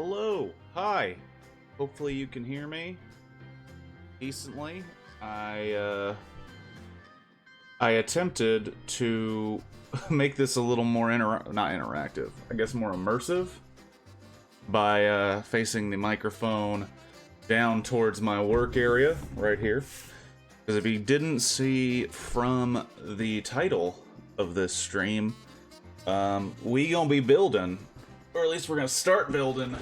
Hello, hi. Hopefully you can hear me decently. I attempted to make this a little more not interactive, I guess more immersive by facing the microphone down towards my work area right here. Because if you didn't see from the title of this stream, we gonna be building, or at least we're gonna start building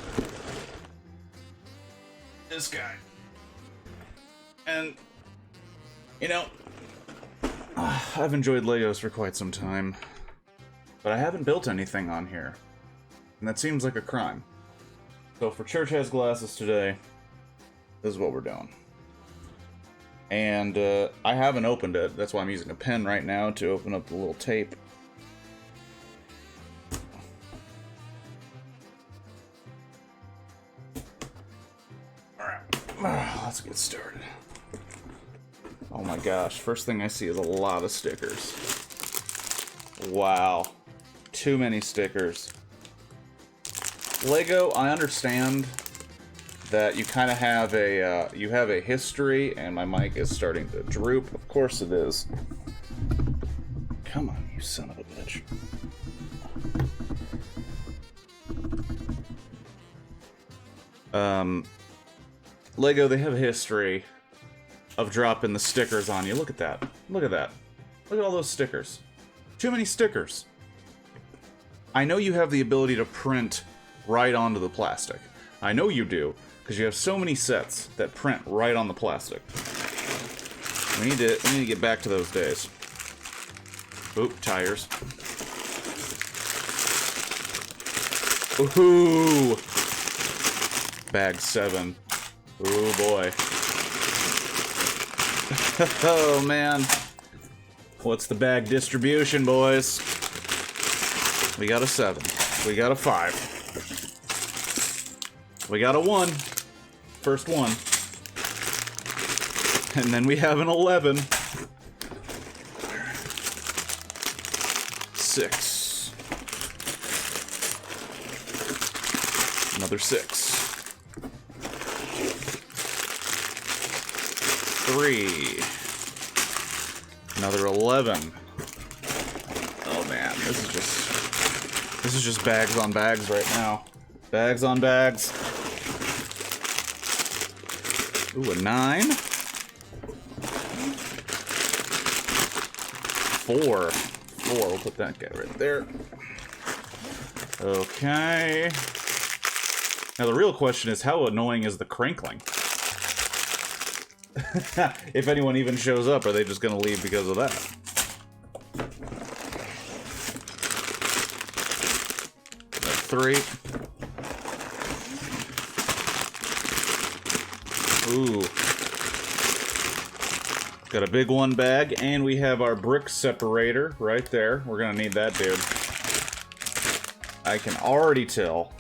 this guy. And, you know, I've enjoyed Legos for quite some time, but I haven't built anything on here, and that seems like a crime. So for Church Has Glasses today, this is what we're doing. And I haven't opened it, that's why I'm using a pen right now to open up the little tape. Alright, let's get started. Oh my gosh, first thing I see is a lot of stickers. Wow, too many stickers. Lego, I understand that you kind of have a history, and my mic is starting to droop. Of course it is. Come on, you son of a bitch. Lego, they have a history of dropping the stickers on you. Look at that. Look at that. Look at all those stickers. Too many stickers. I know you have the ability to print right onto the plastic. I know you do, because you have so many sets that print right on the plastic. We need to get back to those days. Oop, tires. Ooh! Bag 7. Ooh, boy. Oh, man. What's the bag distribution, boys? We got a 7. We got a 5. We got a 1. First one. And then we have an 11. 6. Another 6. 3. Another 11. Oh man, this is just bags on bags right now. Bags on bags. Ooh, a 9. 4. 4. We'll put that guy right there. Okay. Now the real question is, how annoying is the crinkling? If anyone even shows up, are they just gonna leave because of that? Got 3. Ooh. Got a big one bag, and we have our brick separator right there. We're gonna need that, dude. I can already tell.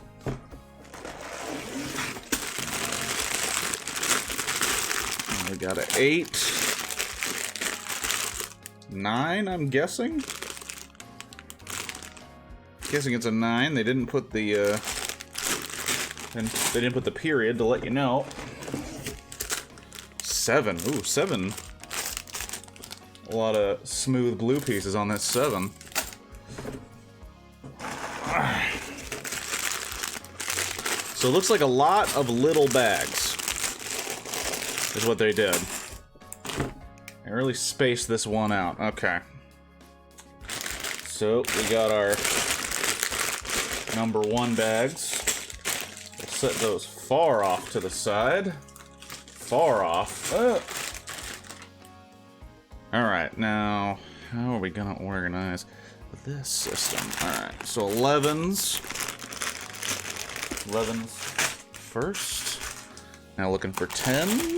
We got an 8. 9, I'm guessing? Guessing it's a 9. They didn't put the, they didn't put the period to let you know. 7. Ooh, 7. A lot of smooth blue pieces on this 7. So it looks like a lot of little bags is what they did. They really spaced this one out. Okay. So we got our number 1 bags. We'll set those far off to the side. Far off. Alright, now, how are we gonna organize this system? Alright, so 11s. 11s first. Now looking for 10s.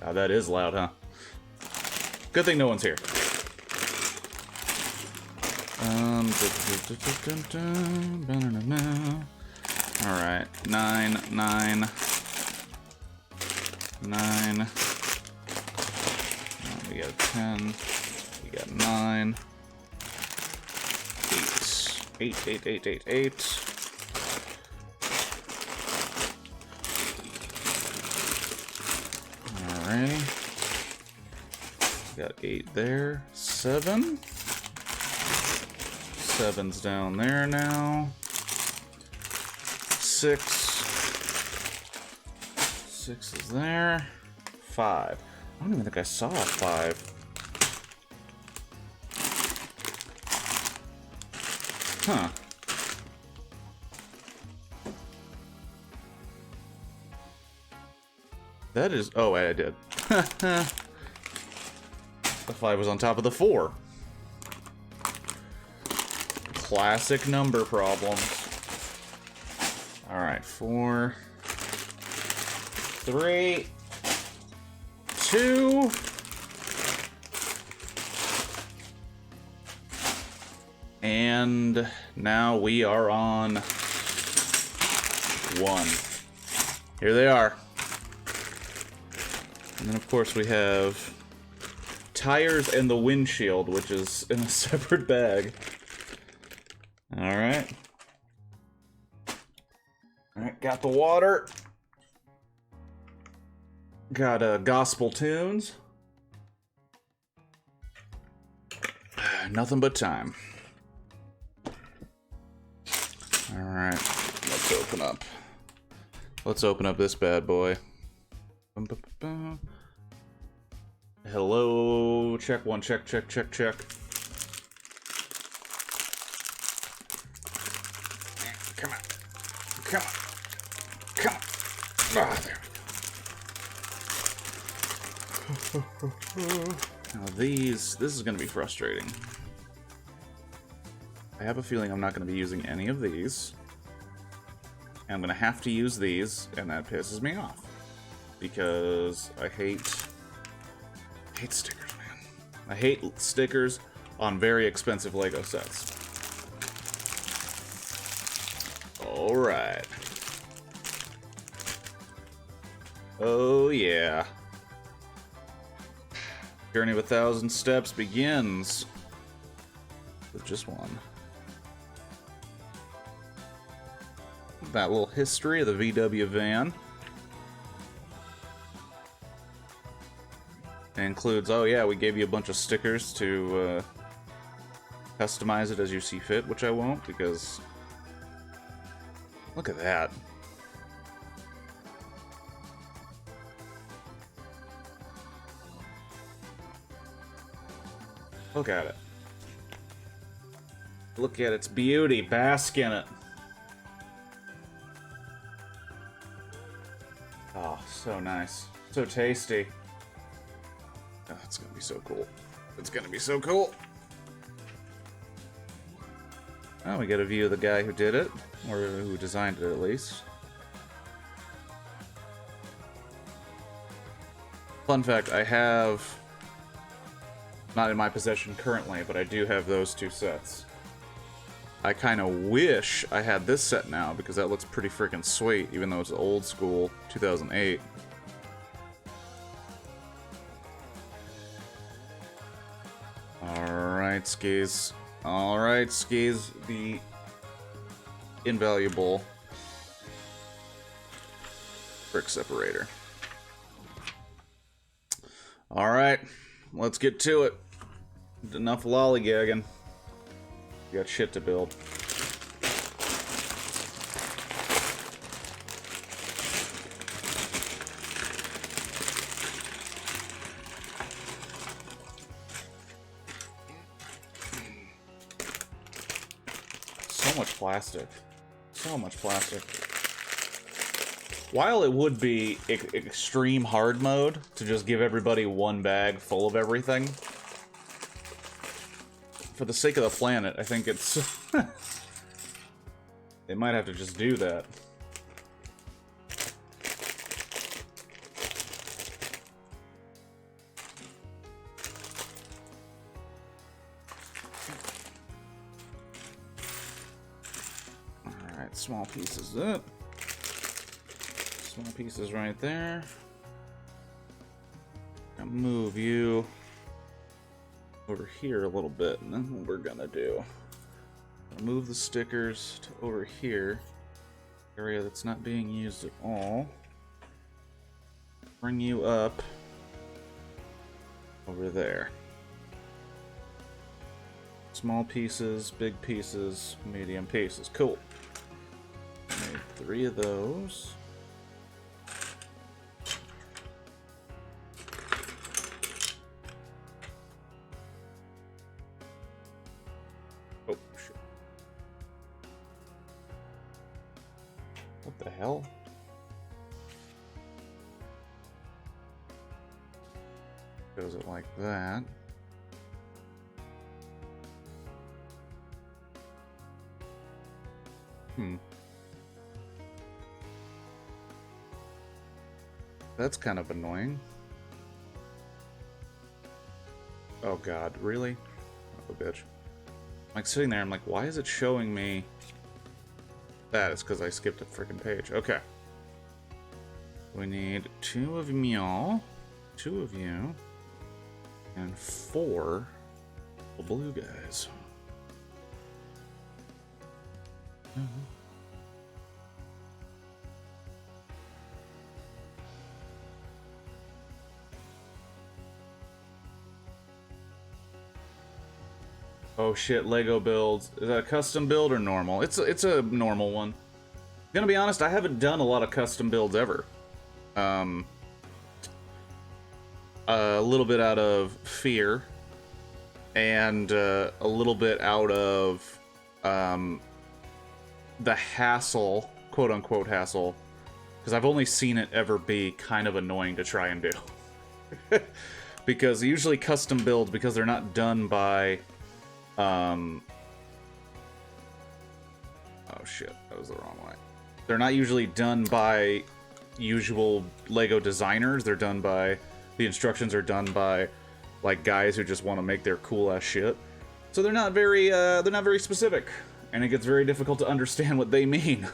God, that is loud, huh? Good thing no one's here. Alright, 9, 9. 9. We got 10. We got 9. 8, 8, 8, 8, 8. Alright. Got 8 there. 7. 7's down there now. 6. 6 is there. 5. I don't even think I saw a 5. Huh. That is... Oh, wait, I did. The 5 was on top of the 4. Classic number problems. Alright, 4... 3... 2... And now we are on 1. Here they are. And then, of course, we have tires and the windshield, which is in a separate bag. Alright. Alright, got the water. Got gospel tunes. Nothing but time. Alright, let's open up. Let's open up this bad boy. Hello, check 1, check, check, check, check. Come on. Come on. Come on. Ah, there we go. Now this is going to be frustrating. I have a feeling I'm not going to be using any of these. And I'm going to have to use these, and that pisses me off. Because I hate stickers, man. I hate stickers on very expensive Lego sets. Alright. Oh yeah. Journey of 1,000 Steps begins with just one. That little history of the VW van. It includes, oh yeah, we gave you a bunch of stickers to customize it as you see fit, which I won't, because look at that. Look at it. Look at its beauty. Bask in it. Oh, so nice. So tasty. Oh, it's gonna be so cool. It's gonna be so cool. Oh, we get a view of the guy who did it. Or who designed it, at least. Fun fact, I have... not in my possession currently, but I do have those two sets. I kind of wish I had this set now, because that looks pretty freaking sweet, even though it's old school, 2008. Alright, Skis. Alright, Skis, the invaluable brick separator. Alright, let's get to it. Enough lollygagging. We got shit to build. So much plastic. So much plastic. While it would be extreme hard mode to just give everybody one bag full of everything, for the sake of the planet, I think it's... they might have to just do that. Alright, small pieces up. Small pieces right there. I'll move you over here a little bit, and then what we're gonna do, move the stickers to over here. Area that's not being used at all. Bring you up over there. Small pieces, big pieces, medium pieces. Cool. Made 3 of those. Oh, shit. What the hell? Goes it like that. That's kind of annoying. Oh god, really? Oh, bitch. I'm like sitting there, I'm like, why is it showing me that? It's because I skipped a freaking page. Okay. We need 2 of y'all, 2 of you, and 4 blue guys. Oh shit, Lego builds. Is that a custom build or normal? It's a normal one. Gonna be honest, I haven't done a lot of custom builds ever. A little bit out of fear, and a little bit out of the hassle, quote unquote hassle, because I've only seen it ever be kind of annoying to try and do. Because usually custom builds, because they're not done by oh shit, that was the wrong way. They're not usually done by usual Lego designers. They're done by, the instructions are done by like guys who just want to make their cool ass shit. So they're not very specific, and it gets very difficult to understand what they mean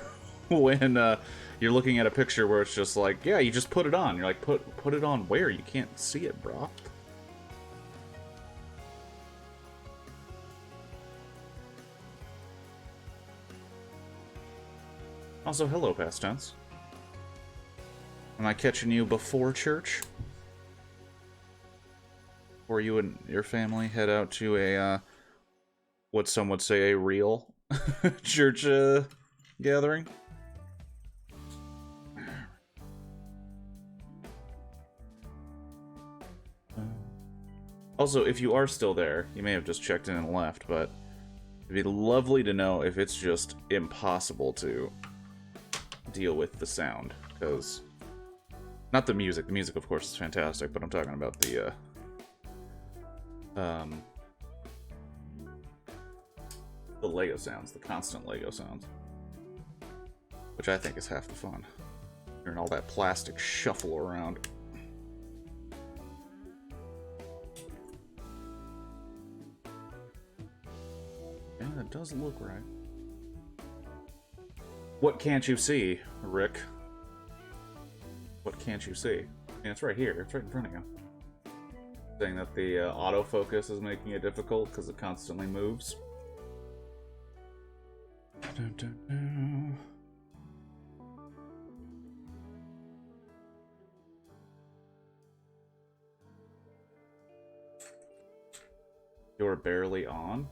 when you're looking at a picture where it's just like, yeah, you just put it on. You're like, put it on where? You can't see it, bro. Also, hello, past tense. Am I catching you before church? Or you and your family head out to a, what some would say a real church gathering? Also, if you are still there, you may have just checked in and left, but it'd be lovely to know if it's just impossible to deal with the sound, because not the music. The music, of course, is fantastic, but I'm talking about the Lego sounds, the constant Lego sounds, which I think is half the fun. Hearing all that plastic shuffle around. Yeah, that does look right. What can't you see, Rick? What can't you see? I mean, it's right here. It's right in front of you. Saying that the autofocus is making it difficult because it constantly moves. Dun, dun, dun. You're barely on?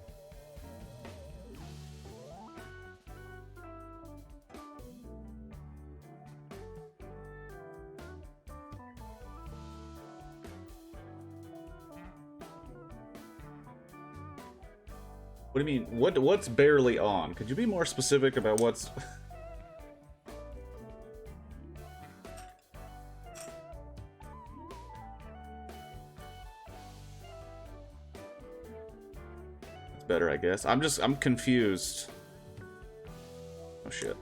What do you mean? What's barely on? Could you be more specific about what's... It's better, I guess. I'm confused. Oh shit.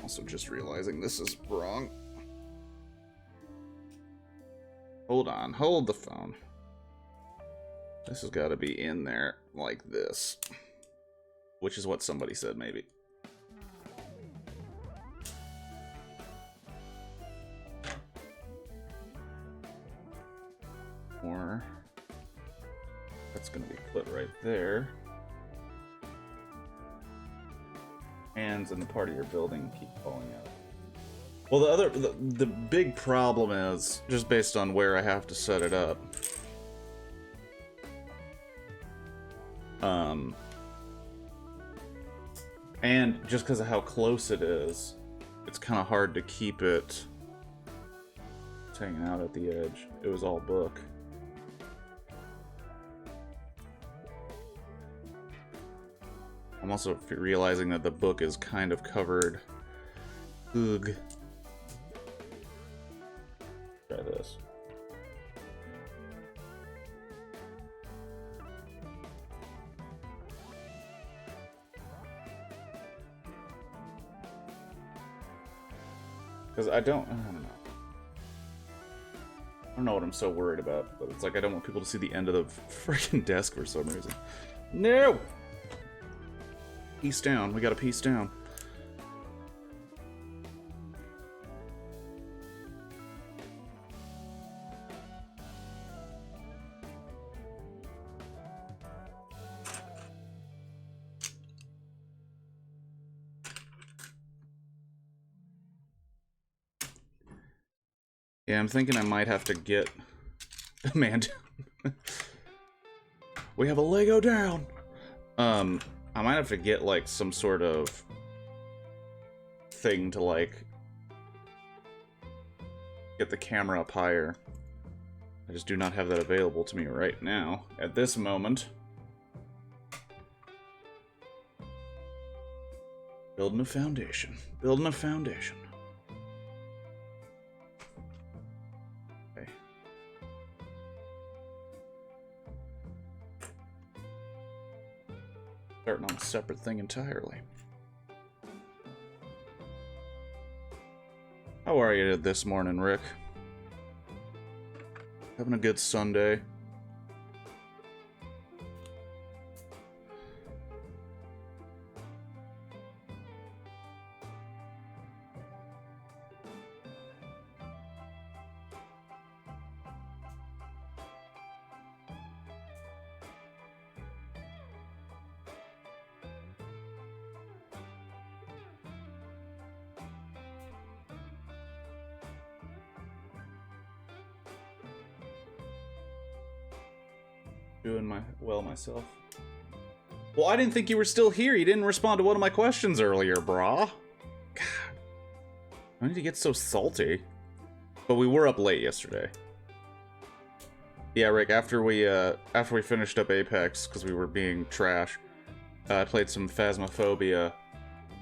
Also just realizing this is wrong. Hold on, hold the phone. This has got to be in there like this. Which is what somebody said, maybe. more. That's going to be put right there. Hands in the part of your building keep falling out. Well, the big problem is, just based on where I have to set it up, and just because of how close it is, it's kind of hard to keep it hanging out at the edge. It was all book. I'm also realizing that the book is kind of covered. Ugh. Try this. Because I don't know. I don't know what I'm so worried about, but it's like I don't want people to see the end of the freaking desk for some reason. No! Piece down. We got a piece down. Yeah, I'm thinking I might have to get a man down. We have a Lego down. I might have to get like some sort of thing to like get the camera up higher. I just do not have that available to me right now at this moment. Building a foundation. Building a foundation. Starting on a separate thing entirely. How are you this morning, Rick? Having a good Sunday? Doing well myself. Well, I didn't think you were still here. You didn't respond to one of my questions earlier, brah. God. Why did you get so salty? But we were up late yesterday. Yeah, Rick, after we finished up Apex, because we were being trash, I played some Phasmophobia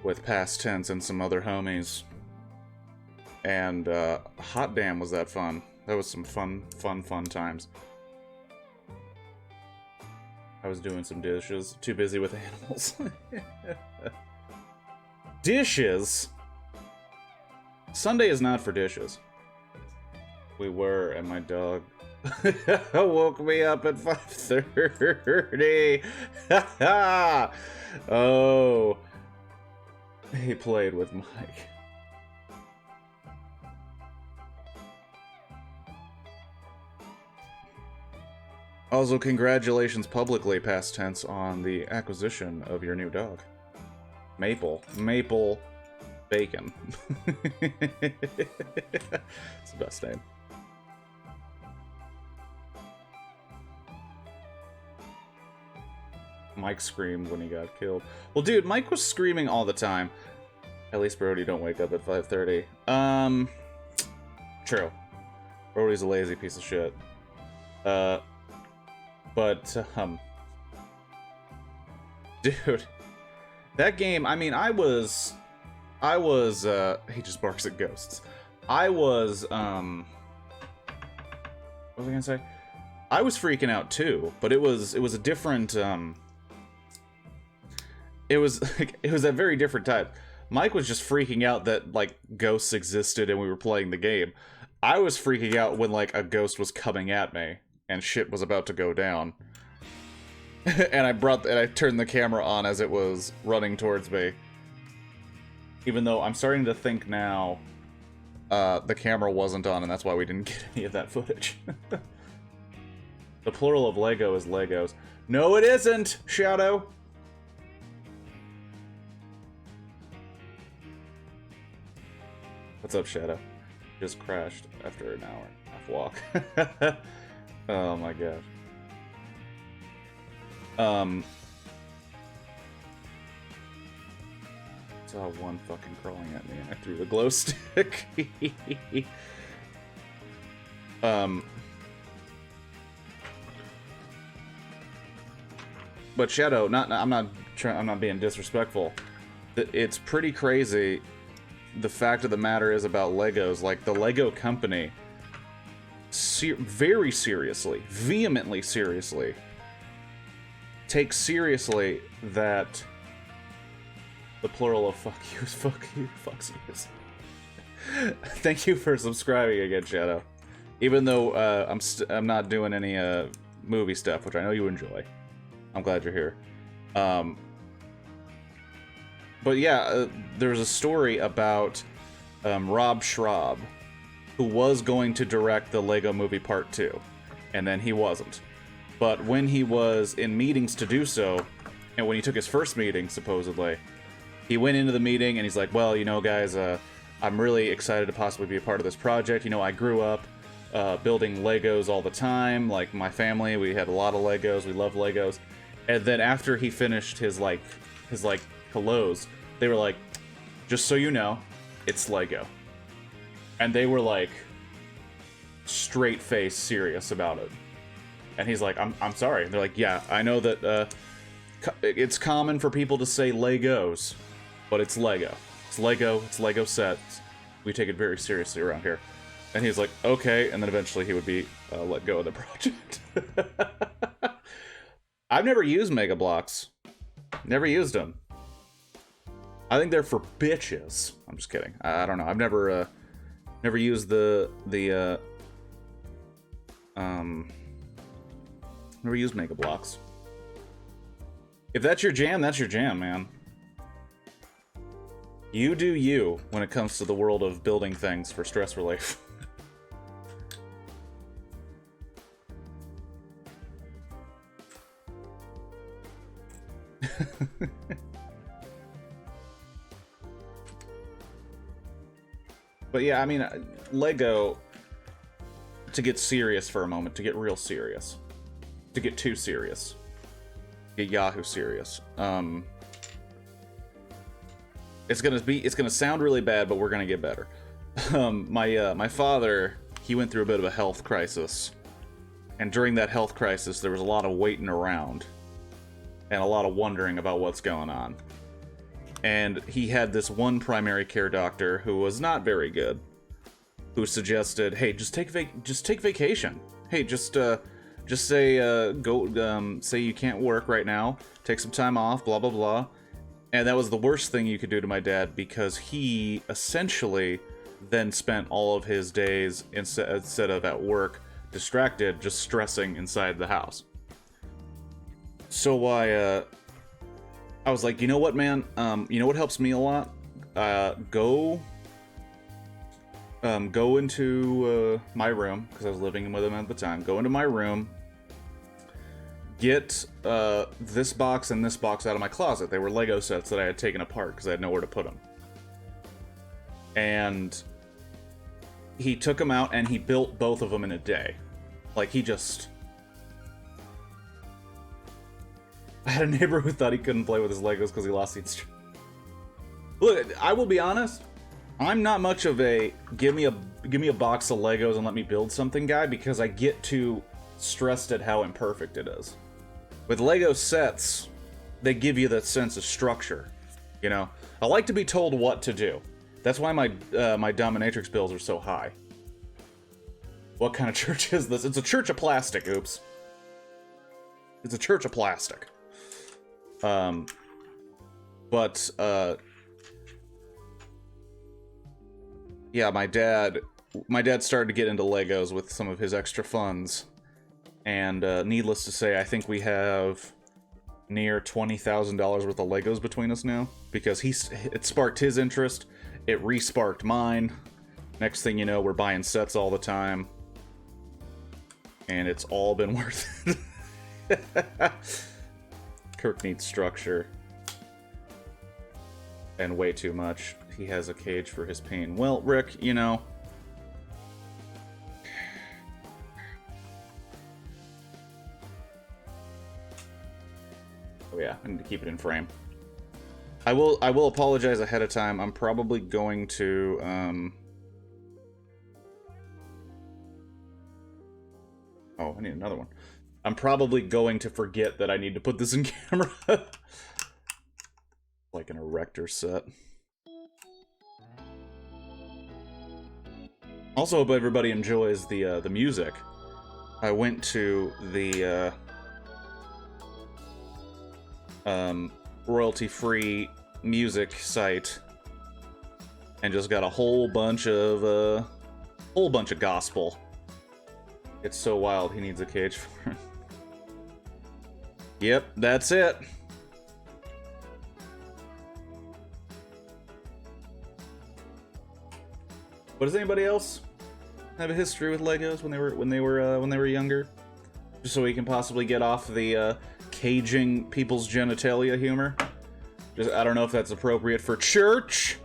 with Past Tense and some other homies. And, hot damn was that fun. That was some fun times. I was doing some dishes. Too busy with animals. Dishes? Sunday is not for dishes. We were, and my dog woke me up at 5:30. Oh. He played with Mike. Also, congratulations publicly, Past Tense, on the acquisition of your new dog. Maple. Maple Bacon. It's the best name. Mike screamed when he got killed. Well, dude, Mike was screaming all the time. At least Brody don't wake up at 5:30. True. Brody's a lazy piece of shit. But, dude, that game, I mean, he just barks at ghosts. What was I gonna say? I was freaking out too, but it was a different, it was a very different type. Mike was just freaking out that, like, ghosts existed and we were playing the game. I was freaking out when, like, a ghost was coming at me. And shit was about to go down. And I turned the camera on as it was running towards me. Even though I'm starting to think now the camera wasn't on and that's why we didn't get any of that footage. The plural of Lego is Legos. No, it isn't, Shadow. What's up, Shadow? Just crashed after an hour and a half walk. Oh my gosh. Saw one fucking crawling at me and I threw the glow stick. But Shadow, I'm not being disrespectful. It's pretty crazy. The fact of the matter is about Legos, like the Lego company, very seriously, vehemently seriously, takes seriously that the plural of fuck you is fuck you, fucks you. Thank you for subscribing again, Shadow. Even though I'm not doing any movie stuff, which I know you enjoy. I'm glad you're here. But yeah, there's a story about Rob Schrab, who was going to direct the Lego Movie Part 2, and then he wasn't. But when he was in meetings to do so, and when he took his first meeting, supposedly, he went into the meeting and he's like, well, you know, guys, I'm really excited to possibly be a part of this project. You know, I grew up building Legos all the time. Like, my family, we had a lot of Legos. We love Legos. And then after he finished his hellos, they were like, just so you know, it's Lego. And they were like, straight face serious about it. And he's like, I'm sorry. And they're like, yeah, I know that it's common for people to say Legos, but it's Lego. It's Lego. It's Lego sets. We take it very seriously around here. And he's like, okay. And then eventually he would be let go of the project. I've never used Mega Bloks. Never used them. I think they're for bitches. I'm just kidding. I don't know. I've never used never used Mega Bloks. If that's your jam, man. You do you when it comes to the world of building things for stress relief. But yeah, I mean, Lego, to get serious for a moment, to get real serious, to get too serious, get Yahoo serious. It's gonna sound really bad, but we're gonna get better. My father, he went through a bit of a health crisis, and during that health crisis, there was a lot of waiting around, and a lot of wondering about what's going on. And he had this one primary care doctor who was not very good, who suggested, "Hey, just take vacation. Hey, just say say you can't work right now. Take some time off. Blah blah blah." And that was the worst thing you could do to my dad, because he essentially then spent all of his days instead of at work, distracted, just stressing inside the house. So I was like, you know what, man? You know what helps me a lot? Go into my room, because I was living with him at the time. Go into my room, get this box and this box out of my closet. They were Lego sets that I had taken apart because I had nowhere to put them. And he took them out and he built both of them in a day. Like, he just... I had a neighbor who thought he couldn't play with his Legos because he lost the instrument. Look, I will be honest. I'm not much of a give me a box of Legos and let me build something guy, because I get too stressed at how imperfect it is. With Lego sets, they give you that sense of structure. You know, I like to be told what to do. That's why my dominatrix bills are so high. What kind of church is this? It's a church of plastic. Oops. It's a church of plastic. Yeah, my dad started to get into Legos with some of his extra funds, and needless to say, I think we have near $20,000 worth of Legos between us now, because it sparked his interest, it re-sparked mine. Next thing you know, we're buying sets all the time. And it's all been worth it. Kirk needs structure. And way too much. He has a cage for his pain. Well, Rick, you know... Oh yeah, I need to keep it in frame. I will apologize ahead of time. I'm probably going to, Oh, I need another one. I'm probably going to forget that I need to put this in camera. Like an erector set. Also, hope everybody enjoys the music. I went to the royalty-free music site and just got a whole bunch of gospel. It's so wild. He needs a cage for it. Yep, that's it. But does anybody else have a history with Legos when they were younger? Just so we can possibly get off the caging people's genitalia humor. Just, I don't know if that's appropriate for church.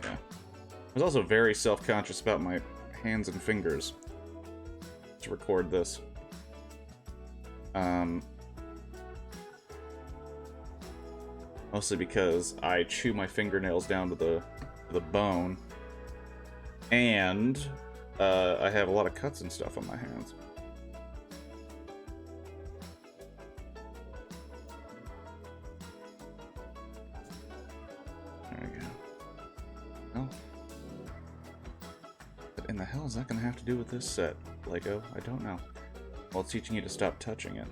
Yeah. I was also very self-conscious about my hands and fingers to record this. Mostly because I chew my fingernails down to the bone, and I have a lot of cuts and stuff on my hands. There we go. Well, what in the hell is that going to have to do with this set, Lego? I don't know. Well, it's teaching you to stop touching it.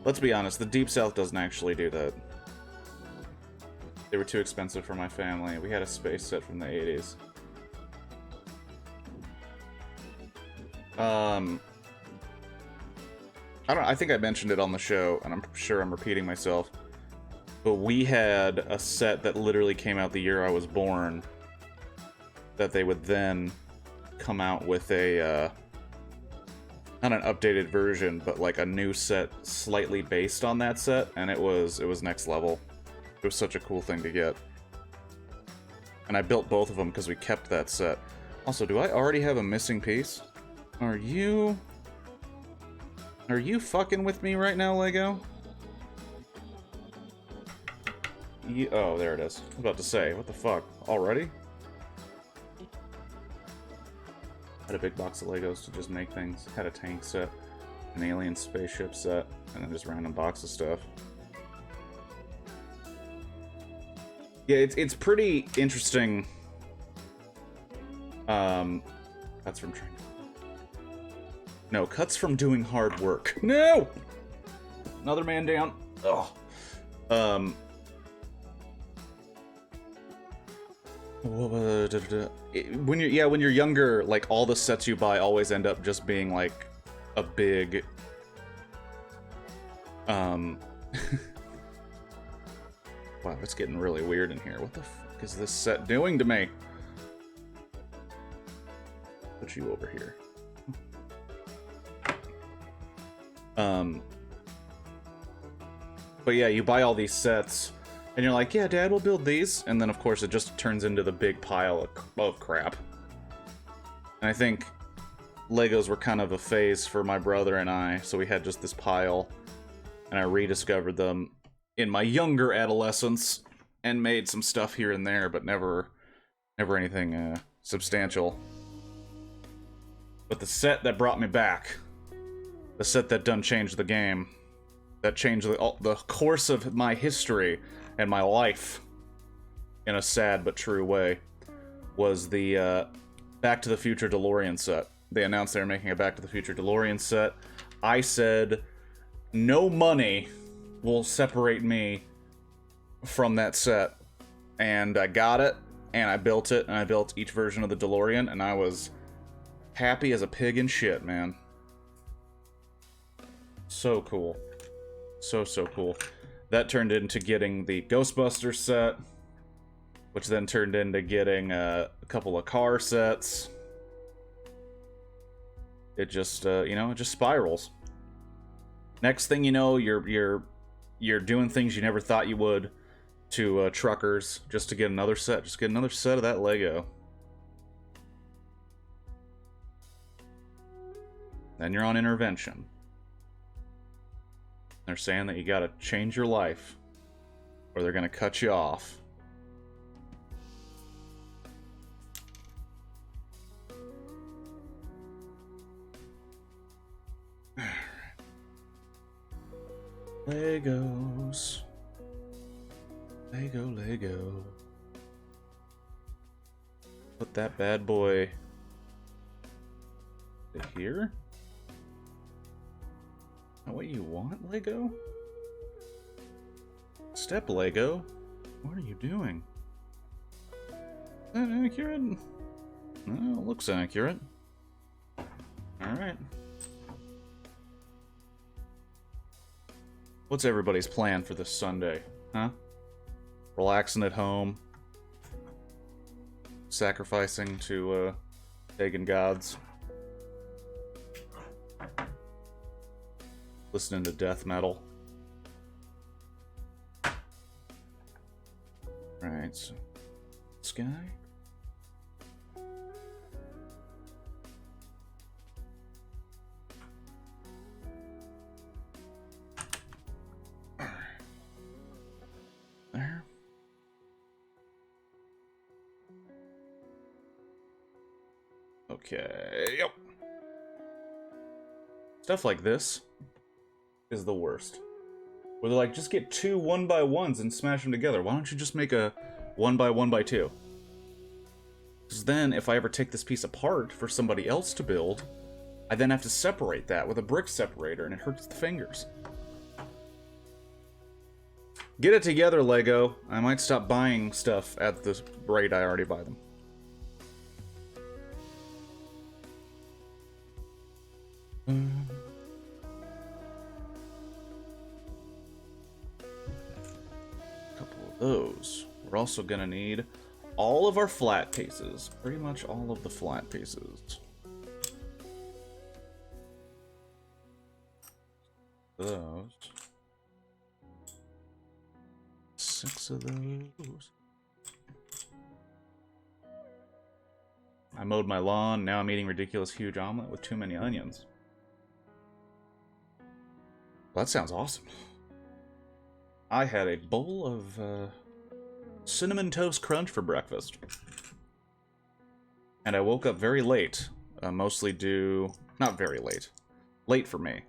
Let's be honest, the Deep South doesn't actually do that. They were too expensive for my family. We had a space set from the 80s. I think I mentioned it on the show, and I'm sure I'm repeating myself. But we had a set that literally came out the year I was born, that they would then come out with a, not an updated version, but like a new set slightly based on that set, and it was next level. It was such a cool thing to get. And I built both of them because we kept that set. Also, do I already have a missing piece? Are you fucking with me right now, Lego? Oh, there it is. I was about to say, what the fuck? Already? Had a big box of Legos to just make things. Had a tank set, an alien spaceship set, and then just random box of stuff. Yeah, it's pretty interesting. Cuts from training. No, cuts from doing hard work. No! Another man down. Oh. When you're younger, like, all the sets you buy always end up just being like a big wow, it's getting really weird in here. What the fuck is this set doing to me? Put you over here. But yeah, you buy all these sets and you're like, yeah, Dad, we'll build these. And then, of course, it just turns into the big pile of crap. And I think Legos were kind of a phase for my brother and I, so we had just this pile. And I rediscovered them in my younger adolescence and made some stuff here and there, but never anything substantial. But the set that brought me back, the set that done changed the game, that changed the course of my history and my life in a sad but true way, was the Back to the Future DeLorean set. They announced they were making a Back to the Future DeLorean set. I said, no money will separate me from that set. and I got it, and I built it, and I built each version of the DeLorean, and I was happy as a pig in shit, man. So cool. So cool. That turned into getting the Ghostbusters set, which then turned into getting a couple of car sets. It just, you know, it just spirals. Next thing you know, you're doing things you never thought you would to truckers just to get another set. Just get another set of that Lego. Then you're on intervention. They're saying that you gotta change your life, or they're gonna cut you off. Legos. Lego. Put that bad boy here. Is that what you want, Lego? Step Lego? What are you doing? Is that accurate? No, it looks accurate. Alright. What's everybody's plan for this Sunday, huh? Relaxing at home. Sacrificing to, pagan gods. Listening to death metal. Right, so... this guy? There. Okay, yep. Stuff like this is the worst. Where they're like, just get two 1x1s and smash them together. Why don't you just make a 1x1x2? Because then, if I ever take this piece apart for somebody else to build, I then have to separate that with a brick separator, and it hurts the fingers. Get it together, Lego. I might stop buying stuff at the rate I already buy them. Couple of those. We're also gonna need all of our flat pieces. Pretty much all of the flat pieces. Those. 6 of those. I mowed my lawn, now I'm eating ridiculous huge omelet with too many onions. Well, that sounds awesome. I had a bowl of Cinnamon Toast Crunch for breakfast. And I woke up very late, mostly due... not very late. Late for me.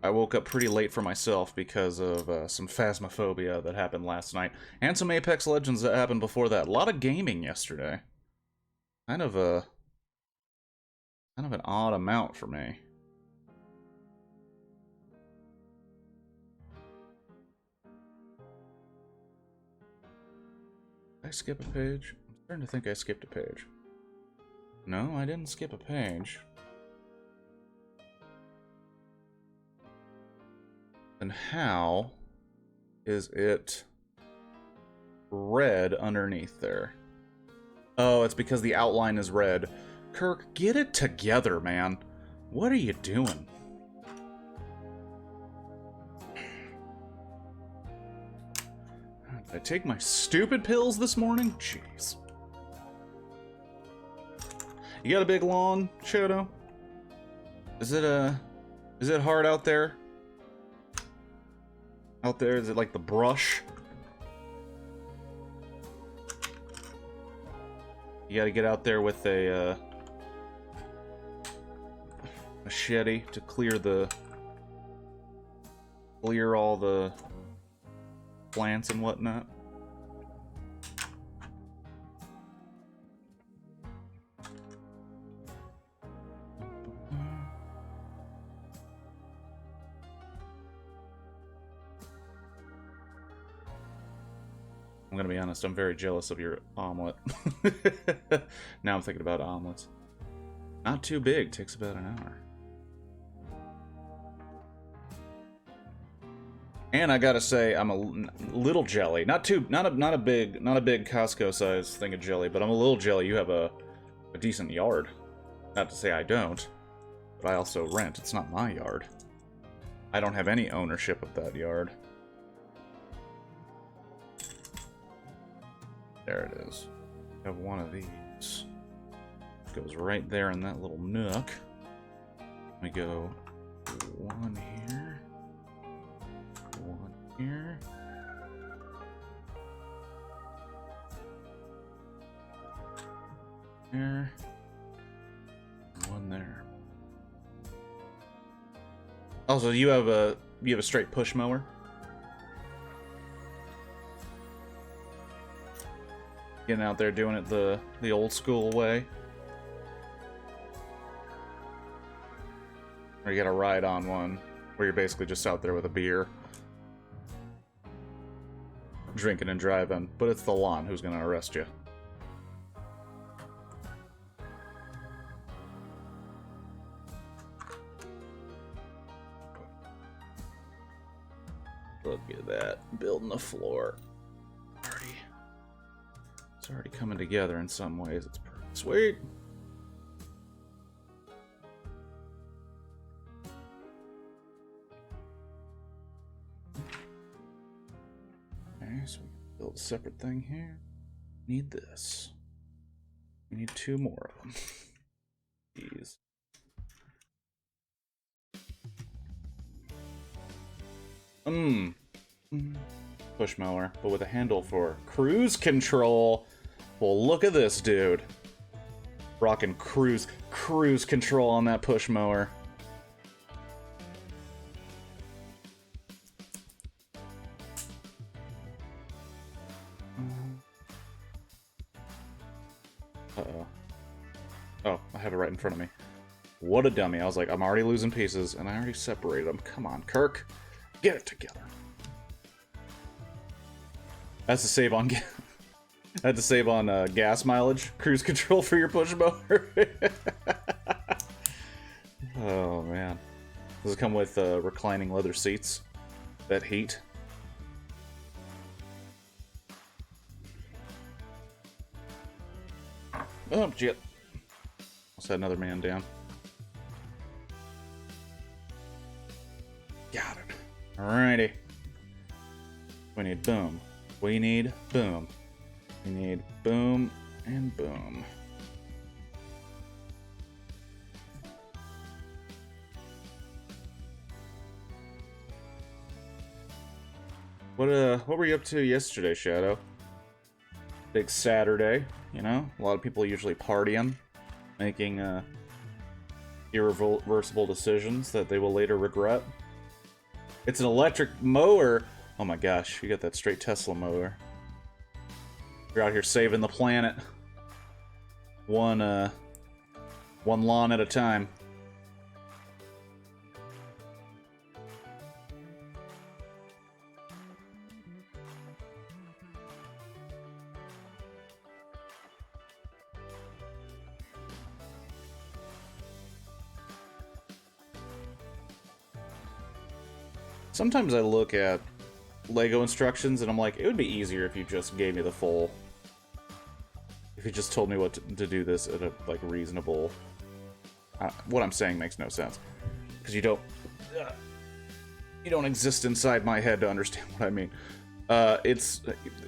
I woke up pretty late for myself because of some Phasmophobia that happened last night, and some Apex Legends that happened before that. A lot of gaming yesterday. Kind of an odd amount for me. Did I skip a page? I'm starting to think I skipped a page. No, I didn't skip a page. And how is it red underneath there? Oh, it's because the outline is red. Kirk, get it together, man. What are you doing? Did I take my stupid pills this morning? Jeez. You got a big lawn, Shoto? Is it hard out there? Out there, is it like the brush? You gotta get out there with a machete to clear all the plants and whatnot. I'm gonna be honest, I'm very jealous of your omelet. Now I'm thinking about omelets. Not too big, takes about an hour. And I gotta say, I'm a little jelly. Not a big Costco size thing of jelly, but I'm a little jelly. You have a decent yard. Not to say I don't, but I also rent. It's not my yard. I don't have any ownership of that yard. There it is. I have one of these. Goes right there in that little nook. We go one here. One here. There. One there. Also, you have a straight push mower? Getting out there doing it the old school way? Or you gotta ride on one where you're basically just out there with a beer, drinking and driving, but it's the lawn who's gonna arrest you. Look at that, building the floor. It's already coming together in some ways. It's pretty sweet. Okay, so we can build a separate thing here. Need this. We need 2 more of them. These. Push mower, but with a handle for cruise control. Well, look at this, dude. Rocking cruise control on that push mower. Uh-oh. Oh, I have it right in front of me. What a dummy. I was like, I'm already losing pieces, and I already separated them. Come on, Kirk. Get it together. That's to save on I had to save on gas mileage, cruise control for your push mower. Oh man, does it come with reclining leather seats? That heat. Oh shit! Almost had another man down. Got it. Alrighty. We need boom. We need boom. We need boom and boom. What were you up to yesterday, Shadow? Big Saturday, you know? A lot of people usually partying, making irreversible decisions that they will later regret. It's an electric mower. Oh my gosh, you got that straight Tesla mower. You're out here saving the planet. One lawn at a time. Sometimes I look at Lego instructions and I'm like, it would be easier if you just gave me the full... If you just told me what to do this at a, like, reasonable... what I'm saying makes no sense. Because you don't exist inside my head to understand what I mean. It's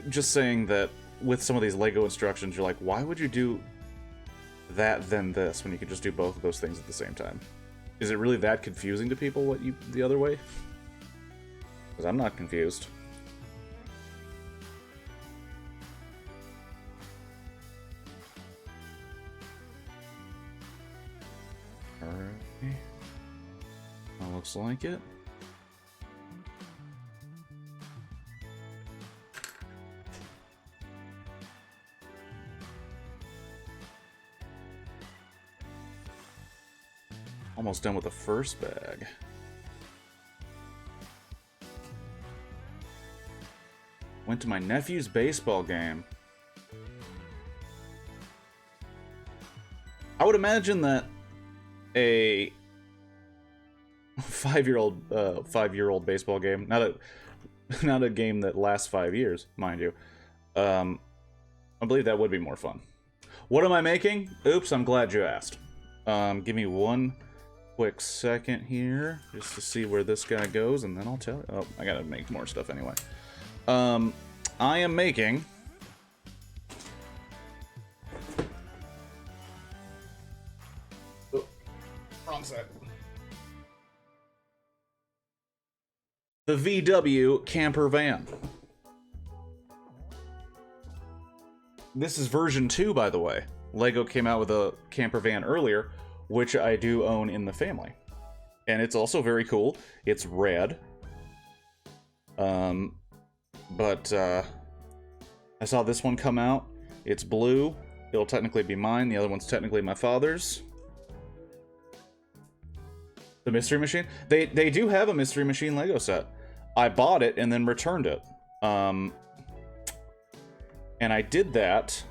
just saying that with some of these Lego instructions, you're like, why would you do that then this when you could just do both of those things at the same time? Is it really that confusing to people the other way? Because I'm not confused. Alright. That looks like it. Almost done with the first bag. Went to my nephew's baseball game. I would imagine that a 5-year-old baseball game, not a game that lasts 5 years, mind you. I believe that would be more fun. What am I making? Oops, I'm glad you asked. Give me one quick second here, just to see where this guy goes, and then I'll tell you. Oh, I gotta make more stuff anyway. I am making... Oh, wrong side. The VW camper van. This is version 2, by the way. Lego came out with a camper van earlier, which I do own in the family. And it's also very cool. It's red. But I saw this one come out. It's blue. It'll technically be mine. The other one's technically my father's. The Mystery Machine? They do have a Mystery Machine Lego set. I bought it and then returned it. And I did that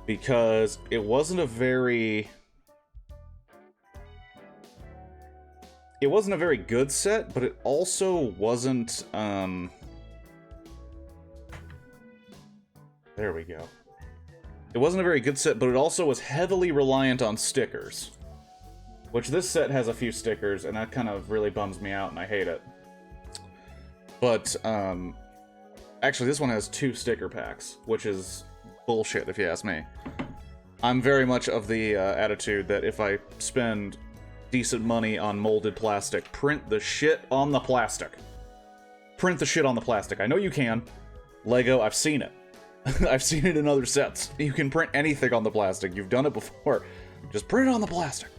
because it wasn't a very good set, but it also wasn't, there we go. It wasn't a very good set, but it also was heavily reliant on stickers. Which this set has a few stickers, and that kind of really bums me out, and I hate it. But, actually, this one has 2 sticker packs, which is bullshit, if you ask me. I'm very much of the attitude that if I spend decent money on molded plastic, print the shit on the plastic. Print the shit on the plastic. I know you can. Lego, I've seen it. I've seen it in other sets. You can print anything on the plastic. You've done it before. Just print it on the plastic.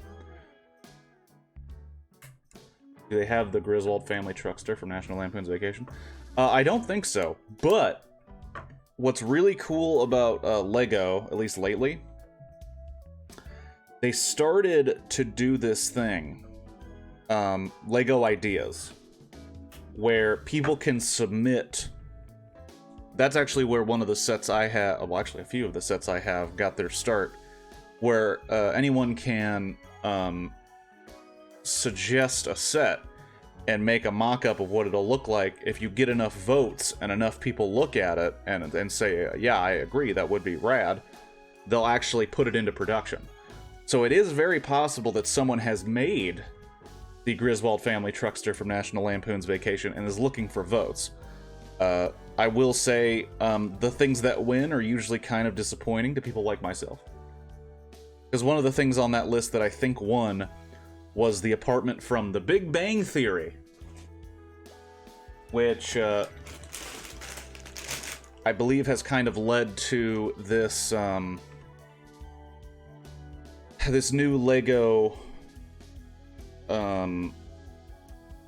Do they have the Griswold family truckster from National Lampoon's Vacation? I don't think so. But what's really cool about Lego, at least lately, they started to do this thing, Lego Ideas, where people can submit. That's actually where one of the sets I have, well, actually a few of the sets I have got their start, where anyone can suggest a set and make a mock-up of what it'll look like if you get enough votes and enough people look at it and say, yeah, I agree, that would be rad. They'll actually put it into production. So it is very possible that someone has made the Griswold family truckster from National Lampoon's Vacation and is looking for votes. I will say the things that win are usually kind of disappointing to people like myself. Because one of the things on that list that I think won was the apartment from The Big Bang Theory, which I believe has kind of led to this this new Lego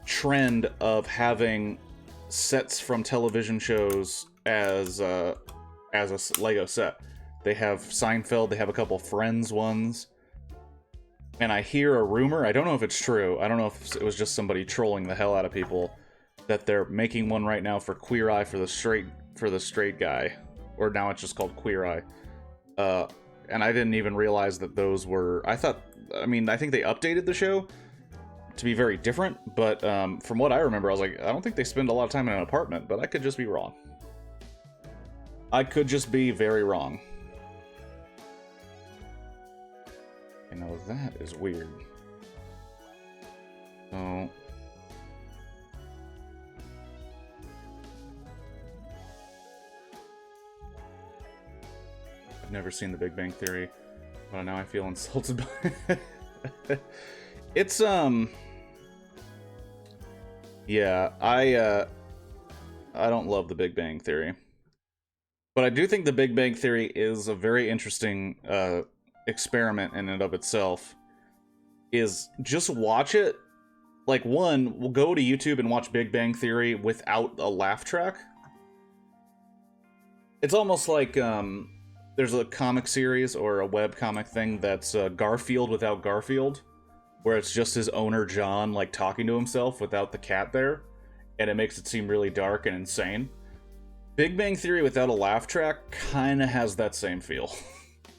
trend of having sets from television shows as a Lego set. They have Seinfeld, they have a couple Friends ones. And I hear a rumor, I don't know if it's true, I don't know if it was just somebody trolling the hell out of people, that they're making one right now for Queer Eye for the straight guy. Or now it's just called Queer Eye. And I didn't even realize that those were... I think they updated the show to be very different, but from what I remember, I was like, I don't think they spend a lot of time in an apartment, but I could just be wrong. I could just be very wrong. You know, that is weird. So... I've never seen The Big Bang Theory, but now I feel insulted by it. It's, yeah, I don't love The Big Bang Theory. But I do think The Big Bang Theory is a very interesting, experiment in and of itself. Is just watch it. Like, one, we'll go to YouTube and watch Big Bang Theory without a laugh track. It's almost like, there's a comic series or a web comic thing that's Garfield without Garfield, where it's just his owner, John, like, talking to himself without the cat there, and it makes it seem really dark and insane. Big Bang Theory without a laugh track kind of has that same feel.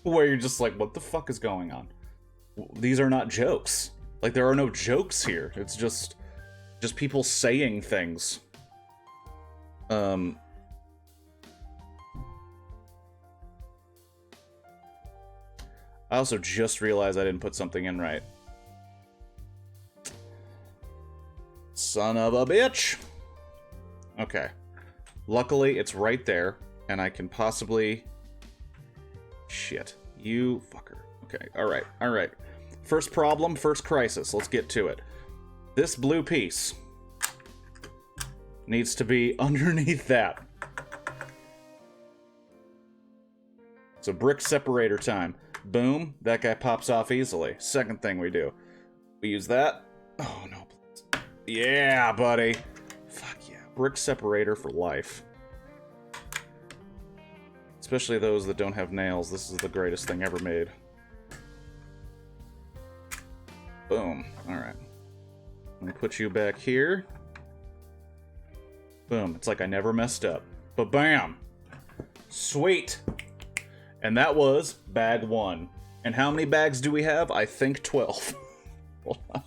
Where you're just like, what the fuck is going on? These are not jokes. Like, there are no jokes here. It's just people saying things. I also just realized I didn't put something in right. Son of a bitch! Okay. Luckily, it's right there, and I can possibly... Shit. You fucker. Okay, alright, alright. First problem, first crisis. Let's get to it. This blue piece needs to be underneath that. So brick separator time. Boom, that guy pops off easily. Second thing we do. We use that. Oh, no, please. Yeah, buddy. Fuck yeah. Brick separator for life. Especially those that don't have nails. This is the greatest thing ever made. Boom. Alright. Let me put you back here. Boom. It's like I never messed up. But bam! Sweet! And that was bag 1. And how many bags do we have? I think 12. Hold on.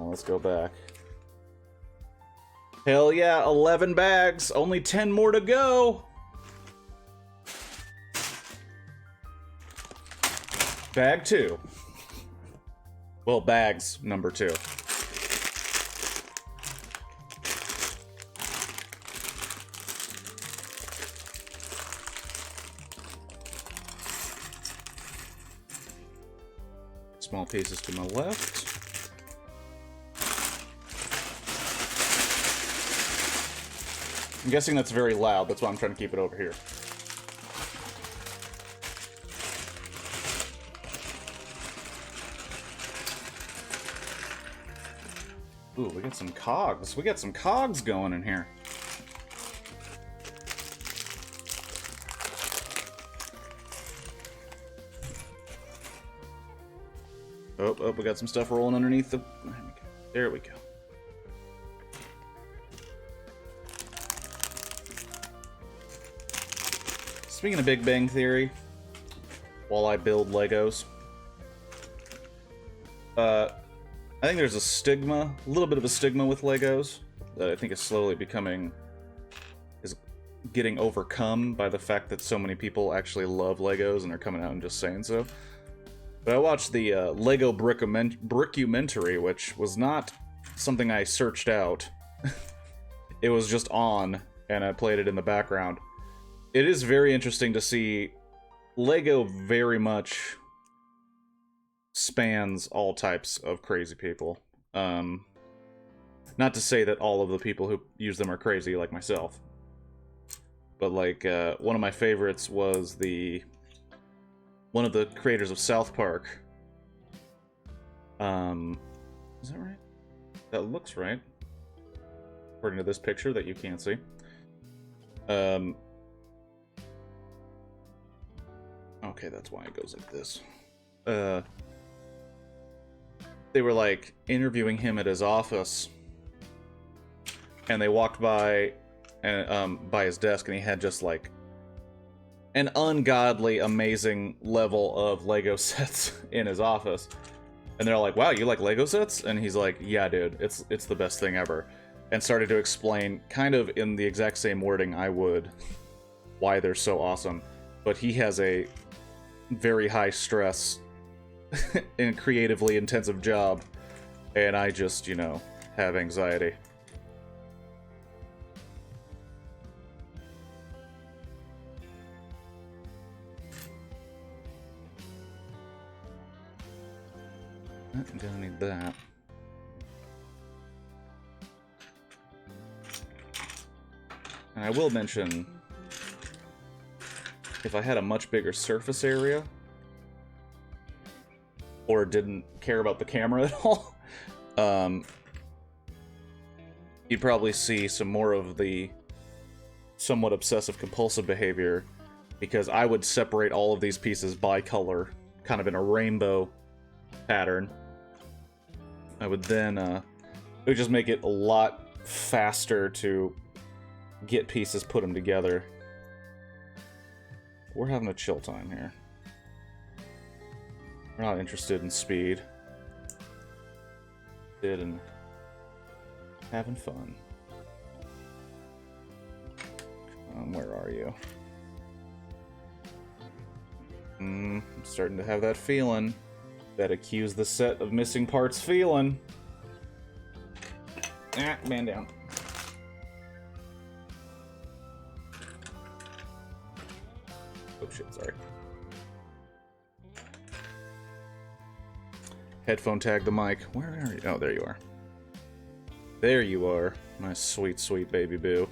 Let's go back. Hell yeah, 11 bags. Only 10 more to go. Bag 2. Well, bags number 2. Small pieces to my left. I'm guessing that's very loud. That's why I'm trying to keep it over here. Ooh, we got some cogs. We got some cogs going in here. Oh, we got some stuff rolling underneath the... There we go. Speaking of Big Bang Theory, while I build Legos, I think there's a stigma, a little bit of a stigma with Legos, that I think is slowly getting overcome by the fact that so many people actually love Legos and are coming out and just saying so. But I watched the Lego Brickumentary, which was not something I searched out. It was just on, and I played it in the background. It is very interesting to see Lego very much spans all types of crazy people. Not to say that all of the people who use them are crazy, like myself. But, like, one of my favorites was one of the creators of South Park. Is that right? That looks right. According to this picture that you can't see. Okay, that's why it goes like this. They were, like, interviewing him at his office. And they walked by his desk, and he had just, like, an ungodly, amazing level of Lego sets in his office. And they're like, wow, you like Lego sets? And he's like, yeah, dude, it's the best thing ever. And started to explain, kind of in the exact same wording I would, why they're so awesome. But he has a very high stress and creatively intensive job. And I just, you know, have anxiety. I'm gonna need that. And I will mention, if I had a much bigger surface area, or didn't care about the camera at all, you'd probably see some more of the somewhat obsessive-compulsive behavior, because I would separate all of these pieces by color, kind of in a rainbow pattern. I would then, it would just make it a lot faster to get pieces, put them together. We're having a chill time here. We're not interested in speed. Interested in having fun. Where are you? I'm starting to have that feeling. That accuse the set of missing parts feeling. Ah, man down. Oh shit, sorry. Headphone tag the mic. Where are you? Oh, there you are. There you are, my sweet, sweet baby boo.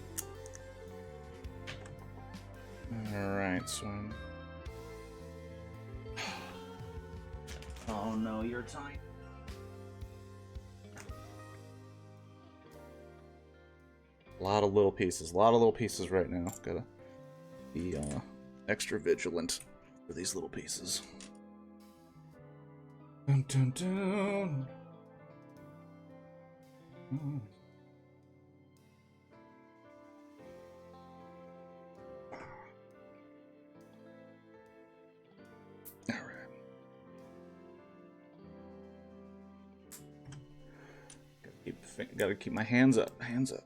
Alright, swim. Oh no, you're tight. A lot of little pieces. A lot of little pieces right now. Gotta be extra vigilant for these little pieces. Dun, dun, dun. Mm. All right. Gotta keep my hands up. Hands up.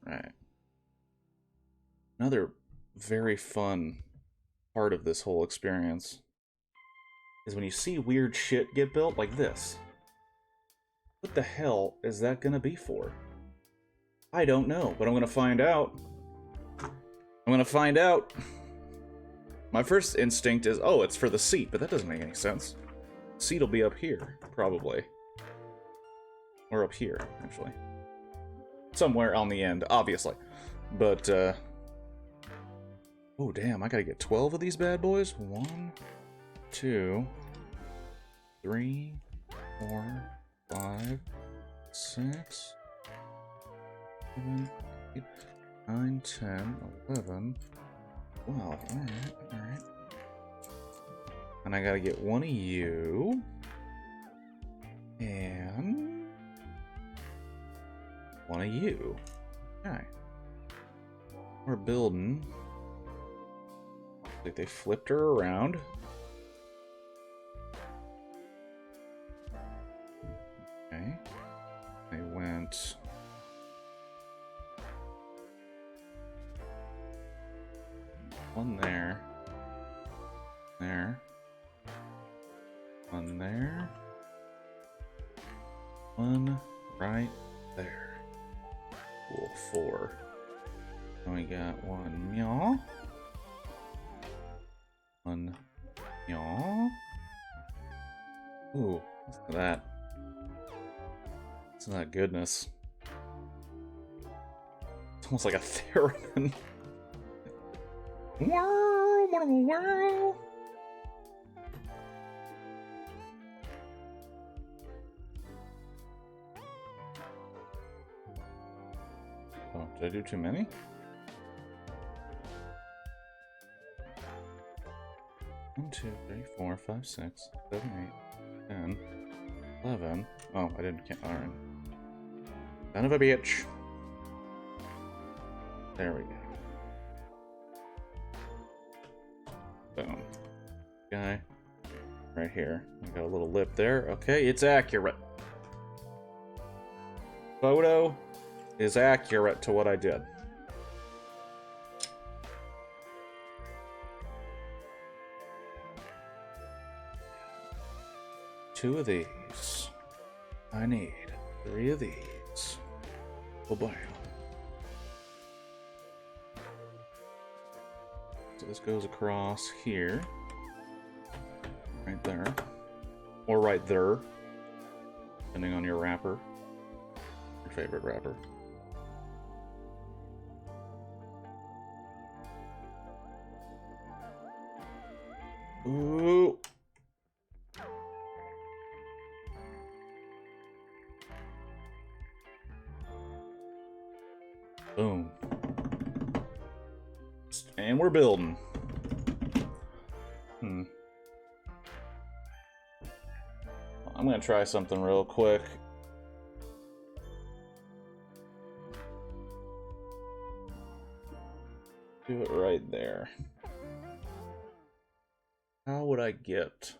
Right. Another very fun part of this whole experience is when you see weird shit get built like this. What the hell is that gonna be for? I don't know, but I'm gonna find out. I'm gonna find out. My first instinct is, oh, it's for the seat, but that doesn't make any sense. The seat will be up here, probably. Or up here, actually. Somewhere on the end, obviously. But, oh, damn, I gotta get 12 of these bad boys? 1, 2, 3, 4, 5, 6, 7, 8, 9, 10, 11. Wow, alright. And I gotta get one of you. And one of you. Okay. We're building. Like they flipped her around. Okay. They went. One there. There. One there. One right there. Cool, 4. And we got one meow. One meow. Ooh, listen to that. Listen to that goodness. It's almost like a theremin. Wow, wow. Oh, did I do too many? One, 2, 3, 4, 5, 6, 7, 8, 10, 11. Oh, I didn't count. Alright. Son of a bitch. There we go. Boom. Guy. Right here. I got a little lip there. Okay, it's accurate. Photo is accurate to what I did. Two of these. I need 3 of these. Oh boy. So this goes across here. Right there. Or right there. Depending on your wrapper. Your favorite wrapper. Ooh. Boom. And we're building. I'm gonna try something real quick. Do it right there. How would I get?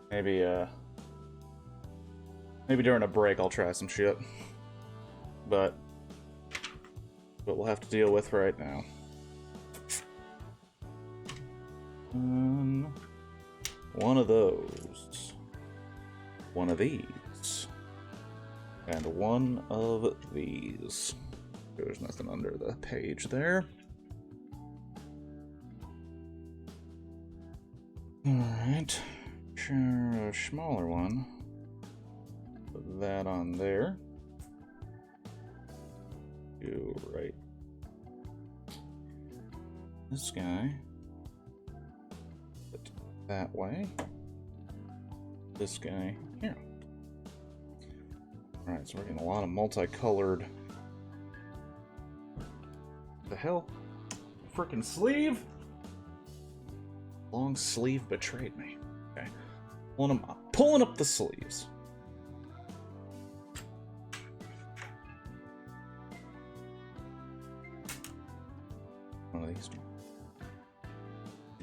Maybe during a break I'll try some shit. But we'll have to deal with right now. One of those. One of these. And one of these. There's nothing under the page there. Alright. Sure, a smaller one. Put that on there. Do right. This guy. Put that way. This guy here. Alright, so we're getting a lot of multicolored. The hell? Frickin' sleeve? Long sleeve betrayed me. Okay. Pulling up the sleeves. One of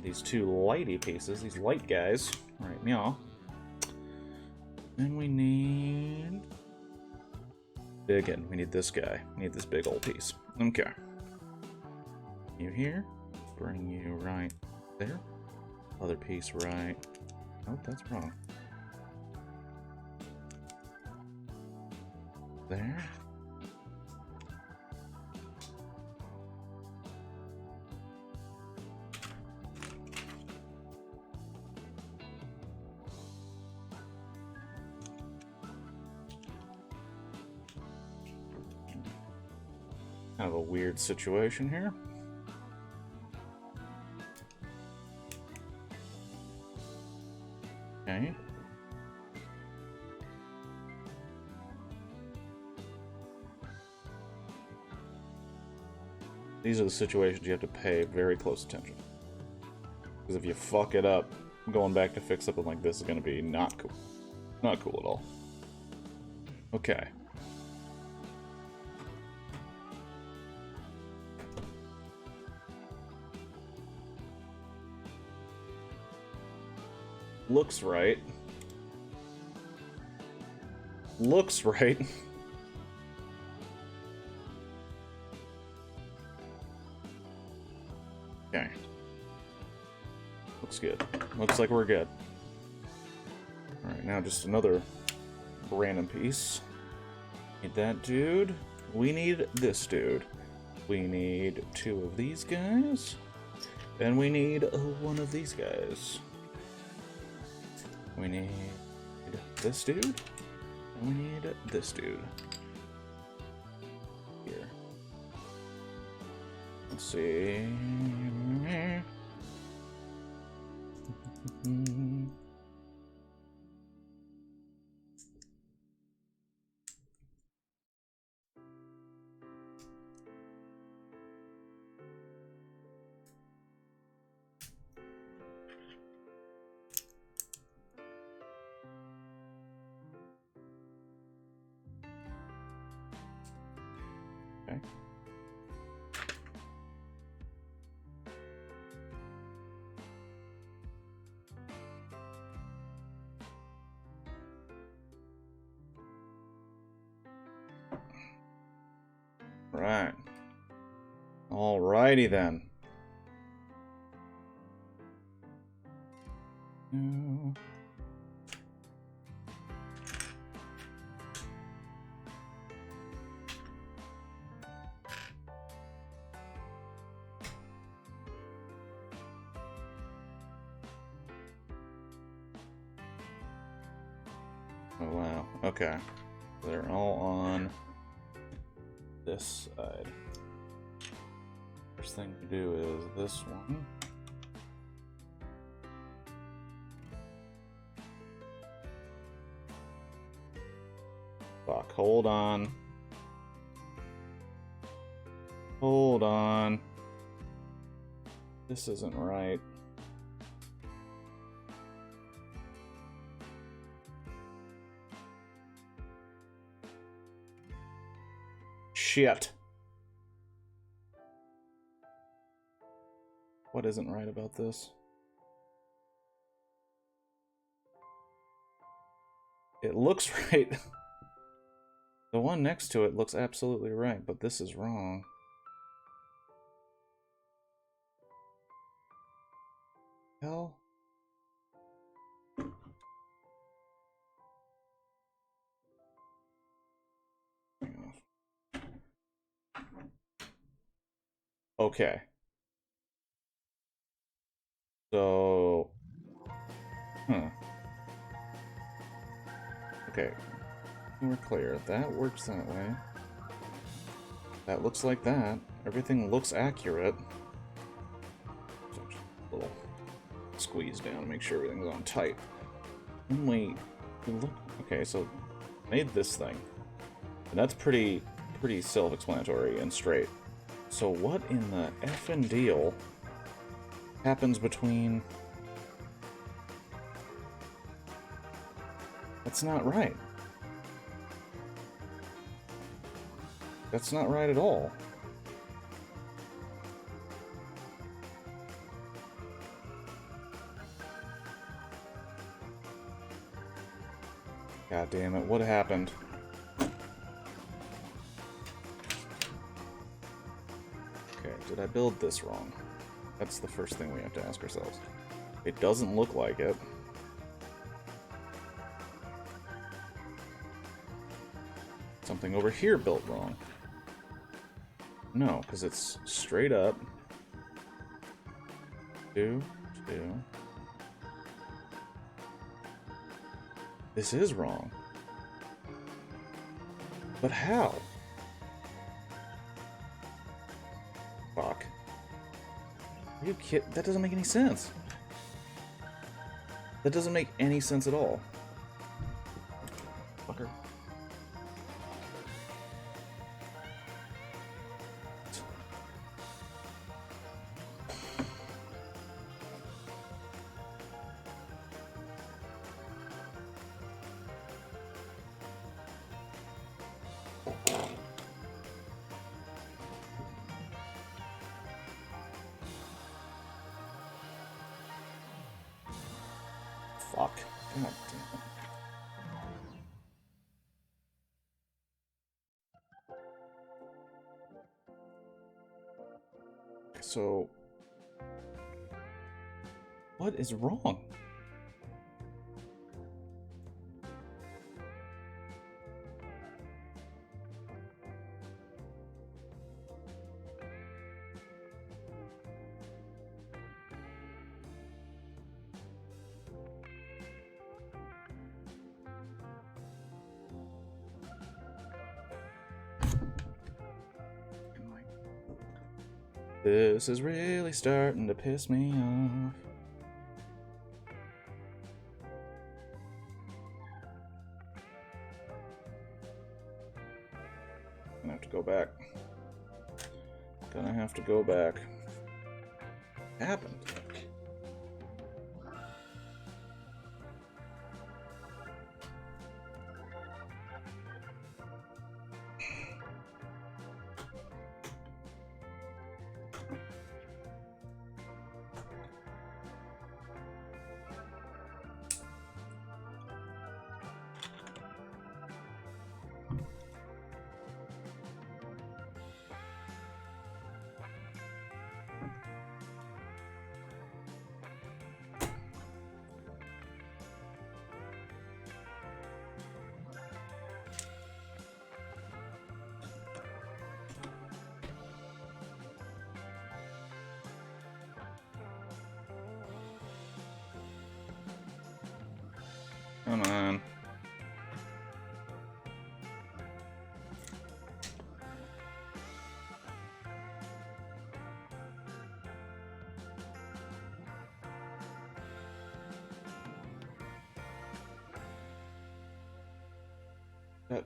these two lighty pieces, these light guys. Right, meow. Then we need... Again, we need this guy. We need this big old piece. Okay. You here. Bring you right there. Other piece right. Oh, that's wrong. There. Kind of a weird situation here. Okay. These are the situations you have to pay very close attention. Because if you fuck it up, going back to fix something like this is going to be not cool. Not cool at all. Okay. Looks right. Looks right. Okay. Looks good. Looks like we're good. Alright, now just another random piece. Need that dude. We need this dude. We need two of these guys. And we need one of these guys. We need this dude, and we need this dude. Here. Let's see. Okay. Right. Alrighty then. Oh wow, okay. They're all on this side. First thing to do is this one. Fuck, hold on. Hold on. This isn't right. Shit. What isn't right about this? It looks right. The one next to it looks absolutely right, but this is wrong. Hell? Okay. So... Okay. We're clear. That works that way. That looks like that. Everything looks accurate. So just a little squeeze down to make sure everything's on tight. Only... Look... Okay, so... Made this thing. And that's pretty self-explanatory and straight. So what in the effing deal happens between... That's not right. That's not right at all. God damn it, what happened? Okay, did I build this wrong? That's the first thing we have to ask ourselves. It doesn't look like it. Something over here built wrong. No, because it's straight up. 2, 2. This is wrong. But how? Fuck. Are you kidding? That doesn't make any sense. That doesn't make any sense at all. Fucker. Fuck. God damn it. So... What is wrong? This is really starting to piss me off. Gonna have to go back. Gonna have to go back. Happened. Come on.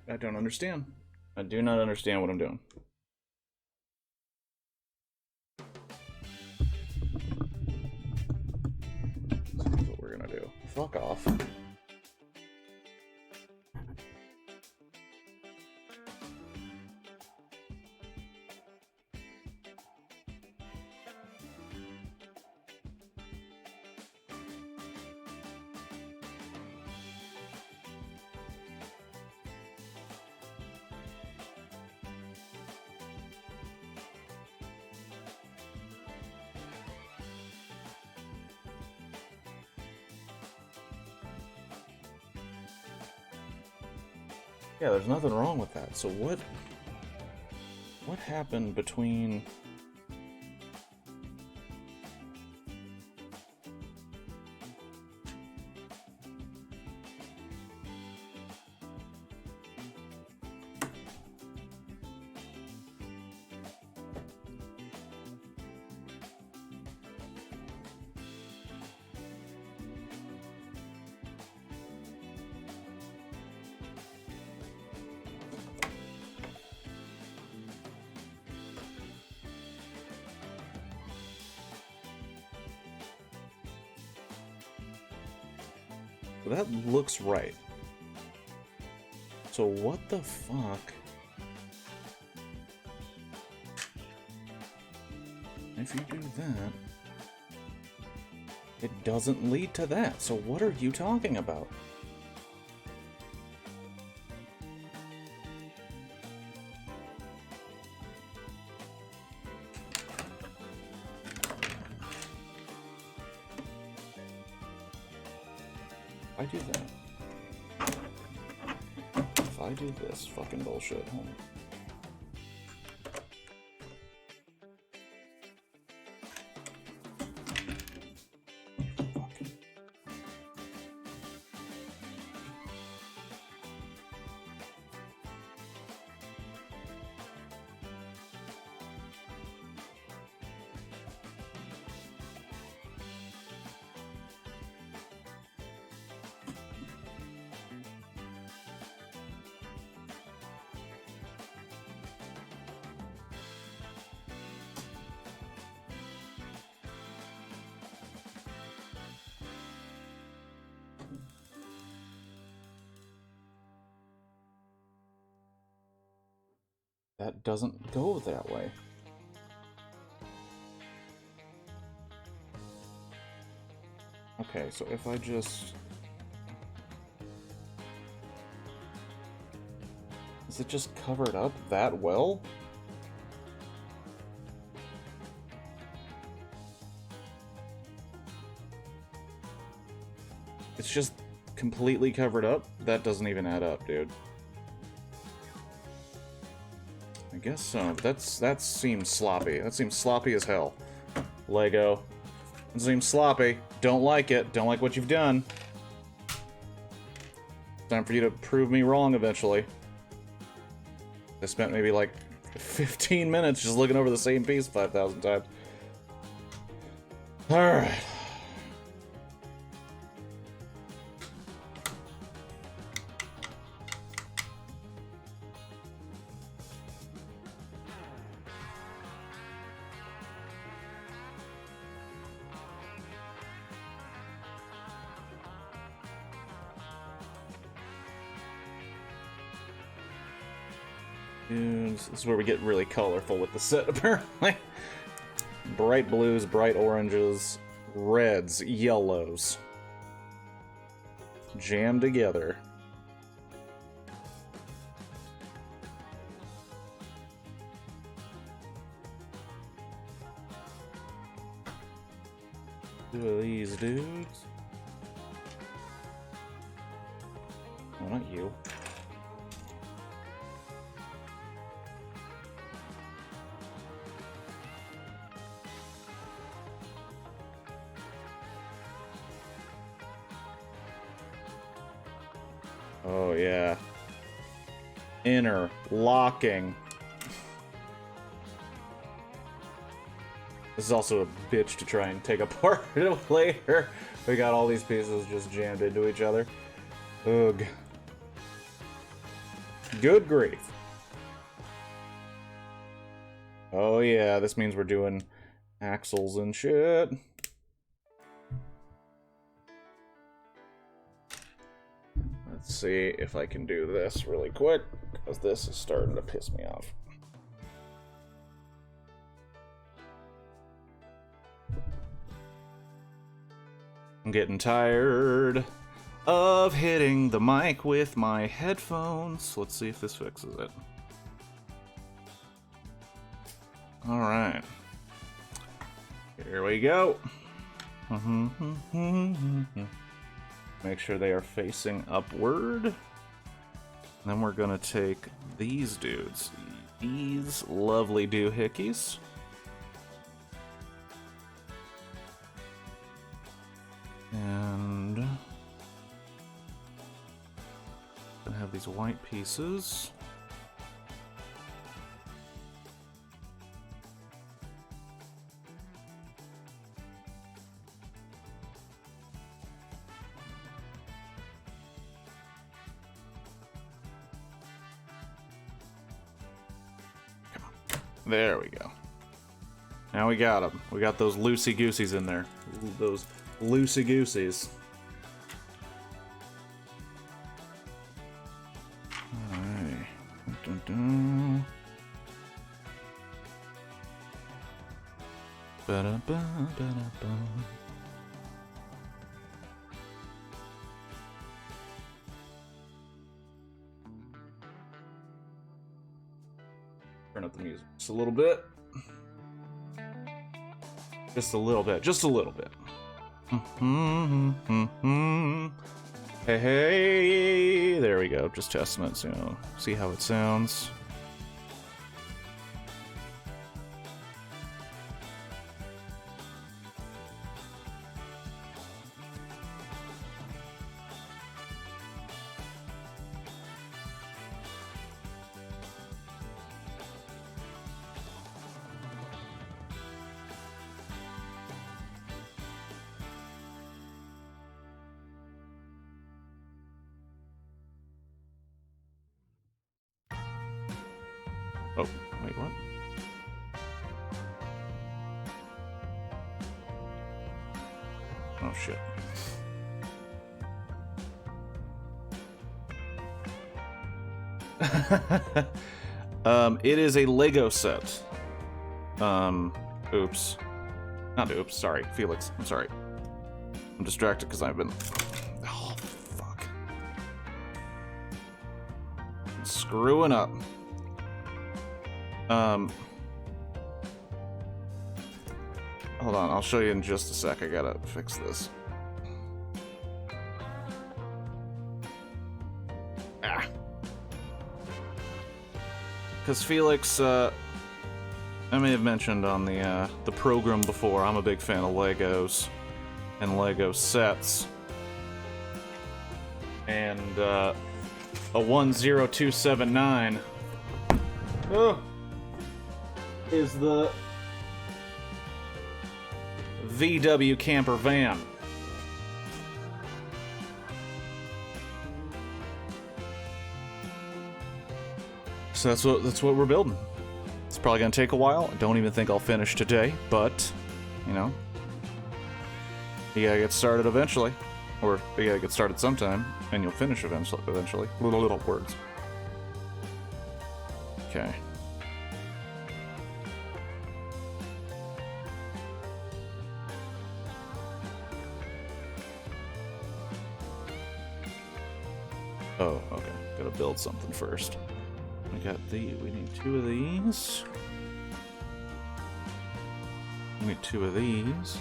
I don't understand. I do not understand what I'm doing. fuck off. Yeah, there's nothing wrong with that. So what happened between... That looks right. So what the fuck? If you do that, it doesn't lead to that. So what are you talking about? I do that. If I do this fucking bullshit, hold on. That doesn't go that way. Okay, so if I just... Is it just covered up that well? It's just completely covered up? That doesn't even add up, dude. I guess so. That seems sloppy. That seems sloppy as hell. Lego. It seems sloppy. Don't like it. Don't like what you've done. Time for you to prove me wrong eventually. I spent maybe like 15 minutes just looking over the same piece 5,000 times. Alright. This is where we get really colorful with the set, apparently. Bright blues, bright oranges, reds, yellows. Jammed together. Two of these dudes. Oh, not you. Oh, yeah. Interlocking. This is also a bitch to try and take apart later. We got all these pieces just jammed into each other. Ugh. Good grief. Oh, yeah, this means we're doing axles and shit. Let's see if I can do this really quick, because this is starting to piss me off. I'm getting tired of hitting the mic with my headphones. Let's see if this fixes it. Alright. Here we go. Make sure they are facing upward. Then we're gonna take these dudes. These lovely doohickeys. And gonna have these white pieces. Come on. There we go. Now we got them. We got those loosey-gooseys in there. Those loosey-gooseys. Alright. Dun, dun. Ba-da-ba, ba-da-ba. Turn up the music just a little bit. Just a little bit. Just a little bit. Hey, hey, there we go. Just testing it, so you know, see how it sounds. Oh, wait, what? Oh, shit. It is a Lego set. Oops. Not oops, sorry. Felix, I'm sorry. I'm distracted because I've been... Oh, fuck. I'm screwing up. Hold on, I'll show you in just a sec. I gotta fix this. Ah. Because Felix, I may have mentioned on the program before, I'm a big fan of Legos and Lego sets. And, a 10279 is the VW camper van. So that's what we're building. It's probably gonna take a while. I don't even think I'll finish today, but you know, you gotta get started eventually, or you gotta get started sometime, and you'll finish eventually. Little words. Okay. Oh, okay. Gotta build something first. We need two of these. We need two of these.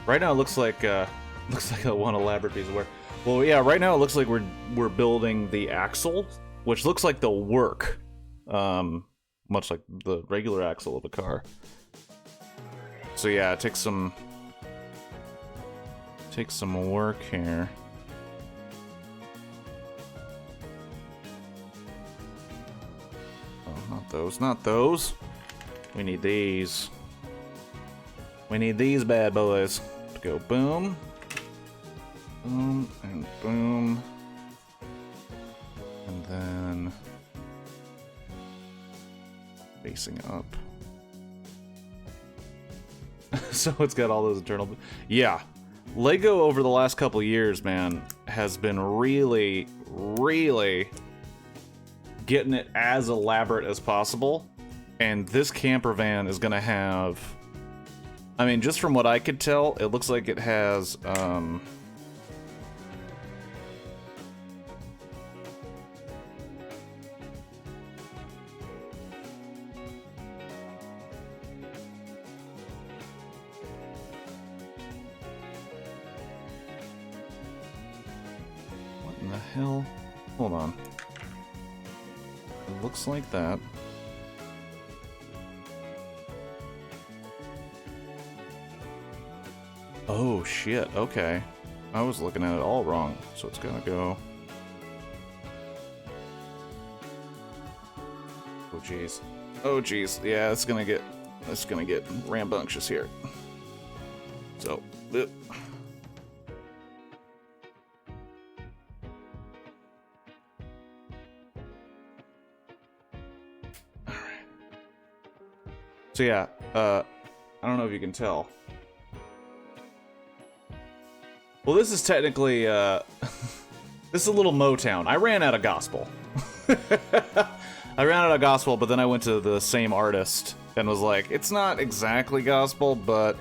Right now it looks like one elaborate piece of work. Well, yeah, right now it looks like we're building the axle, which looks like the work. Much like the regular axle of a car. So yeah, it takes some work here. Not those. We need these. We need these bad boys to go boom, boom, and boom. And then facing up. So it's got all those internal... Yeah. Lego over the last couple years, man, has been really, really getting it as elaborate as possible. And this camper van is gonna have... I mean, just from what I could tell, it looks like it has, what in the hell? Hold on. It looks like that. Oh, shit, okay. I was looking at it all wrong, so it's gonna go... Oh, jeez. Oh, jeez. Yeah, it's gonna get rambunctious here. So, Alright. So yeah, I don't know if you can tell. Well, this is technically, this is a little Motown. I ran out of gospel. I ran out of gospel, but then I went to the same artist and was like, it's not exactly gospel, but...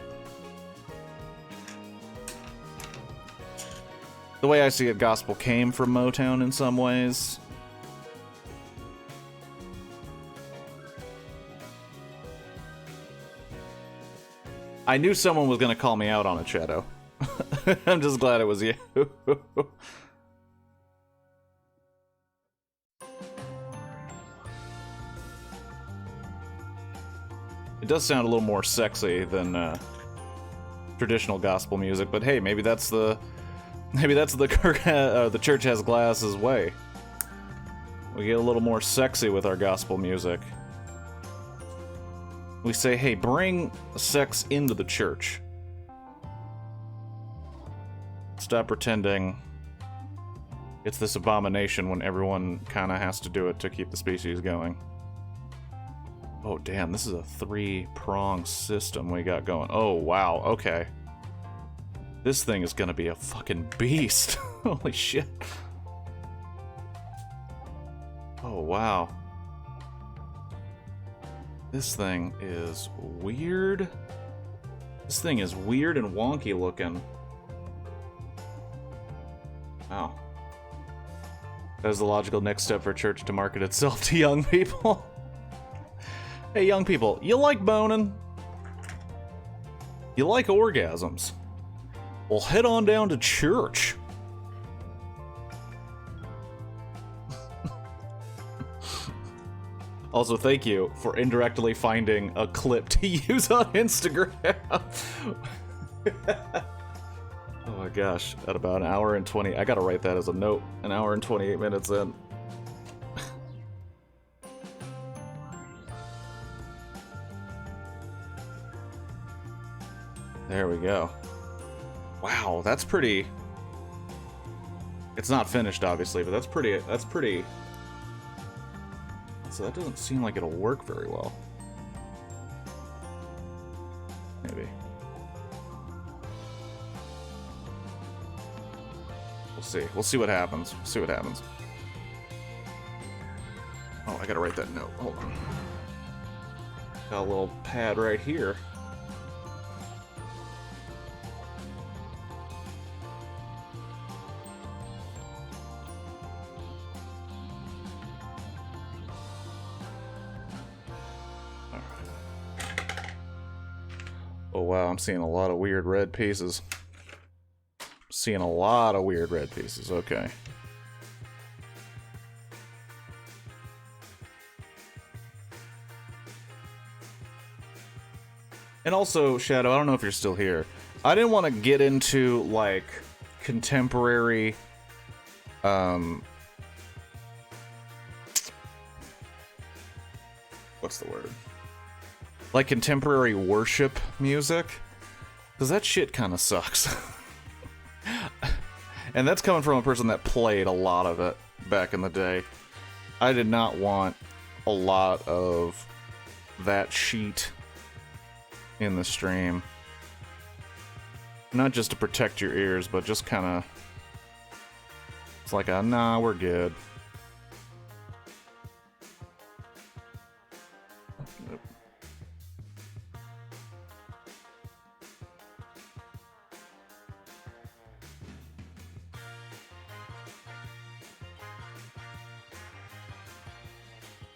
the way I see it, gospel came from Motown in some ways. I knew someone was going to call me out on it, Shadow. I'm just glad it was you. It does sound a little more sexy than traditional gospel music, but hey, maybe that's the Kirk, the Church Has Glasses way. We get a little more sexy with our gospel music. We say, hey, bring sex into the church. Stop pretending it's this abomination when everyone kind of has to do it to keep the species going. Oh, damn, this is a 3-prong system we got going. Oh, wow, okay. This thing is gonna be a fucking beast. Holy shit. Oh, wow. This thing is weird. This thing is weird and wonky looking. Wow. That was the logical next step for church to market itself to young people. Hey, young people, you like boning? You like orgasms? Well, head on down to church. Also, thank you for indirectly finding a clip to use on Instagram. Oh my gosh, at about an hour and 20... I gotta write that as a note. An hour and 28 minutes in. There we go. Wow, that's pretty... It's not finished, obviously, but that's pretty... So that doesn't seem like it'll work very well. Maybe. We'll see. We'll see what happens. We'll see what happens. Oh, I gotta write that note. Hold on. Got a little pad right here. Oh wow, I'm seeing a lot of weird red pieces. Seeing a lot of weird red pieces, okay. And also, Shadow, I don't know if you're still here. I didn't want to get into, like, contemporary, what's the word? Like contemporary worship music, because that shit kind of sucks. And that's coming from a person that played a lot of it back in the day. I did not want a lot of that sheet in the stream. Not just to protect your ears, but just kind of It's like a, nah, we're good.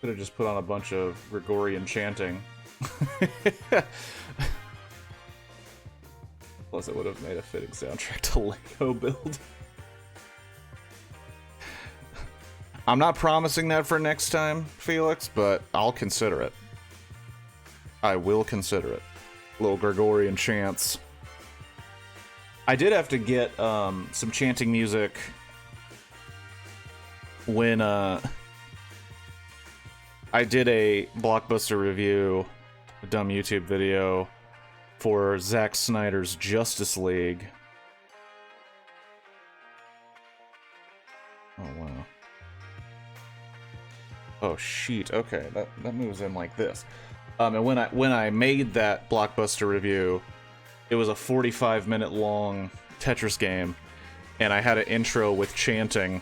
Could have just put on a bunch of Gregorian chanting. Plus, it would have made a fitting soundtrack to Lego Build. I'm not promising that for next time, Felix, but I'll consider it. I will consider it. Little Gregorian chants. I did have to get some chanting music when I did a Blockbuster review, a dumb YouTube video, for Zack Snyder's Justice League. Oh, wow. Oh, sheet. Okay, that moves in like this. And when I made that Blockbuster review, it was a 45-minute long Tetris game, and I had an intro with chanting.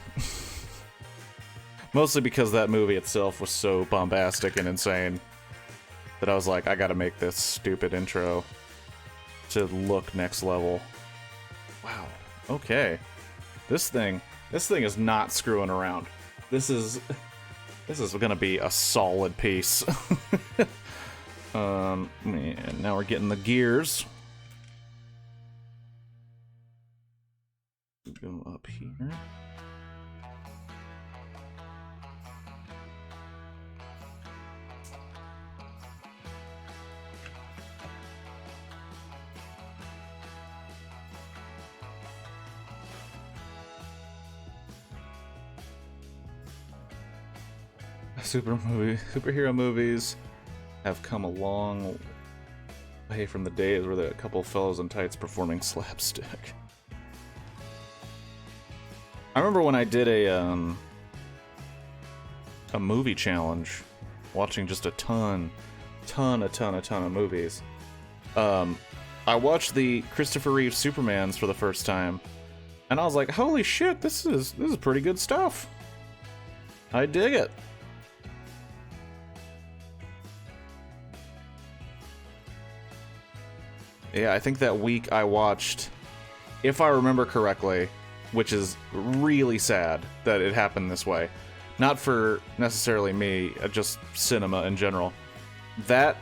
Mostly because that movie itself was so bombastic and insane that I was like, I gotta make this stupid intro to look next level. Wow. Okay. This thing is not screwing around. This is gonna be a solid piece. Man, now we're getting the gears. Go up here. Superhero movies have come a long way from the days where there were a couple of fellows in tights performing slapstick. I remember when I did a movie challenge, watching just a ton of movies. I watched the Christopher Reeve Supermans for the first time, and I was like, holy shit, this is pretty good stuff. I dig it. Yeah, I think that week I watched, if I remember correctly, which is really sad that it happened this way. Not for necessarily me, just cinema in general. Wait,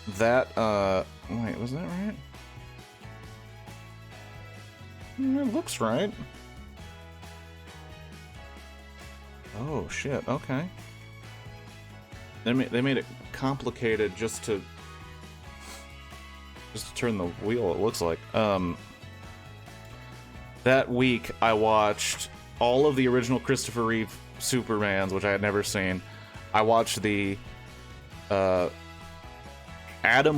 was that right? It looks right. Oh, shit, okay. They made it complicated just to turn the wheel, it looks like. That week, I watched all of the original Christopher Reeve Supermans, which I had never seen. I watched the Adam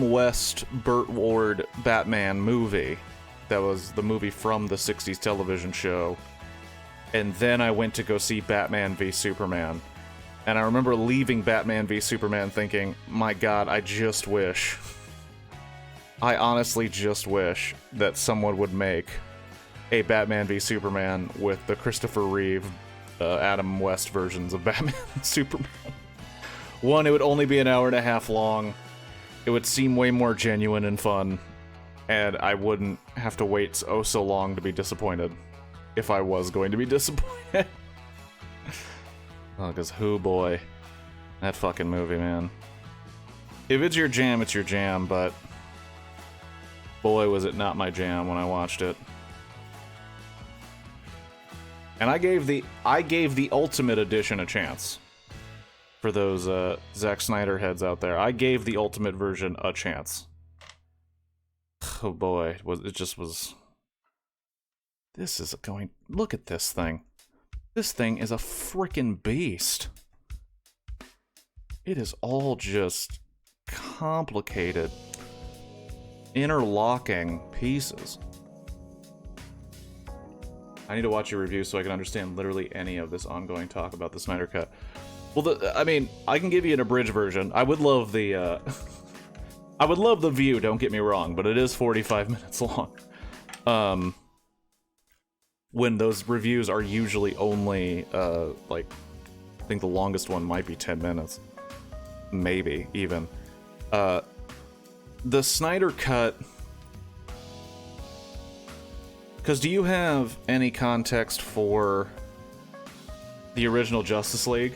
West, Burt Ward Batman movie. That was the movie from the 60s television show. And then I went to go see Batman v Superman. And I remember leaving Batman v Superman thinking, my god, I honestly just wish that someone would make a Batman v Superman with the Christopher Reeve, Adam West versions of Batman and Superman. One, it would only be an hour and a half long. It would seem way more genuine and fun. And I wouldn't have to wait so long to be disappointed. If I was going to be disappointed. Oh, because boy. That fucking movie, man. If it's your jam, it's your jam, but boy, was it not my jam when I watched it. And I gave the Ultimate Edition a chance. For those Zack Snyder heads out there. I gave the Ultimate version a chance. Oh boy, it just was... This is going... Look at this thing. This thing is a frickin' beast. It is all just complicated, interlocking pieces. I need to watch your review so I can understand literally any of this ongoing talk about the Snyder Cut. Well, I mean, I can give you an abridged version. I would love the, I would love the view, don't get me wrong, but it is 45 minutes long. When those reviews are usually only, like, I think the longest one might be 10 minutes. Maybe, even. The Snyder Cut... Because do you have any context for the original Justice League?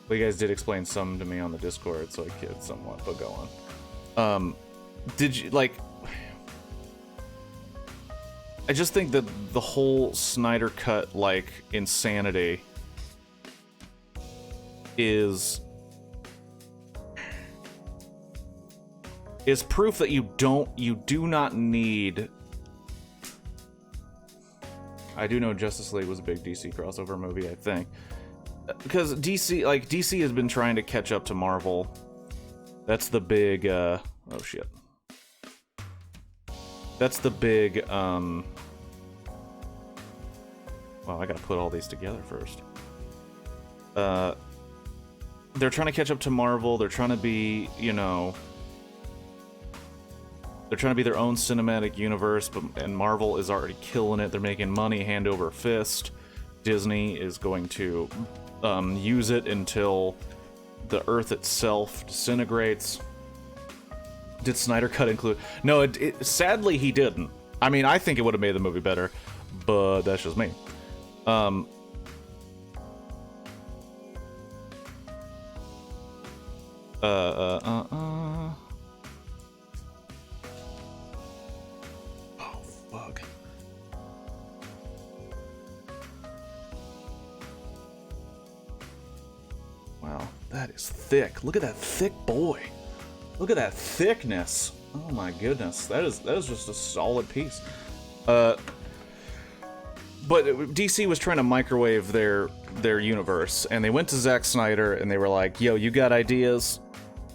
Well, you guys did explain some to me on the Discord, so I kid somewhat, but go on. Did you, like... I just think that the whole Snyder Cut, like, insanity is proof that you do not need... I do know Justice League was a big DC crossover movie, I think. Because DC has been trying to catch up to Marvel. That's the big, oh shit. That's the big, well, I gotta put all these together first. They're trying to catch up to Marvel, they're trying to be, you know... They're trying to be their own cinematic universe, and Marvel is already killing it. They're making money hand over fist. Disney is going to use it until the Earth itself disintegrates. Did Snyder Cut include... No, sadly he didn't. I mean, I think it would have made the movie better, but that's just me. Fuck. Wow, that is thick. Look at that thick boy. Look at that thickness. Oh my goodness, that is just a solid piece. But DC was trying to microwave their universe, and they went to Zack Snyder and they were like, "Yo, you got ideas?"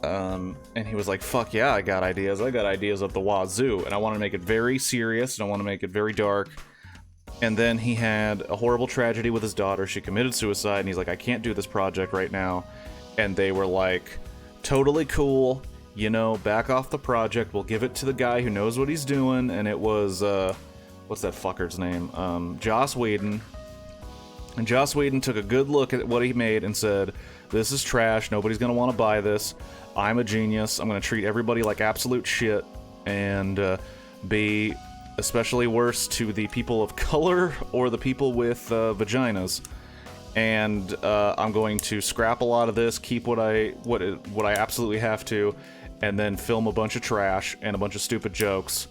And he was like, "Fuck yeah, I got ideas. I got ideas up the wazoo, and I want to make it very serious, and I want to make it very dark." And then he had a horrible tragedy with his daughter. She committed suicide, and he's like, "I can't do this project right now." And they were like, "Totally cool. You know, back off the project. We'll give it to the guy who knows what he's doing." And it was, what's that fucker's name? Joss Whedon. And Joss Whedon took a good look at what he made and said, "This is trash. Nobody's gonna want to buy this. I'm a genius. I'm gonna treat everybody like absolute shit and be especially worse to the people of color or the people with vaginas. And I'm going to scrap a lot of this, keep what I absolutely have to, and then film a bunch of trash and a bunch of stupid jokes.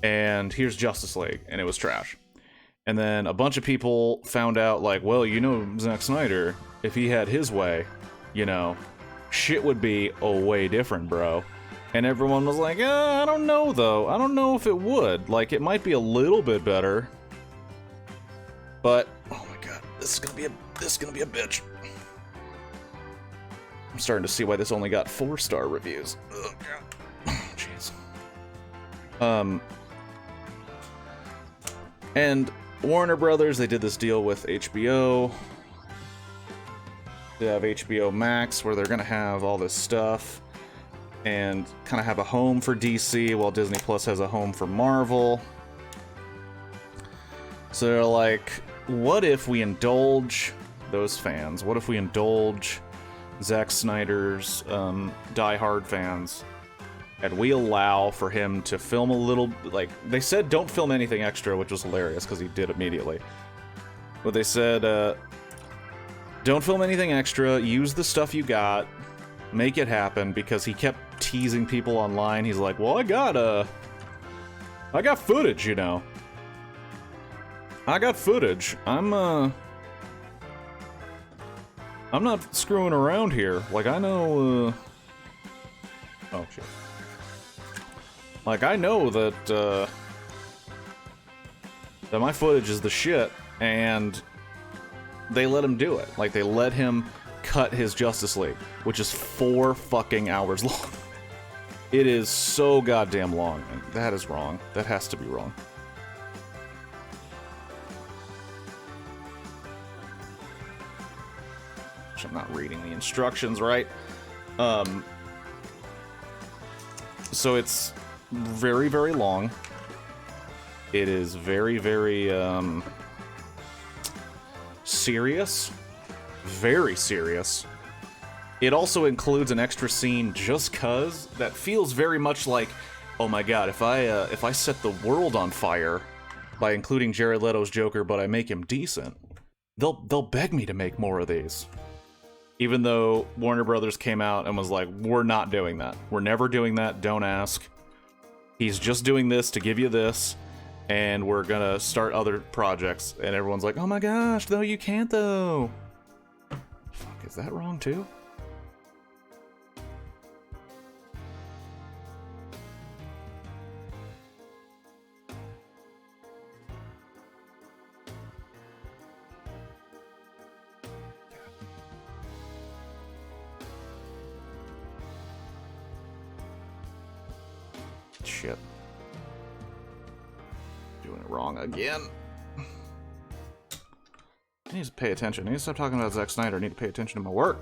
And here's Justice League," and it was trash. And then a bunch of people found out, like, well, you know, Zack Snyder, if he had his way, you know, shit would be way different, bro. And everyone was like, I don't know, though. I don't know if it would. Like, it might be a little bit better. But, oh my god, this is gonna be a bitch. I'm starting to see why this only got 4-star reviews. Oh god. Jeez. And Warner Brothers, they did this deal with HBO. They have HBO Max, where they're gonna have all this stuff and kind of have a home for DC, while Disney Plus has a home for Marvel. So they're like, what if we indulge those fans? What if we indulge Zack Snyder's die-hard fans, and we allow for him to film a little, like, they said don't film anything extra, which was hilarious, because he did immediately. But they said, don't film anything extra, use the stuff you got, make it happen, because he kept teasing people online. He's like, well, I got footage, you know. I got footage. I'm not screwing around here. Like, I know, oh, shit. Like, I know that, that my footage is the shit, and they let him do it. Like, they let him cut his Justice League, which is 4 fucking hours long. It is so goddamn long, and that is wrong. That has to be wrong. I'm not reading the instructions right. So it's very, very long. It is very, very, serious. Very serious. It also includes an extra scene just 'cause that feels very much like, oh my god, if I set the world on fire by including Jared Leto's Joker, but I make him decent, they'll beg me to make more of these. Even though Warner Brothers came out and was like, we're not doing that. We're never doing that, don't ask. He's just doing this to give you this, and we're gonna start other projects. And everyone's like, oh my gosh, no you can't though. Fuck, is that wrong too? Shit. Doing it wrong again. I need to pay attention. I need to stop talking about Zack Snyder. I need to pay attention to my work.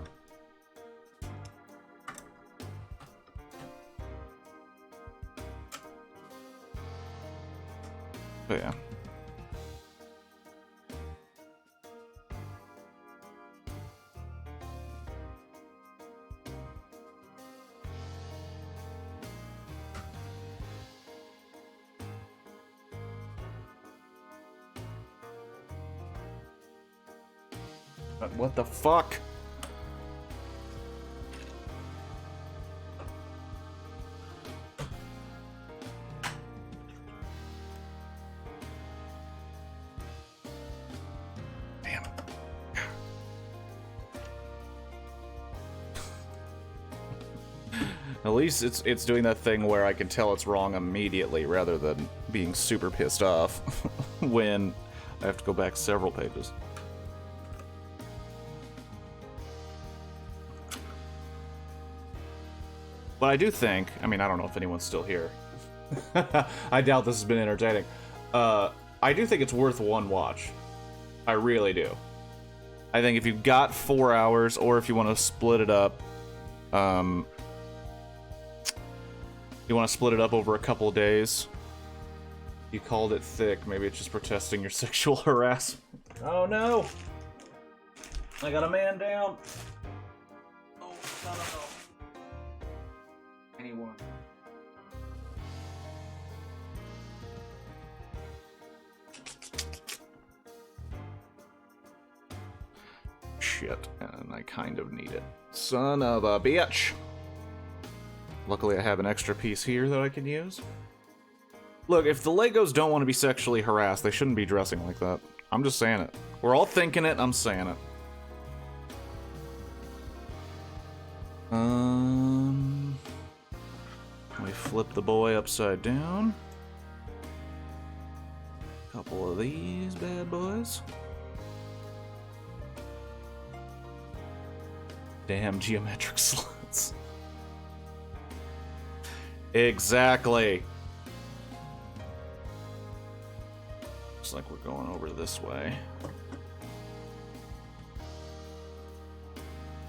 But yeah. What the fuck? Damn. At least it's doing that thing where I can tell it's wrong immediately rather than being super pissed off when I have to go back several pages. But I do think, I mean, I don't know if anyone's still here. I doubt this has been entertaining. I do think it's worth one watch. I really do. I think if you've got 4 hours, or if you want to split it up, you want to split it up over a couple of days. You called it thick. Maybe it's just protesting your sexual harassment. Oh no! I got a man down. Oh, no. Anyone. Shit, and I kind of need it. Son of a bitch! Luckily I have an extra piece here that I can use. Look, if the Legos don't want to be sexually harassed, they shouldn't be dressing like that. I'm just saying it. We're all thinking it, I'm saying it. We flip the boy upside down. Couple of these bad boys. Damn geometric sluts. Exactly. Looks like we're going over this way.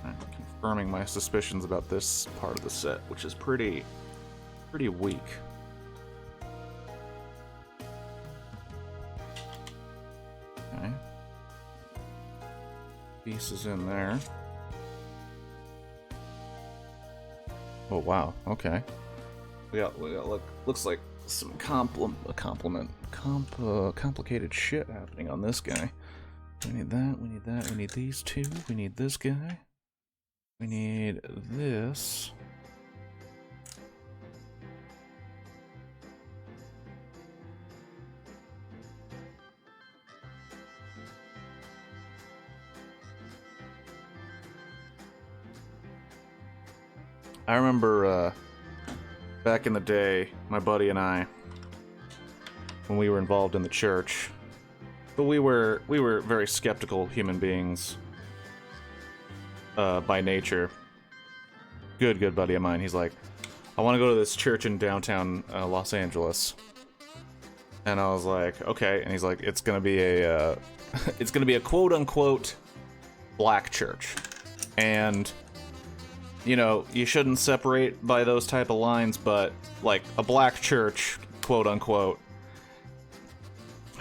I'm confirming my suspicions about this part of the set, which is pretty weak. Okay. Pieces in there. Oh wow, okay. We got looks like some complicated shit happening on this guy. We need that, we need that, we need these two, we need this guy. We need this. I remember back in the day, my buddy and I, when we were involved in the church, but we were very skeptical human beings by nature. Good buddy of mine. He's like, I want to go to this church in downtown Los Angeles, and I was like, okay. And he's like, it's gonna be a quote unquote black church, and you know, you shouldn't separate by those type of lines, but, like, a black church, quote-unquote,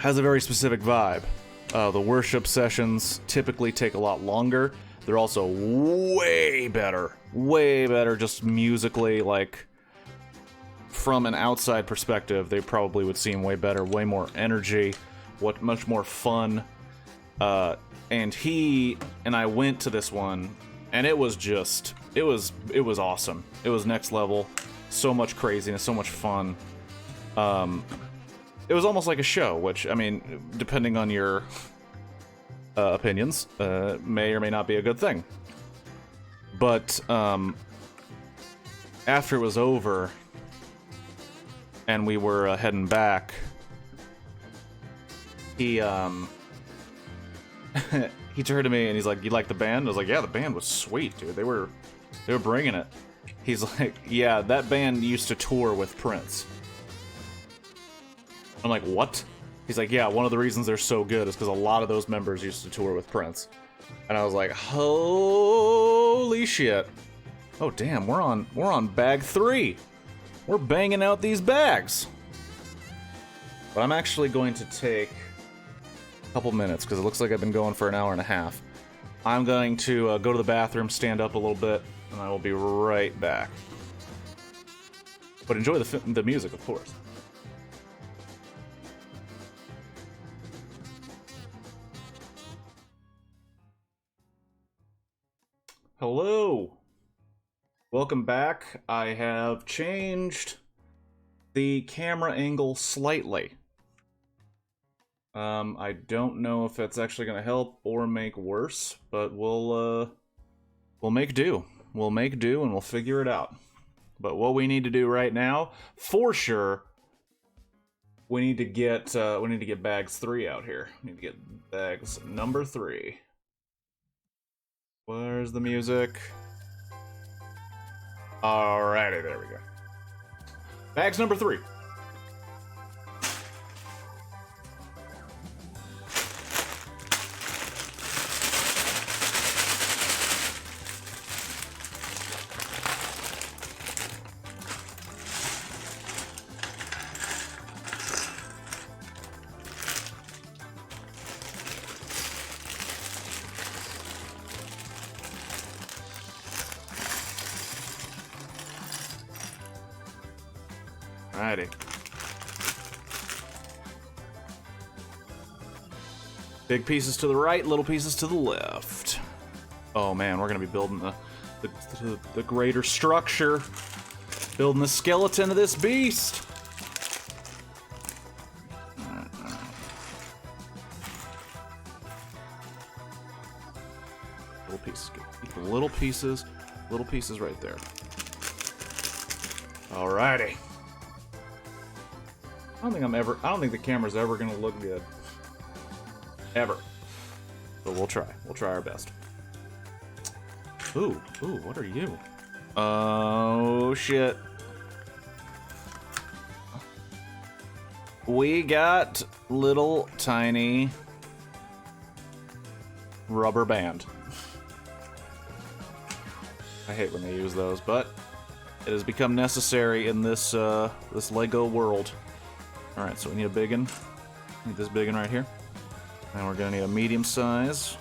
has a very specific vibe. The worship sessions typically take a lot longer. They're also way better just musically. Like, from an outside perspective, they probably would seem way better, way more energy, much more fun. And he and I went to this one, and it was awesome. It was next level. So much craziness, so much fun. It was almost like a show, which, I mean, depending on your opinions, may or may not be a good thing. But after it was over, and we were heading back, he he turned to me and he's like, "You like the band?" I was like, "Yeah, the band was sweet, dude. They were bringing it." He's like, "Yeah, that band used to tour with Prince." I'm like, "What?" He's like, "Yeah, one of the reasons they're so good is because a lot of those members used to tour with Prince." And I was like, "Holy shit!" Oh damn, we're on bag 3. We're banging out these bags. But I'm actually going to take a couple minutes because it looks like I've been going for an hour and a half. I'm going to go to the bathroom, stand up a little bit, and I will be right back. But enjoy the music, of course. Hello! Welcome back. I have changed the camera angle slightly. I don't know if that's actually going to help or make worse, but we'll make do. We'll make do and we'll figure it out. But what we need to do right now, for sure, we need to get bags 3 out here. We need to get bags number 3. Where's the music? Alrighty, there we go. Bags number 3. Alrighty. Big pieces to the right, little pieces to the left. Oh man, we're gonna be building the greater structure. Building the skeleton of this beast. Little pieces. Keep the little pieces right there. Alrighty. I don't think the camera's ever gonna look good. Ever. But we'll try. We'll try our best. Ooh, what are you? Oh, shit. We got little tiny rubber band. I hate when they use those, but it has become necessary in this this Lego world. Alright, so we need a big one. Need this big one right here. And we're gonna need a medium size.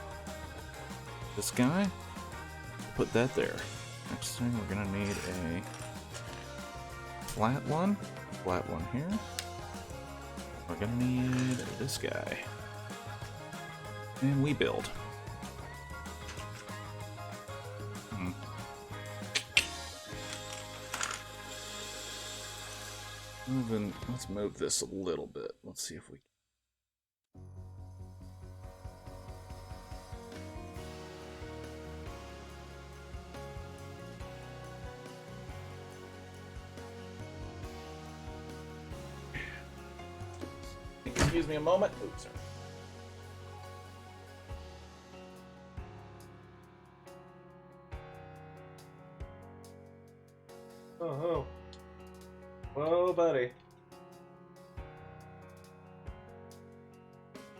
This guy. Put that there. Next thing, we're gonna need a flat one. Flat one here. We're gonna need this guy. And we build. Let's move this a little bit. Let's see if we... Excuse me a moment. Oops, sorry. Oh. Whoa, buddy.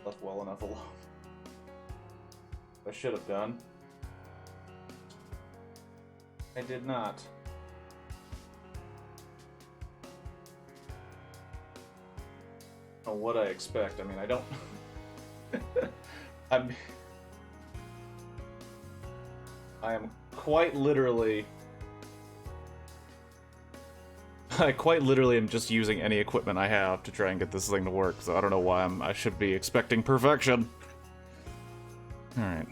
Left well enough alone. I should have done. I did not. know what I expect. I mean, I don't... I am quite literally... I quite literally am just using any equipment I have to try and get this thing to work, so I don't know why I should be expecting perfection. Alright.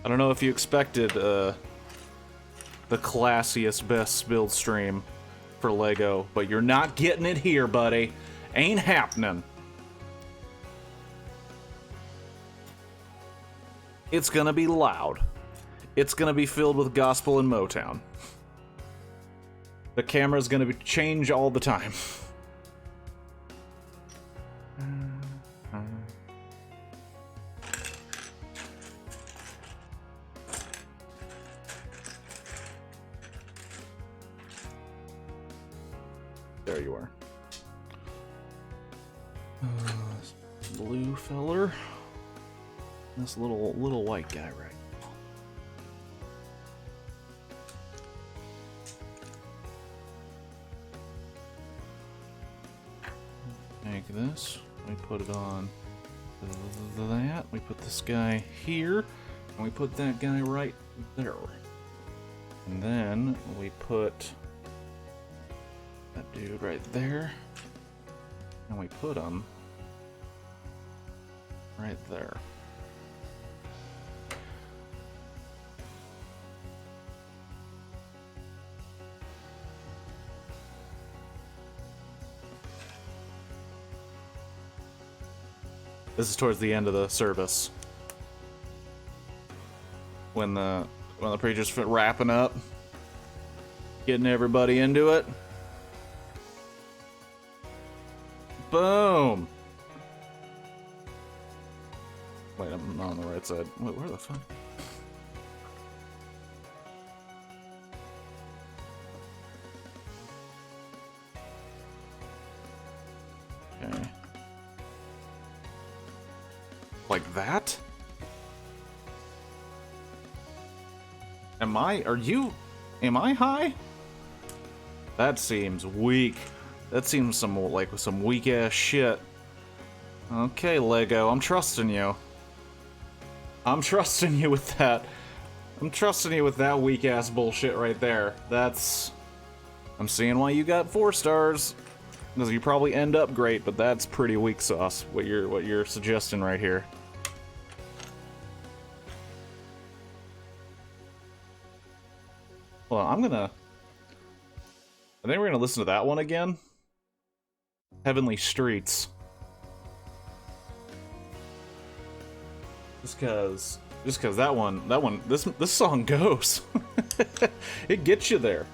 I don't know if you expected, the classiest, best build stream for LEGO, but you're not getting it here, buddy. Ain't happening. It's gonna be loud. It's gonna be filled with gospel and Motown. The camera's gonna change all the time. There you are. Blue feller. This little white guy, right? Take this. We put it on that. We put this guy here, and we put that guy right there. And then we put that dude right there, and we put him right there. This is towards the end of the service, when the preacher's wrapping up, getting everybody into it. Boom! Wait, I'm not on the right side. Wait, where the fuck? Okay. Like that? Am I high? That seems weak. That seems some weak ass shit. Okay, Lego, I'm trusting you. I'm trusting you with that. I'm trusting you with that weak ass bullshit right there. I'm seeing why you got 4 stars. Because you probably end up great, but that's pretty weak sauce, what you're suggesting right here. Well, I think we're gonna listen to that one again. Heavenly Streets. Just cause this song goes. It gets you there.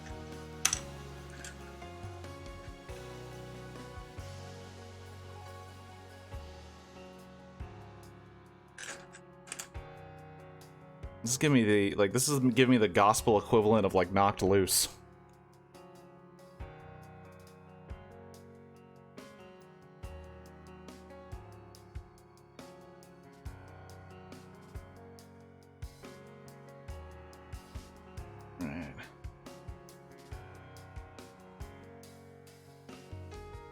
This is giving me the gospel equivalent of like Knocked Loose. Right.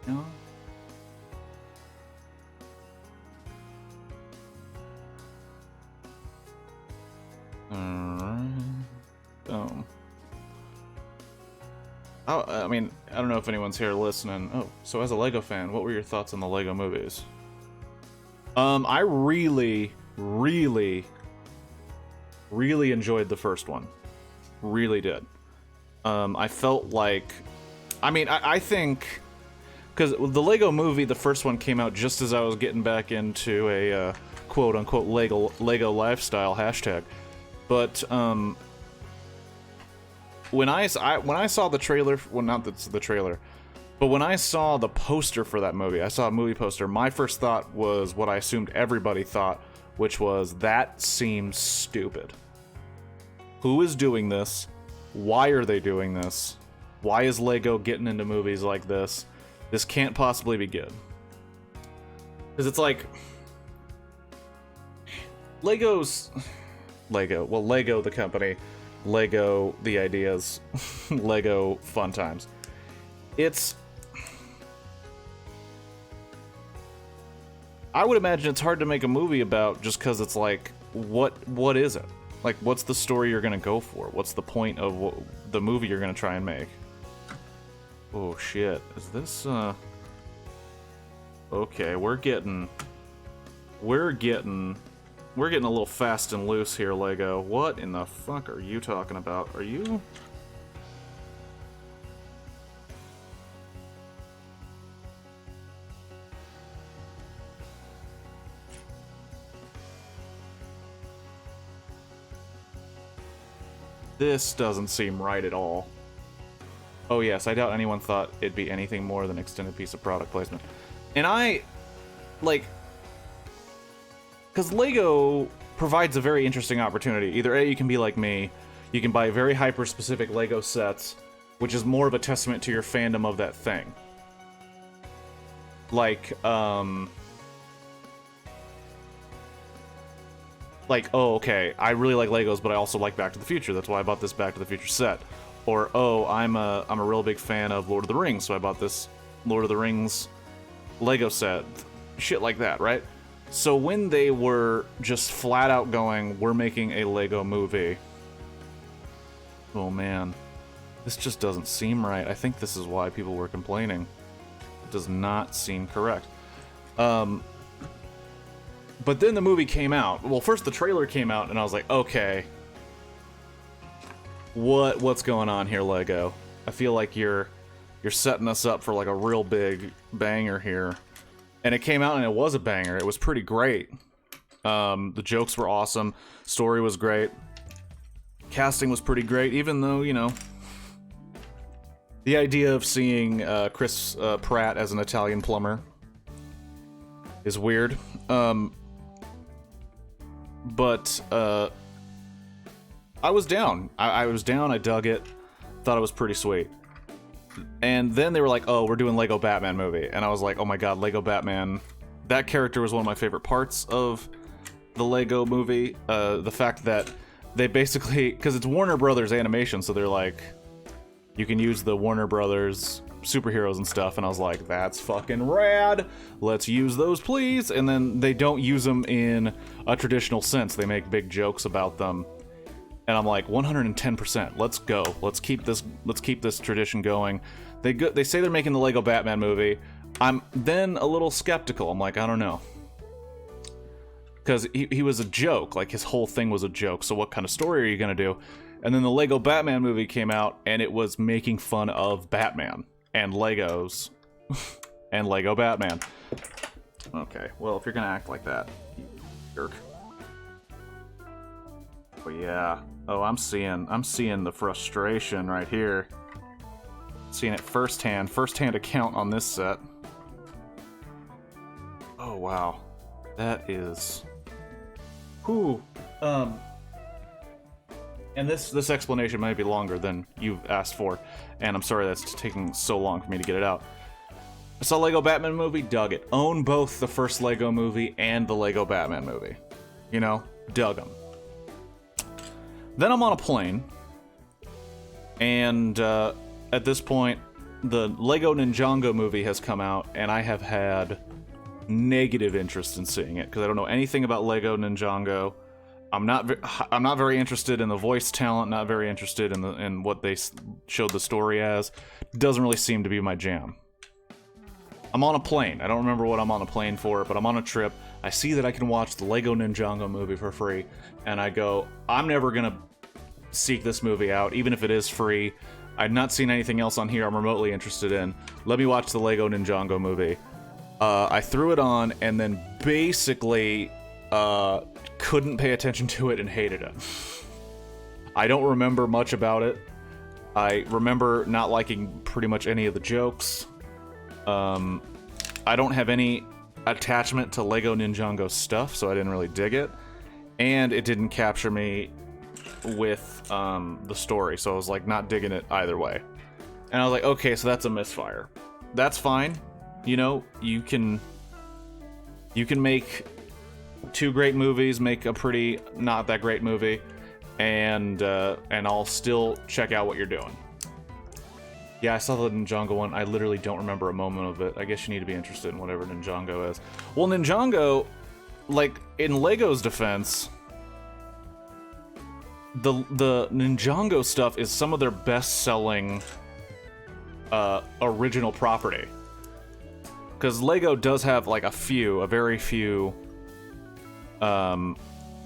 No. I mean, I don't know if anyone's here listening. Oh, so as a LEGO fan, what were your thoughts on the LEGO movies? I really enjoyed the first one. Really did. I felt like... I think... Because the LEGO movie, the first one came out just as I was getting back into a quote-unquote LEGO lifestyle hashtag. But, when I saw the trailer, well, not the trailer, but when I saw the poster for that movie, I saw a movie poster, my first thought was what I assumed everybody thought, which was, that seems stupid. Who is doing this? Why are they doing this? Why is LEGO getting into movies like this? This can't possibly be good. Because it's like... Lego, the company, Lego the ideas, Lego fun times. I would imagine it's hard to make a movie about just because it's like, what is it? Like, what's the story you're gonna go for? What's the point of the movie you're gonna try and make? Oh shit, is this, okay, we're getting a little fast and loose here, Lego. What in the fuck are you talking about? Are you... This doesn't seem right at all. Oh yes, I doubt anyone thought it'd be anything more than extended piece of product placement. And I, like... Because Lego provides a very interesting opportunity. Either A, you can be like me, you can buy very hyper-specific Lego sets, which is more of a testament to your fandom of that thing. Like, oh, okay, I really like Legos, but I also like Back to the Future. That's why I bought this Back to the Future set. Or, oh, I'm a real big fan of Lord of the Rings, so I bought this Lord of the Rings Lego set. Shit like that, right? So when they were just flat out going, we're making a Lego movie. Oh man, this just doesn't seem right. I think this is why people were complaining. It does not seem correct. But then the movie came out. Well, first the trailer came out, and I was like, okay, what's going on here, Lego? I feel like you're setting us up for like a real big banger here. And it came out, and it was a banger. It was pretty great. The jokes were awesome. Story was great. Casting was pretty great, even though, you know, the idea of seeing Chris Pratt as an Italian plumber is weird. But I was down. I was down. I dug it. Thought it was pretty sweet. And then they were like, oh, we're doing Lego Batman movie. And I was like, oh my god, Lego Batman. That character was one of my favorite parts of the Lego movie. The fact that they basically... Because it's Warner Brothers animation, so they're like... You can use the Warner Brothers superheroes and stuff. And I was like, that's fucking rad. Let's use those, please. And then they don't use them in a traditional sense. They make big jokes about them. And I'm like, 110%. Let's go. Let's keep this tradition going. They say they're making the Lego Batman movie. I'm then a little skeptical. I'm like, I don't know. Because he was a joke. Like, his whole thing was a joke. So what kind of story are you going to do? And then the Lego Batman movie came out, and it was making fun of Batman. And Legos. And Lego Batman. Okay, well, if you're going to act like that, Kirk. Oh, yeah. Oh, I'm seeing the frustration right here. Seeing it firsthand account on this set. Oh wow, that is. Whew. And this explanation might be longer than you've asked for, and I'm sorry that's taking so long for me to get it out. I saw Lego Batman movie, dug it. Own both the first Lego movie and the Lego Batman movie. You know, dug them. Then I'm on a plane, and at this point, the Lego Ninjago movie has come out, and I have had negative interest in seeing it because I don't know anything about Lego Ninjago. I'm not very interested in the voice talent. Not very interested in what they showed the story as. Doesn't really seem to be my jam. I'm on a plane. I don't remember what I'm on a plane for, but I'm on a trip. I see that I can watch the Lego Ninjago movie for free, and I go, I'm never gonna seek this movie out, even if it is free. I've not seen anything else on here I'm remotely interested in. Let me watch the Lego Ninjago movie. I threw it on, and then basically couldn't pay attention to it and hated it. I don't remember much about it. I remember not liking pretty much any of the jokes. I don't have any attachment to Lego Ninjago stuff, so I didn't really dig it. And it didn't capture me with the story, so I was like not digging it either way. And I was like, okay, so that's a misfire. That's fine. You know, you can make two great movies, make a pretty not that great movie, and I'll still check out what you're doing. Yeah, I saw the Ninjago one. I literally don't remember a moment of it. I guess you need to be interested in whatever Ninjago is. Well, Ninjago, like, in Lego's defense, the Ninjago stuff is some of their best-selling original property. Because Lego does have, like, a very few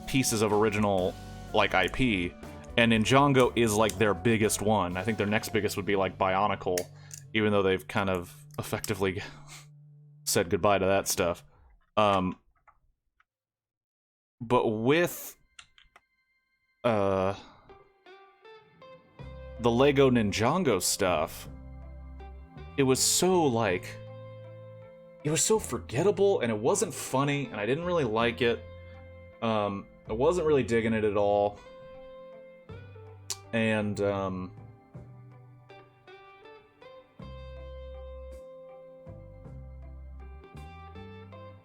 pieces of original, like, IP. And Ninjago is, like, their biggest one. I think their next biggest would be, like, Bionicle, even though they've kind of effectively said goodbye to that stuff. But with the Lego Ninjago stuff, it was so, like... It was so forgettable, and it wasn't funny, and I didn't really like it. I wasn't really digging it at all. And, don't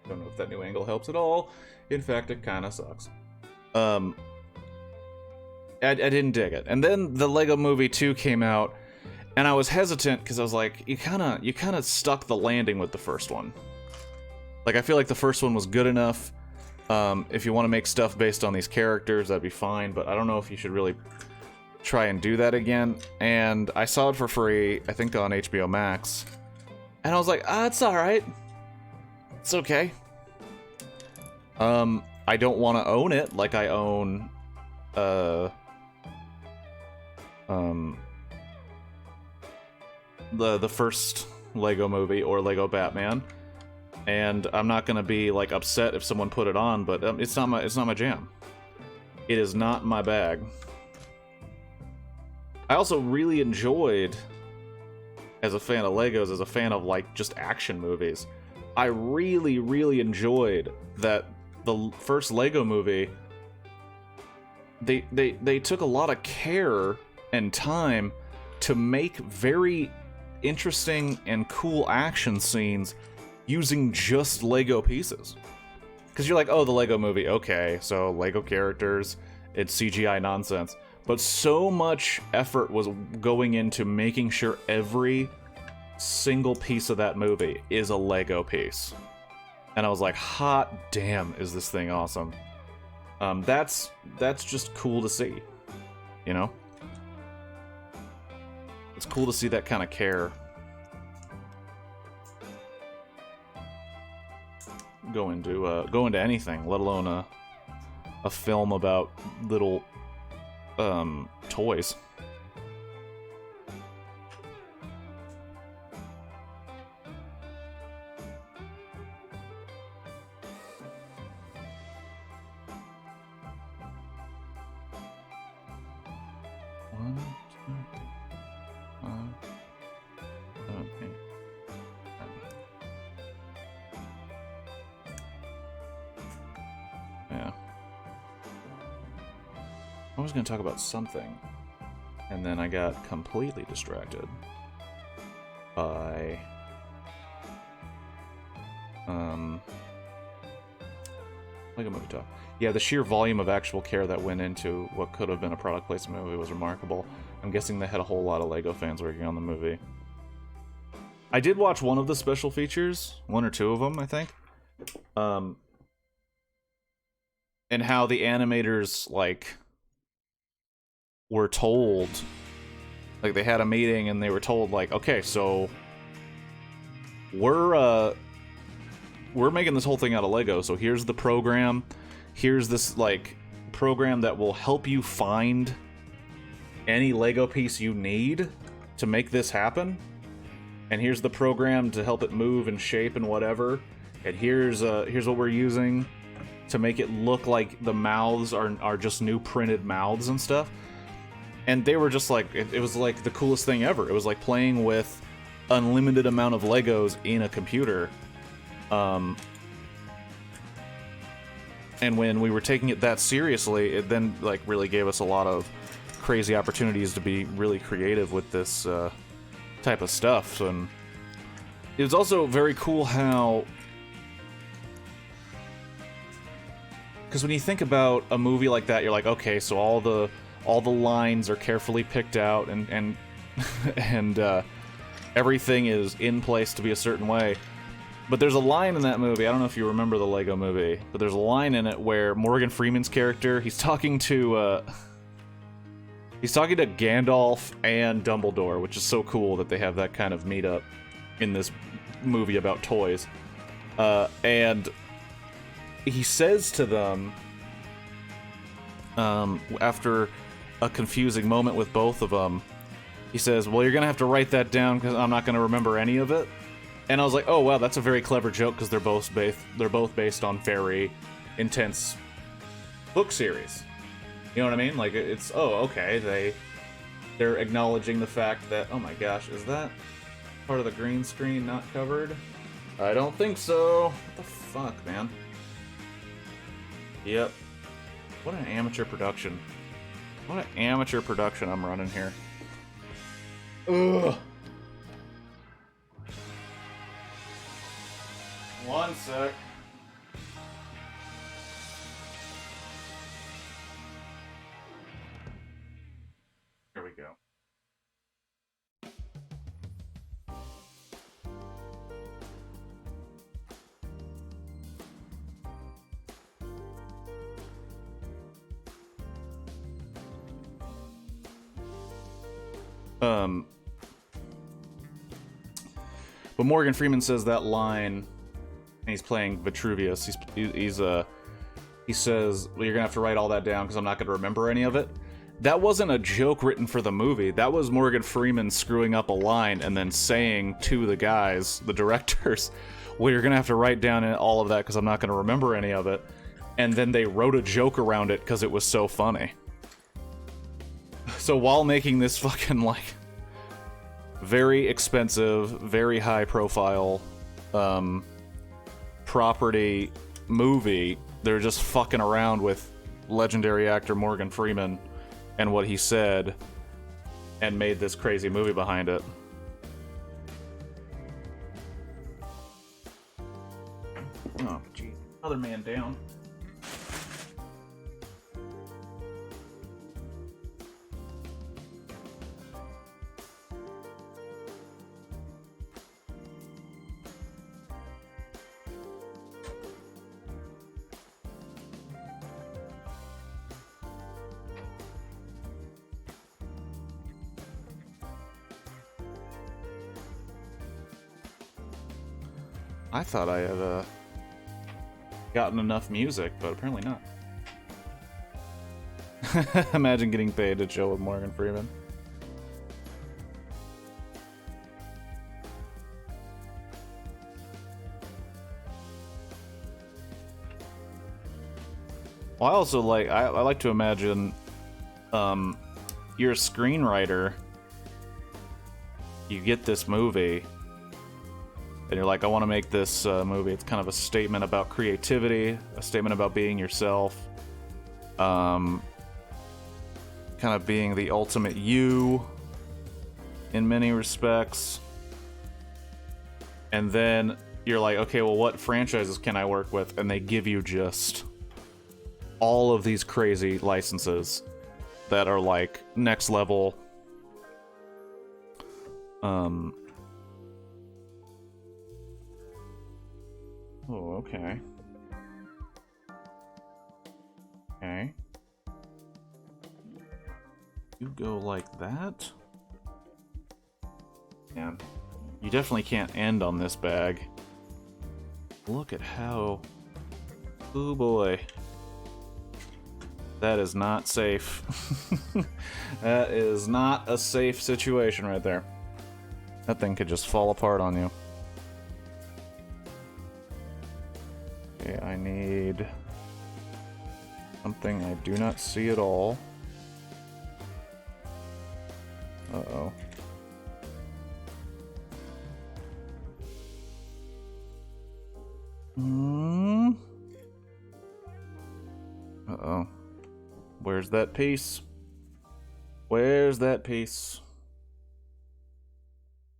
know if that new angle helps at all. In fact, it kind of sucks. I didn't dig it. And then the Lego Movie 2 came out, and I was hesitant because I was like, you kind of stuck the landing with the first one. Like, I feel like the first one was good enough. If you want to make stuff based on these characters, that'd be fine, but I don't know if you should really try and do that again. And I saw it for free, I think on HBO Max, and I was like, it's alright. It's okay. I don't want to own it like I own the first Lego Movie or Lego Batman, and I'm not gonna be like upset if someone put it on, but it's not my jam. It is not my bag. I also really enjoyed, as a fan of Legos, as a fan of, like, just action movies, I really, really enjoyed that the first Lego Movie, they took a lot of care and time to make very interesting and cool action scenes using just Lego pieces. Because you're like, oh, the Lego Movie, okay, so Lego characters, it's CGI nonsense. But so much effort was going into making sure every single piece of that movie is a Lego piece. And I was like, hot damn, is this thing awesome. That's just cool to see, you know? It's cool to see that kind of care go into anything, let alone a film about little toys. Yeah. I was going to talk about something, and then I got completely distracted by Lego Movie talk. Yeah, the sheer volume of actual care that went into what could have been a product placement movie was remarkable. I'm guessing they had a whole lot of Lego fans working on the movie. I did watch one of the special features, one or two of them, I think. And how the animators, like, were told, like, they had a meeting and they were told, like, okay, so we're making this whole thing out of Lego, so here's the program, here's this, like, program that will help you find any Lego piece you need to make this happen, and here's the program to help it move and shape and whatever, and here's what we're using to make it look like the mouths are just new printed mouths and stuff. And they were just like, it was like the coolest thing ever. It was like playing with unlimited amount of Legos in a computer. And when we were taking it that seriously, it then, like, really gave us a lot of crazy opportunities to be really creative with this type of stuff. And it was also very cool how Because when you think about a movie like that, you're like, okay, so all the lines are carefully picked out, and and everything is in place to be a certain way. But there's a line in that movie, I don't know if you remember the Lego movie, but there's a line in it where Morgan Freeman's character, he's talking to Gandalf and Dumbledore, which is so cool that they have that kind of meetup in this movie about toys. And he says to them, after a confusing moment with both of them, he says, well, you're gonna have to write that down because I'm not gonna remember any of it. And I was like, oh wow, that's a very clever joke because they're both based on very intense book series. You know what I mean? Like, it's, oh, okay, they're acknowledging the fact that, oh my gosh, is that part of the green screen not covered? I don't think so. What the fuck, man? Yep. What an amateur production. What an amateur production I'm running here. Ugh. One sec. Here we go. But Morgan Freeman says that line, and he's playing Vitruvius. He says, well, you're gonna have to write all that down because I'm not gonna remember any of it. That wasn't a joke written for the movie. That was Morgan Freeman screwing up a line and then saying to the guys, the directors, well, you're gonna have to write down all of that because I'm not gonna remember any of it. And then they wrote a joke around it because it was so funny. So while making this fucking, like, very expensive, very high profile property movie, they're just fucking around with legendary actor Morgan Freeman and what he said and made this crazy movie behind it. Oh, gee. Other man down. I thought I had gotten enough music, but apparently not. Imagine getting paid to chill with Morgan Freeman. Well, I also like, I like to imagine you're a screenwriter, you get this movie, and you're like, I want to make this movie. It's kind of a statement about creativity, a statement about being yourself, kind of being the ultimate you in many respects. And then you're like, okay, well, what franchises can I work with? And they give you just all of these crazy licenses that are like next level. Oh, okay. Okay. You go like that? Yeah. You definitely can't end on this bag. Look at how... Oh boy. That is not safe. That is not a safe situation right there. That thing could just fall apart on you. Okay, I need something I do not see at all. Uh-oh. Uh-oh. Where's that piece? Where's that piece?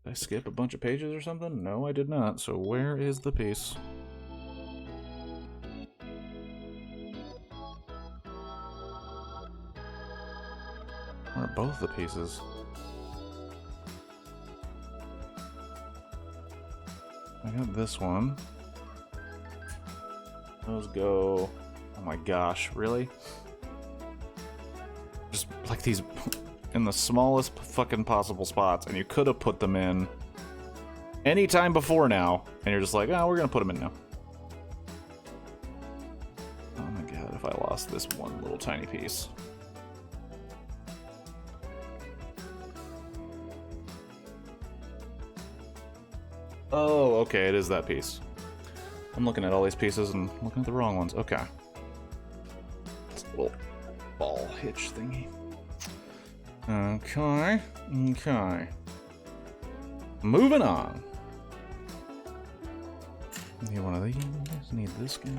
Did I skip a bunch of pages or something? No, I did not. So where is the piece? Where are both the pieces? I got this one. Those go... Oh my gosh, really? Just like these in the smallest fucking possible spots, and you could have put them in any time before now, and you're just like, oh, we're gonna put them in now. Oh my god, if I lost this one little tiny piece. Oh, okay, it is that piece. I'm looking at all these pieces and looking at the wrong ones. Okay. It's a little ball hitch thingy. Okay. Okay. Moving on. Need one of these. Need this guy.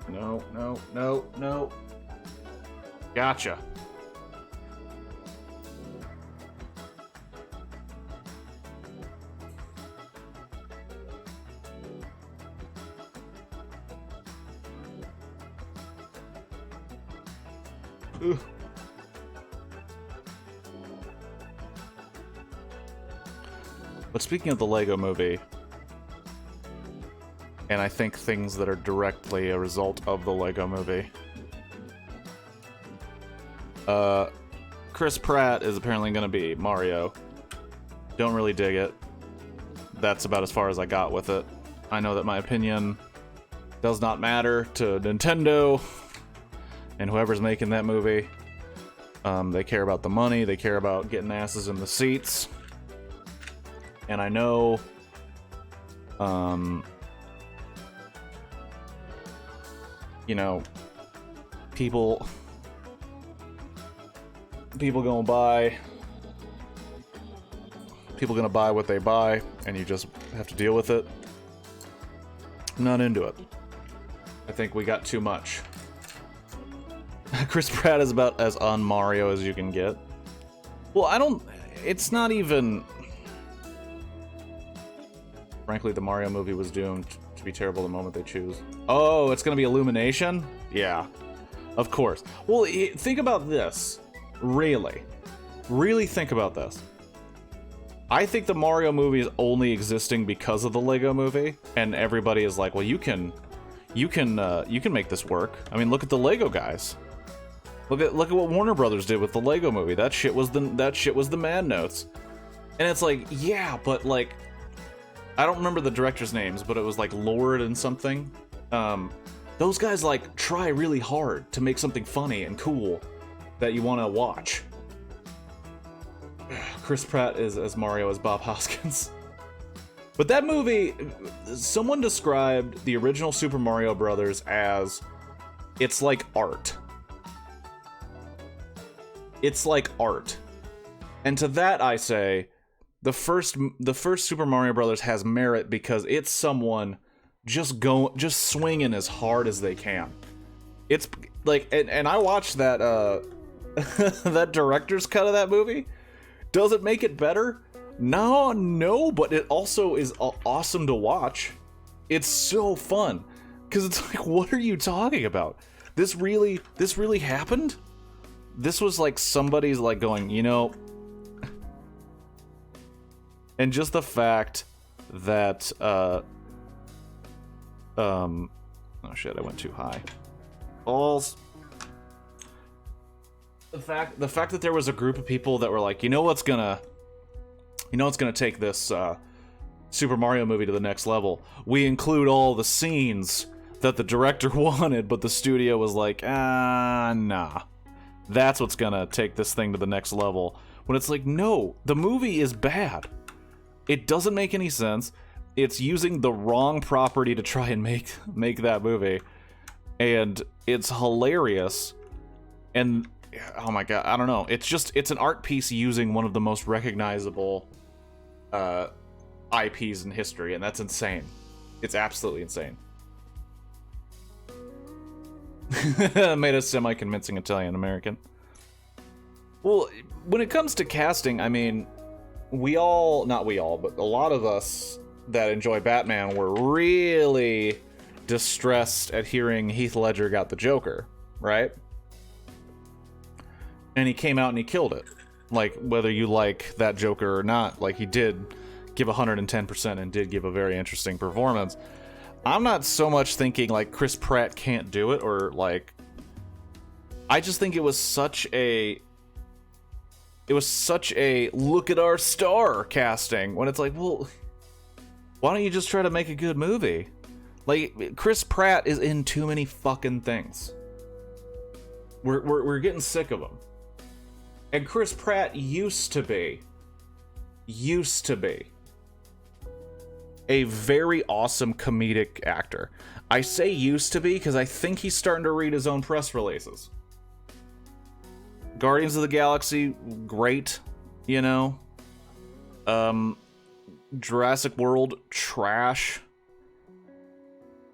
No, no, no, no. Gotcha. Ugh. But speaking of the Lego Movie, and I think things that are directly a result of the Lego Movie, Chris Pratt is apparently going to be Mario. Don't really dig it. That's about as far as I got with it. I know that my opinion does not matter to Nintendo and whoever's making that movie. They care about the money, they care about getting asses in the seats. And I know, you know, people gonna buy what they buy, and you just have to deal with it. I'm not into it. I think we got too much. Chris Pratt is about as on Mario as you can get. Well, it's not even... Frankly, the Mario movie was doomed to be terrible the moment they choose. Oh, it's gonna be Illumination? Yeah. Of course. Well, think about this. Really. Really think about this. I think the Mario movie is only existing because of the Lego movie, and everybody is like, well, you can make this work. I mean, look at the Lego guys. Look at what Warner Brothers did with the Lego movie. That shit was the Mad Notes. And it's like, yeah, but like, I don't remember the directors' names, but it was like Lord and something. Those guys like try really hard to make something funny and cool that you want to watch. Chris Pratt is as Mario as Bob Hoskins. But that movie, someone described the original Super Mario Brothers as, it's like art. It's like art. And to that I say, the first Super Mario Brothers has merit because it's someone just swinging as hard as they can. It's like, and I watched that that director's cut of that movie. Does it make it better? No, but it also is awesome to watch. It's so fun because it's like, what are you talking about? This really happened? This was like somebody's like going, you know. And just the fact that, oh shit, I went too high. Balls. The fact that there was a group of people that were like, you know what's gonna take this Super Mario movie to the next level? We include all the scenes that the director wanted, but the studio was like, nah. That's what's gonna take this thing to the next level. When it's like, no, the movie is bad. It doesn't make any sense. It's using the wrong property to try and make that movie. And it's hilarious. And, oh my god, I don't know. It's an art piece using one of the most recognizable IPs in history, and that's insane. It's absolutely insane. Made a semi-convincing Italian-American. Well, when it comes to casting, I mean, not we all, but a lot of us that enjoy Batman were really distressed at hearing Heath Ledger got the Joker, right? And he came out and he killed it. Like, whether you like that Joker or not, like, he did give 110% and did give a very interesting performance. I'm not so much thinking, like, Chris Pratt can't do it, or, like... I just think it was such a look at our star casting, when it's like, well, why don't you just try to make a good movie? Like, Chris Pratt is in too many fucking things. We're getting sick of him. And Chris Pratt used to be a very awesome comedic actor. I say used to be because I think he's starting to read his own press releases. Guardians of the Galaxy, great, you know. Jurassic World, trash.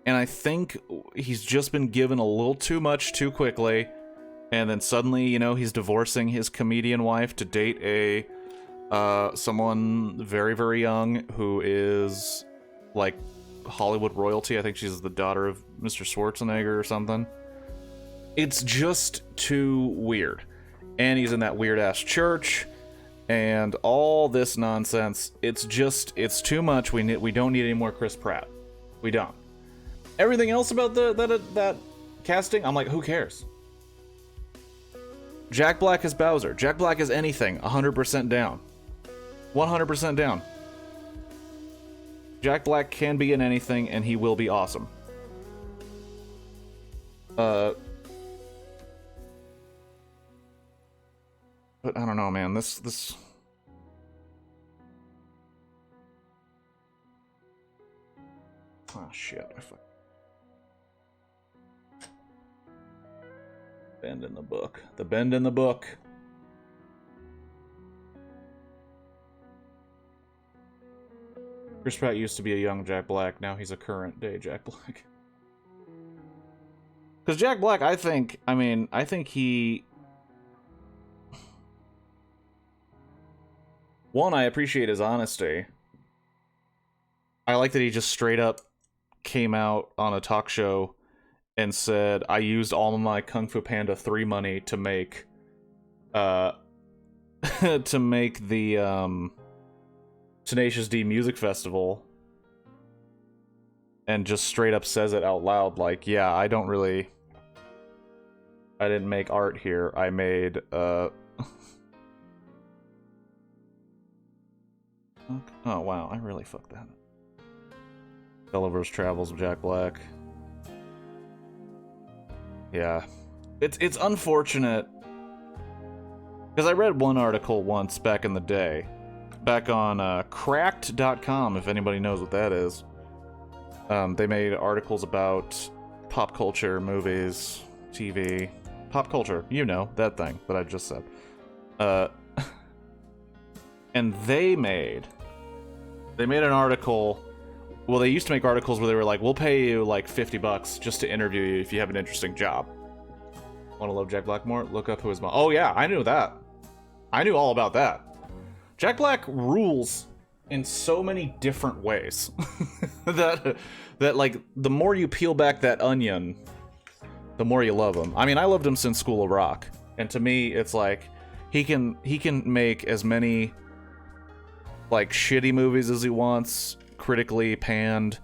And I think he's just been given a little too much too quickly. And then suddenly, you know, he's divorcing his comedian wife to date someone very, very young who is, like, Hollywood royalty. I think she's the daughter of Mr. Schwarzenegger or something. It's just too weird. And he's in that weird-ass church, and all this nonsense. It's too much. We don't need any more Chris Pratt. We don't. Everything else about that casting, I'm like, who cares? Jack Black is Bowser. Jack Black is anything. 100% down. 100% down. Jack Black can be in anything, and he will be awesome. But I don't know, man. This... Oh, shit. Bend in the book. The bend in the book. Chris Pratt used to be a young Jack Black. Now he's a current day Jack Black. Because Jack Black, I think he... One, I appreciate his honesty. I like that he just straight up came out on a talk show and said, I used all of my Kung Fu Panda 3 money to make the Tenacious D Music Festival, and just straight up says it out loud, like, yeah, I didn't make art here, I made oh wow, I really fucked that. Gulliver's Travels with Jack Black. Yeah. It's unfortunate. Because I read one article once back in the day. Back on cracked.com, if anybody knows what that is. They made articles about pop culture, movies, TV. Pop culture, you know, that thing that I just said. And they made an article. Well, they used to make articles where they were like, we'll pay you like $50 just to interview you if you have an interesting job. Want to love Jack Black more? Look up who his mom. Oh yeah, I knew that. I knew all about that. Jack Black rules in so many different ways that like the more you peel back that onion, the more you love him. I mean, I loved him since School of Rock, and to me, it's like he can make as many like shitty movies as he wants, critically panned,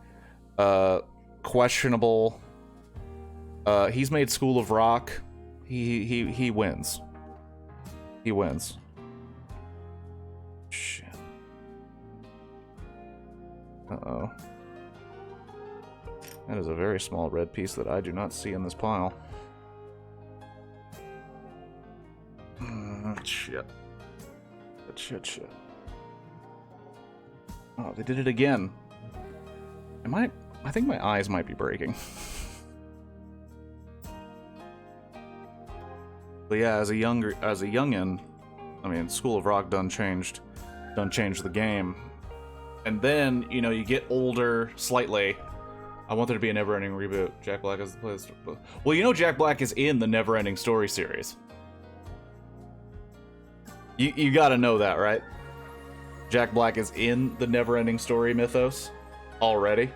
questionable. He's made School of Rock. He wins. He wins. Shit. Uh-oh. That is a very small red piece that I do not see in this pile. Shit. Shit. Oh, they did it again. I think my eyes might be breaking. But yeah, as a youngin', I mean, School of Rock done changed the game. And then, you know, you get older slightly, I want there to be a never-ending reboot. Jack Black is the place. Well, you know Jack Black is in the Never-Ending Story series. You gotta know that, right? Jack Black is in the Never-Ending Story mythos already.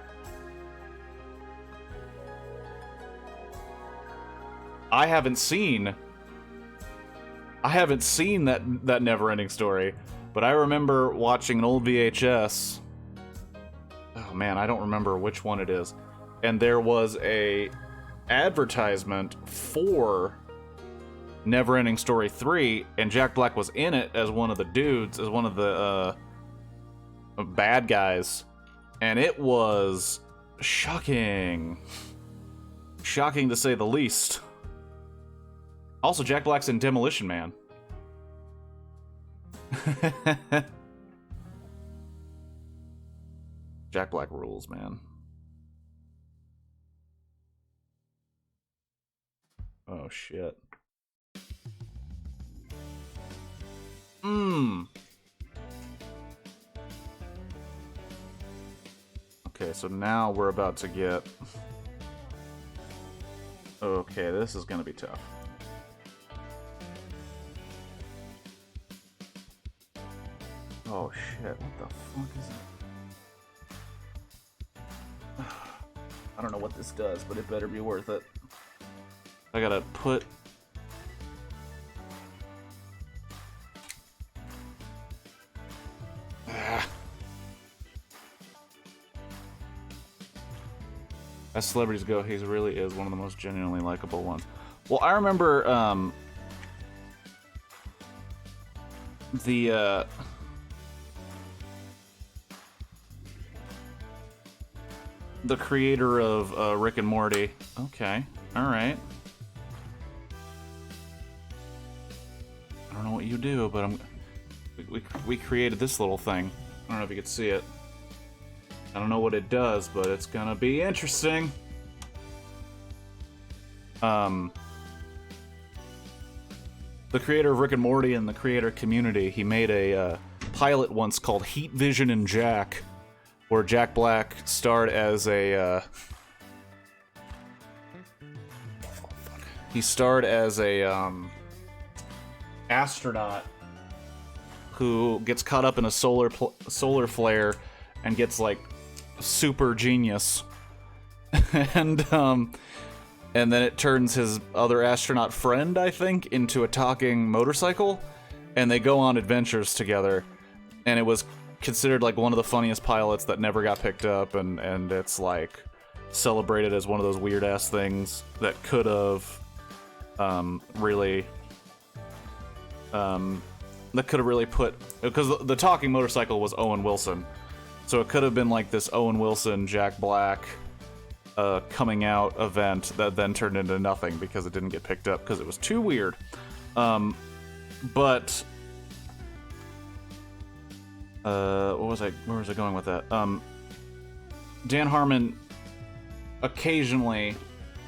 I haven't seen that Never-Ending Story, but I remember watching an old VHS. Oh man, I don't remember which one it is. And there was a advertisement for Never-Ending Story 3, and Jack Black was in it as one of the dudes, as one of the bad guys. And it was shocking. Shocking to say the least. Also, Jack Black's in Demolition Man. Jack Black rules, man. Oh, shit. Okay, so now we're about to get... Okay, this is gonna be tough. Oh shit, what the fuck is it? I don't know what this does, but it better be worth it. I gotta put... As celebrities go, he really is one of the most genuinely likable ones. Well, I remember, the creator of Rick and Morty. Okay, alright. I don't know what you do, but we created this little thing. I don't know if you could see it. I don't know what it does, but it's gonna be interesting. The creator of Rick and Morty and the creator community, he made a pilot once called Heat Vision and Jack, where Jack Black starred as a he starred as a astronaut who gets caught up in a solar flare and gets like super genius, and then it turns his other astronaut friend, I think, into a talking motorcycle, and they go on adventures together, and it was considered like one of the funniest pilots that never got picked up, and it's like celebrated as one of those weird ass things that could have really put, because the talking motorcycle was Owen Wilson. So it could have been like this Owen Wilson, Jack Black coming out event that then turned into nothing because it didn't get picked up because it was too weird. But where was I going with that? Dan Harmon occasionally,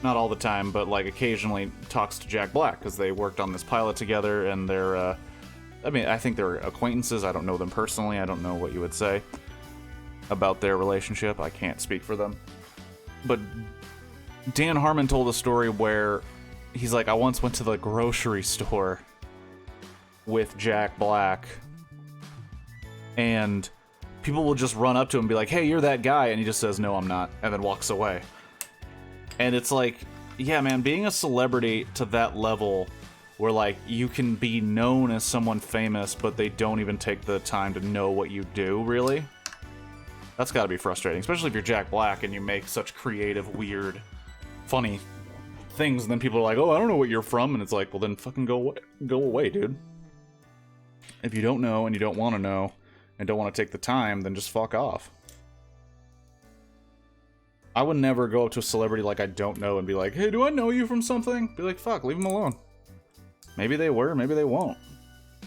not all the time, but like occasionally talks to Jack Black because they worked on this pilot together, and they're I mean, I think they're acquaintances. I don't know them personally. I don't know what you would say about their relationship. I can't speak for them. But Dan Harmon told a story where he's like, I once went to the grocery store with Jack Black, and people will just run up to him and be like, hey, you're that guy, and he just says, no, I'm not, and then walks away. And it's like, yeah, man, being a celebrity to that level where, like, you can be known as someone famous, but they don't even take the time to know what you do, really? That's gotta be frustrating, especially if you're Jack Black and you make such creative, weird, funny things, and then people are like, oh, I don't know what you're from, and it's like, well, then fucking go away, dude. If you don't know, and you don't want to know, and don't want to take the time, then just fuck off. I would never go up to a celebrity like I don't know and be like, hey, do I know you from something? Be like, fuck, leave them alone. Maybe they were, maybe they won't.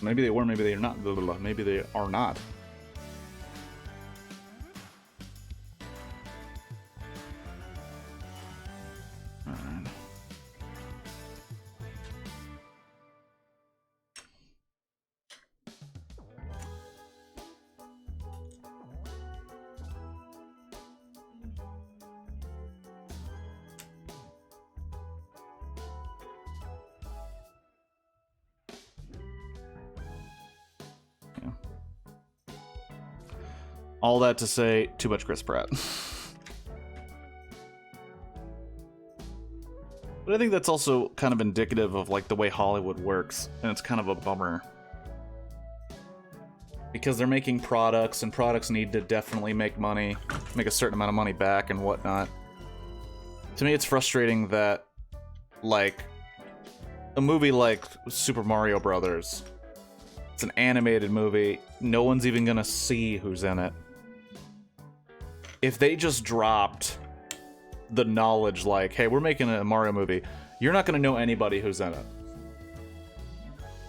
Maybe they were, maybe they are not. Blah, blah, blah. Maybe they are not. All that to say, too much Chris Pratt. But I think that's also kind of indicative of like the way Hollywood works, and it's kind of a bummer. Because they're making products, and products need to definitely make money, make a certain amount of money back and whatnot. To me, it's frustrating that, like, a movie like Super Mario Brothers, it's an animated movie, no one's even gonna see who's in it. If they just dropped the knowledge like, hey, we're making a Mario movie, you're not gonna know anybody who's in it.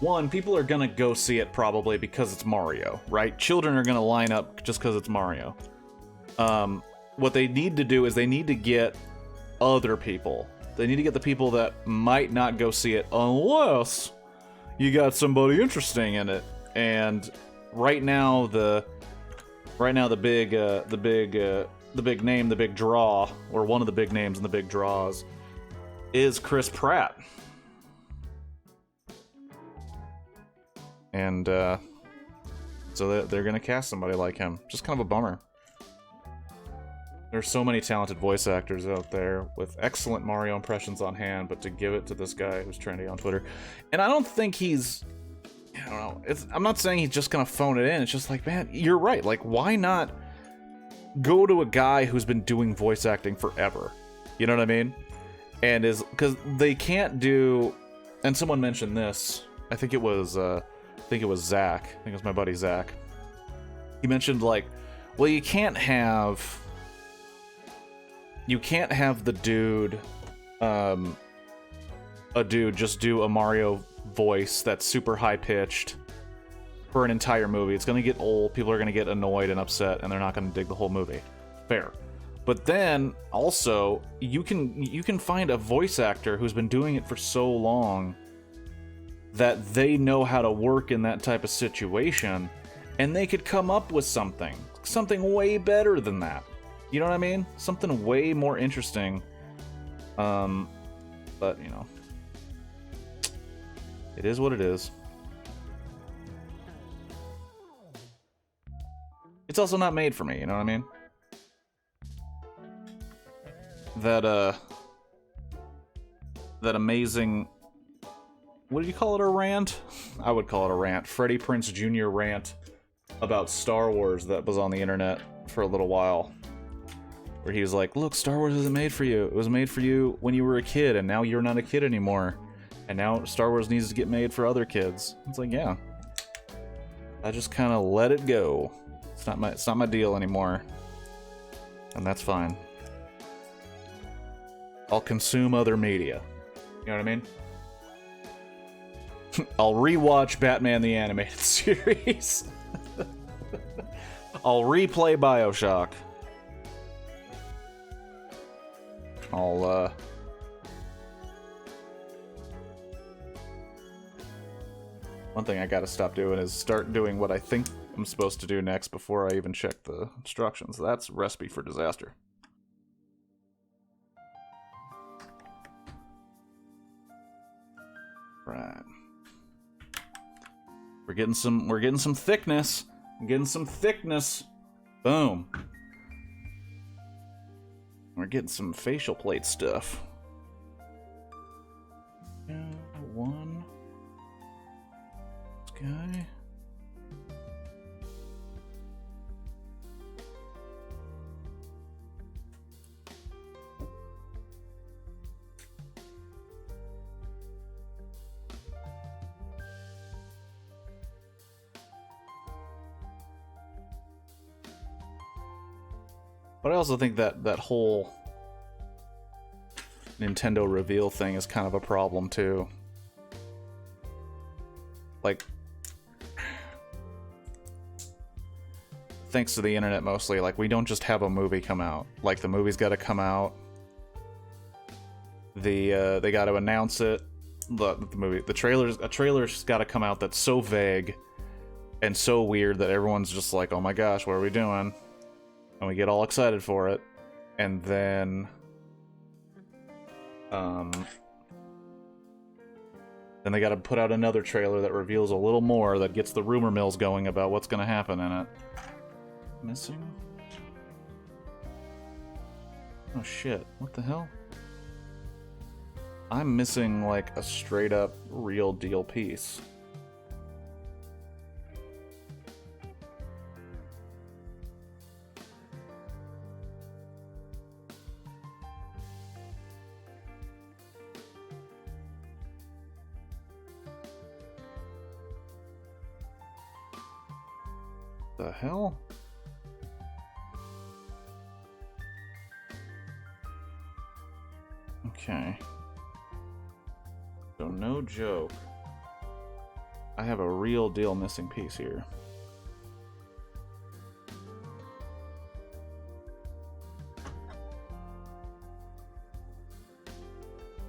One, people are gonna go see it probably because it's Mario, right? Children are gonna line up just because it's Mario. What they need to do is they need to get other people. They need to get the people that might not go see it unless you got somebody interesting in it. And right now the big name, the big draw, or one of the big names in the big draws, is Chris Pratt. And so they're gonna cast somebody like him. Just kind of a bummer. There's so many talented voice actors out there with excellent Mario impressions on hand, but to give it to this guy who's trendy on Twitter. And I don't think he's... I don't know. I'm not saying he's just gonna phone it in. It's just like, man, you're right. Like, why not go to a guy who's been doing voice acting forever? You know what I mean? And is... Because they can't do... And someone mentioned this. I think it was Zach. I think it was my buddy Zach. He mentioned, like, well, you can't have the dude, a dude just do a Mario voice that's super high-pitched for an entire movie. It's gonna get old, people are gonna get annoyed and upset, and they're not gonna dig the whole movie. Fair. But then, also, you can find a voice actor who's been doing it for so long that they know how to work in that type of situation, and they could come up with something way better than that. You know what I mean? Something way more interesting. But, you know, it is what it is. It's also not made for me, you know what I mean? That amazing... What do you call it, a rant? I would call it a rant. Freddie Prinze Jr. rant about Star Wars that was on the internet for a little while. Where he was like, look, Star Wars isn't made for you. It was made for you when you were a kid, and now you're not a kid anymore. And now Star Wars needs to get made for other kids. It's like, yeah. I just kind of let it go. It's not my deal anymore. And that's fine. I'll consume other media. You know what I mean? I'll rewatch Batman the Animated Series. I'll replay BioShock. One thing I gotta stop doing is start doing what I think I'm supposed to do next before I even check the instructions. That's a recipe for disaster. Right. We're getting some thickness. I'm getting some thickness. Boom. We're getting some facial plate stuff. One. This guy. But I also think that whole Nintendo reveal thing is kind of a problem too. Like, thanks to the internet mostly, like, we don't just have a movie come out. Like, the movie's gotta come out. They gotta announce it. A trailer's gotta come out that's so vague and so weird that everyone's just like, oh my gosh, what are we doing? And we get all excited for it, and then they gotta put out another trailer that reveals a little more, that gets the rumor mills going about what's gonna happen in it. missing? Oh shit, what the hell? I'm missing like a straight up real deal piece. The hell? Okay. So no joke. I have a real deal missing piece here.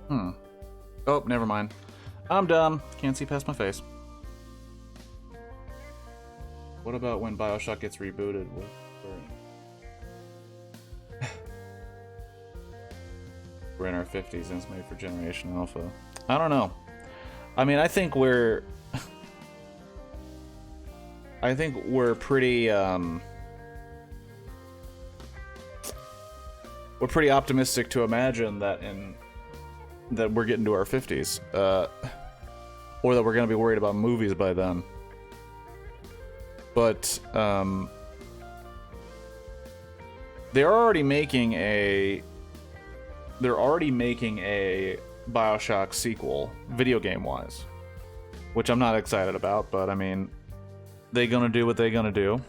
Oh, never mind. I'm dumb. Can't see past my face. What about when BioShock gets rebooted? We're in our 50s and it's made for Generation Alpha. I don't know. I mean, I think we're pretty we're pretty optimistic to imagine that that we're getting to our 50s, or that we're going to be worried about movies by then. But they're already making a BioShock sequel, video game wise, which I'm not excited about, but I mean, they gonna do what they gonna do.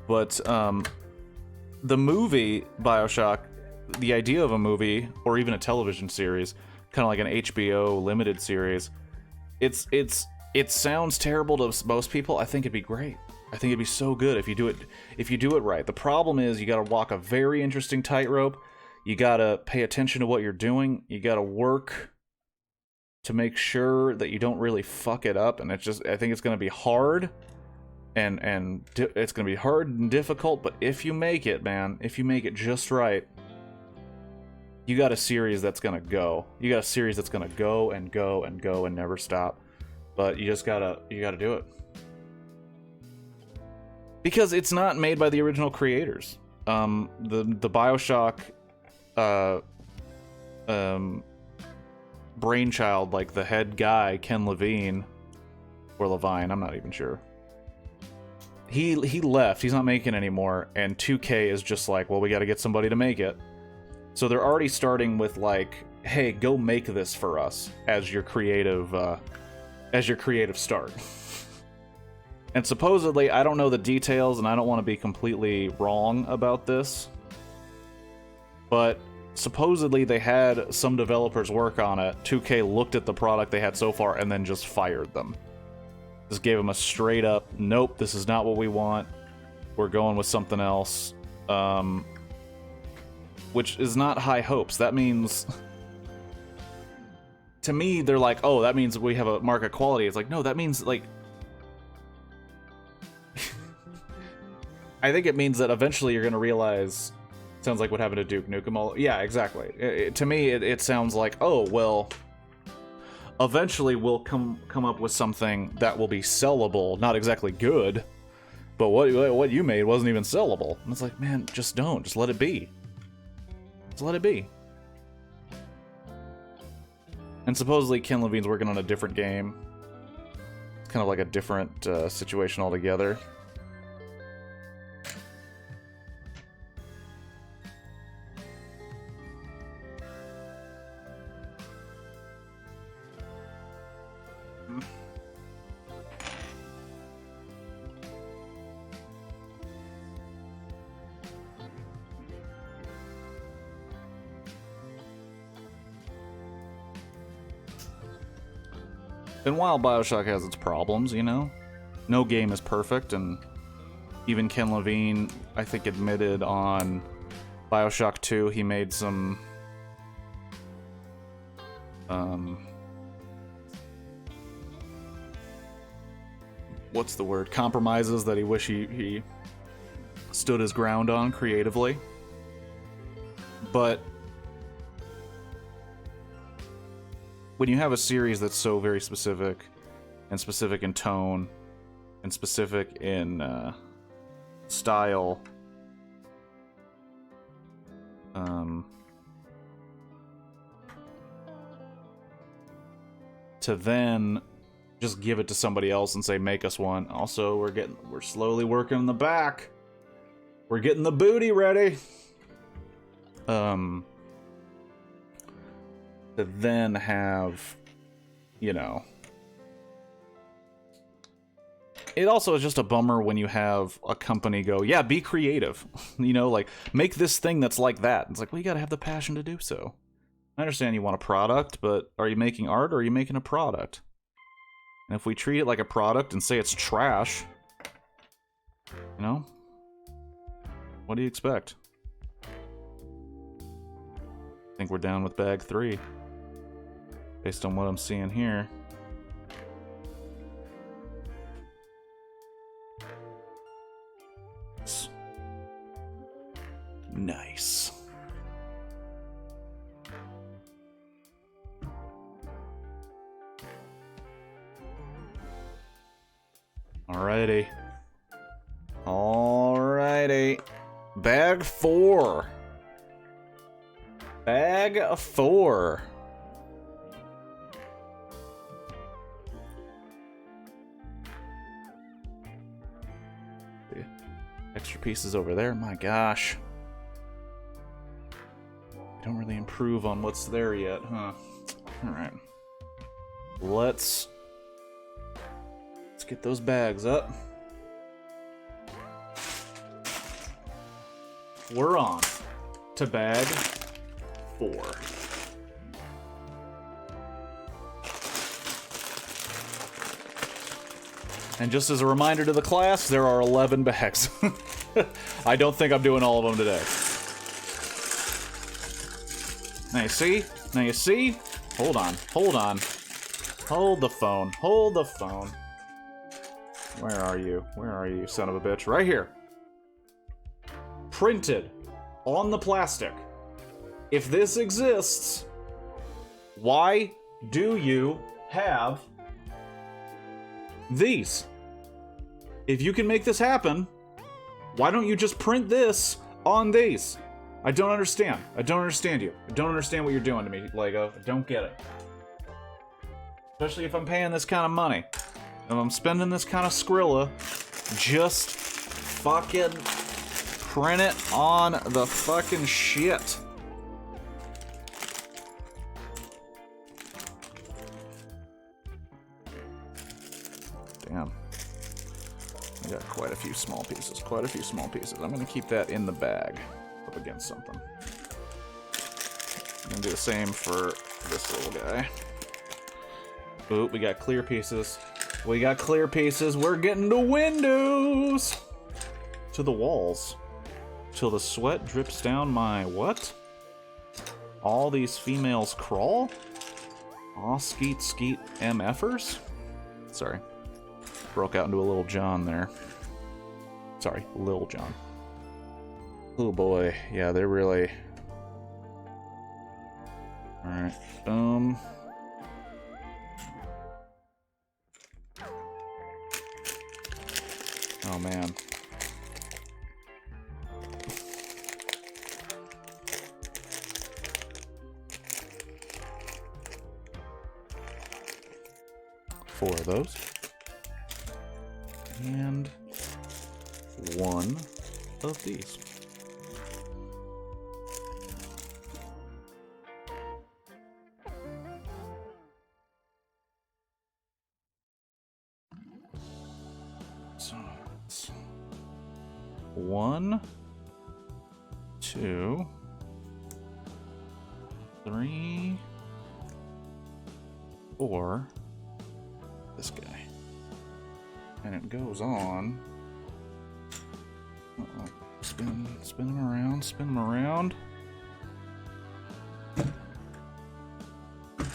But the movie BioShock, the idea of a movie or even a television series, kind of like an HBO limited series, it sounds terrible to most people. I think it'd be great. I think it'd be so good if you do it right. The problem is you got to walk a very interesting tightrope. You got to pay attention to what you're doing. You got to work to make sure that you don't really fuck it up. And I think it's going to be hard, and it's going to be hard and difficult. But if you make it, man, if you make it just right, you got a series that's going to go. You got a series that's going to go and go and go and never stop. But you gotta do it. Because it's not made by the original creators. The BioShock brainchild, like the head guy, Ken Levine, or Levine, I'm not even sure. He left. He's not making anymore, and 2K is just like, well, we got to get somebody to make it. So they're already starting with like, hey, go make this for us as your creative start. And supposedly, I don't know the details, and I don't want to be completely wrong about this, but supposedly they had some developers work on it. 2K looked at the product they had so far and then just fired them. Just gave them a straight up, nope, this is not what we want. We're going with something else. Which is not high hopes. That means, to me, they're like, oh, that means we have a market quality. It's like, no, that means, like, I think it means that eventually you're going to realize, sounds like what happened to Duke Nukem. Yeah, exactly. To me, it sounds like, oh, well, eventually we'll come up with something that will be sellable, not exactly good, but what you made wasn't even sellable. And it's like, man, just don't. Just let it be. Just let it be. And supposedly Ken Levine's working on a different game. It's kind of like a different situation altogether. And while BioShock has its problems, you know, no game is perfect, and even Ken Levine, I think, admitted on BioShock 2 he made some what's the word? Compromises that he wish he stood his ground on creatively. But when you have a series that's so very specific, and specific in tone, in specific in style. To then just give it to somebody else and say, make us one. Also, we're slowly working in the back. We're getting the booty ready. To then have, you know. It also is just a bummer when you have a company go, yeah, be creative. You know, like, make this thing that's like that. It's like, well, you gotta have the passion to do so. I understand you want a product, but are you making art or are you making a product? And if we treat it like a product and say it's trash, you know, what do you expect? I think we're down with bag 3, based on what I'm seeing here. Nice. Alrighty. Alrighty. Bag 4. Bag 4. Extra pieces over there. My gosh. Don't really improve on what's there yet, huh? Alright. Let's get those bags up. We're on to bag 4. And just as a reminder to the class, there are 11 bags. I don't think I'm doing all of them today. Now you see? Now you see? Hold on. Hold on. Hold the phone. Hold the phone. Where are you? Where are you, son of a bitch? Right here. Printed on the plastic. If this exists, why do you have these? If you can make this happen, why don't you just print this on these? I don't understand. I don't understand you. I don't understand what you're doing to me, Lego. I don't get it. Especially if I'm paying this kind of money. If I'm spending this kind of Skrilla, just fucking print it on the fucking shit. Damn. I got quite a few small pieces. Quite a few small pieces. I'm gonna keep that in the bag up against something. I'm gonna do the same for this little guy. Ooh, we got clear pieces. We got clear pieces. We're getting to windows. To the walls. Till the sweat drips down my what? All these females crawl? Aw, skeet skeet MFers? Sorry. Broke out into a Little John there. Sorry, Lil John. Oh boy. Yeah, they're really... Alright. Oh man. Four of those. And one of these. So it's 1, 2, 3, 4. This guy. And it goes on. Uh-oh. Spin him around, spin him around.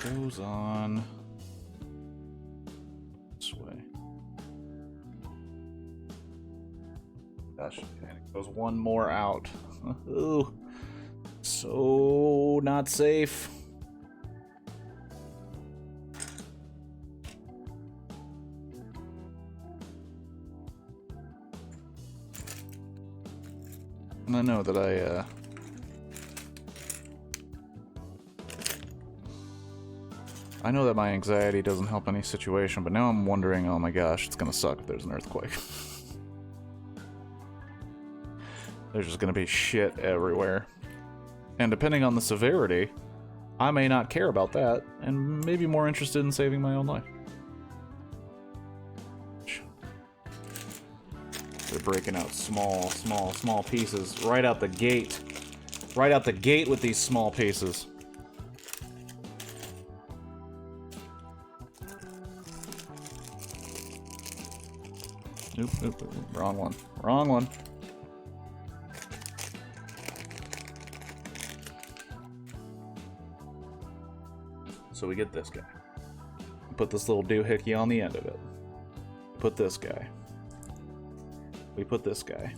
Goes on this way. Gosh, and it goes one more out. Ooh, so not safe. And I know that I know that my anxiety doesn't help any situation, but now I'm wondering, oh my gosh, it's gonna suck if there's an earthquake. There's just gonna be shit everywhere. And depending on the severity, I may not care about that, and maybe more interested in saving my own life. They're breaking out small pieces right out the gate. Right out the gate with these small pieces. Nope, wrong one. Wrong one. So we get this guy. Put this little doohickey on the end of it. Put this guy. We put this guy.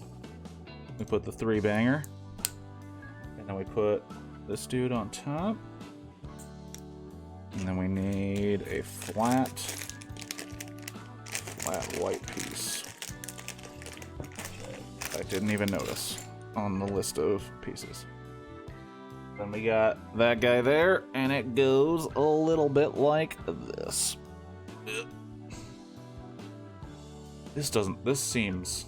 We put the 3-banger. And then we put this dude on top. And then we need a flat white piece. I didn't even notice on the list of pieces. Then we got that guy there, and it goes a little bit like this. This seems...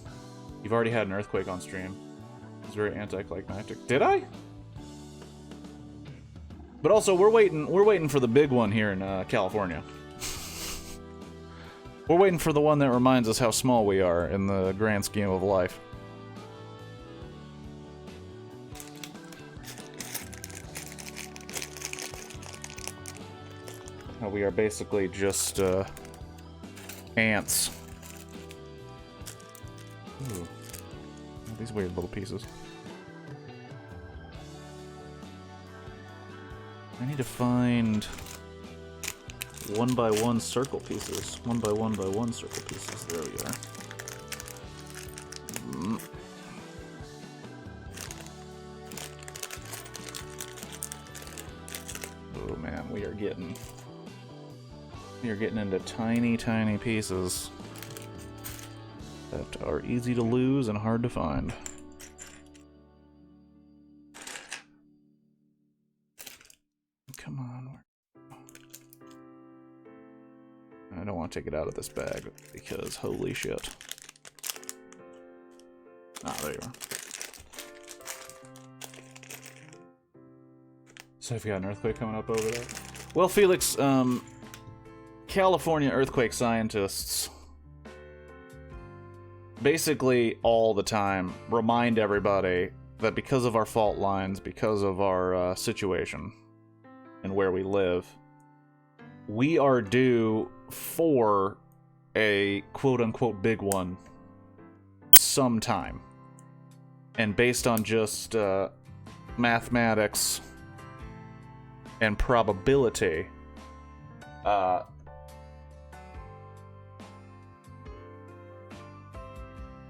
You've already had an earthquake on stream. It's very anticlimactic. Did I? But also, we're waiting for the big one here in California. We're waiting for the one that reminds us how small we are in the grand scheme of life. How we are basically just ants. Ooh. These weird little pieces. I need to find 1x1 circle pieces. 1x1x1 circle pieces. There we are. Oh man, we are getting into tiny pieces that are easy to lose and hard to find. Come on. I don't want to take it out of this bag because holy shit. Ah, there you are. So if you got an earthquake coming up over there? Well, Felix, California earthquake scientists basically all the time remind everybody that because of our fault lines, because of our situation and where we live, we are due for a quote-unquote big one sometime. And based on just mathematics and probability,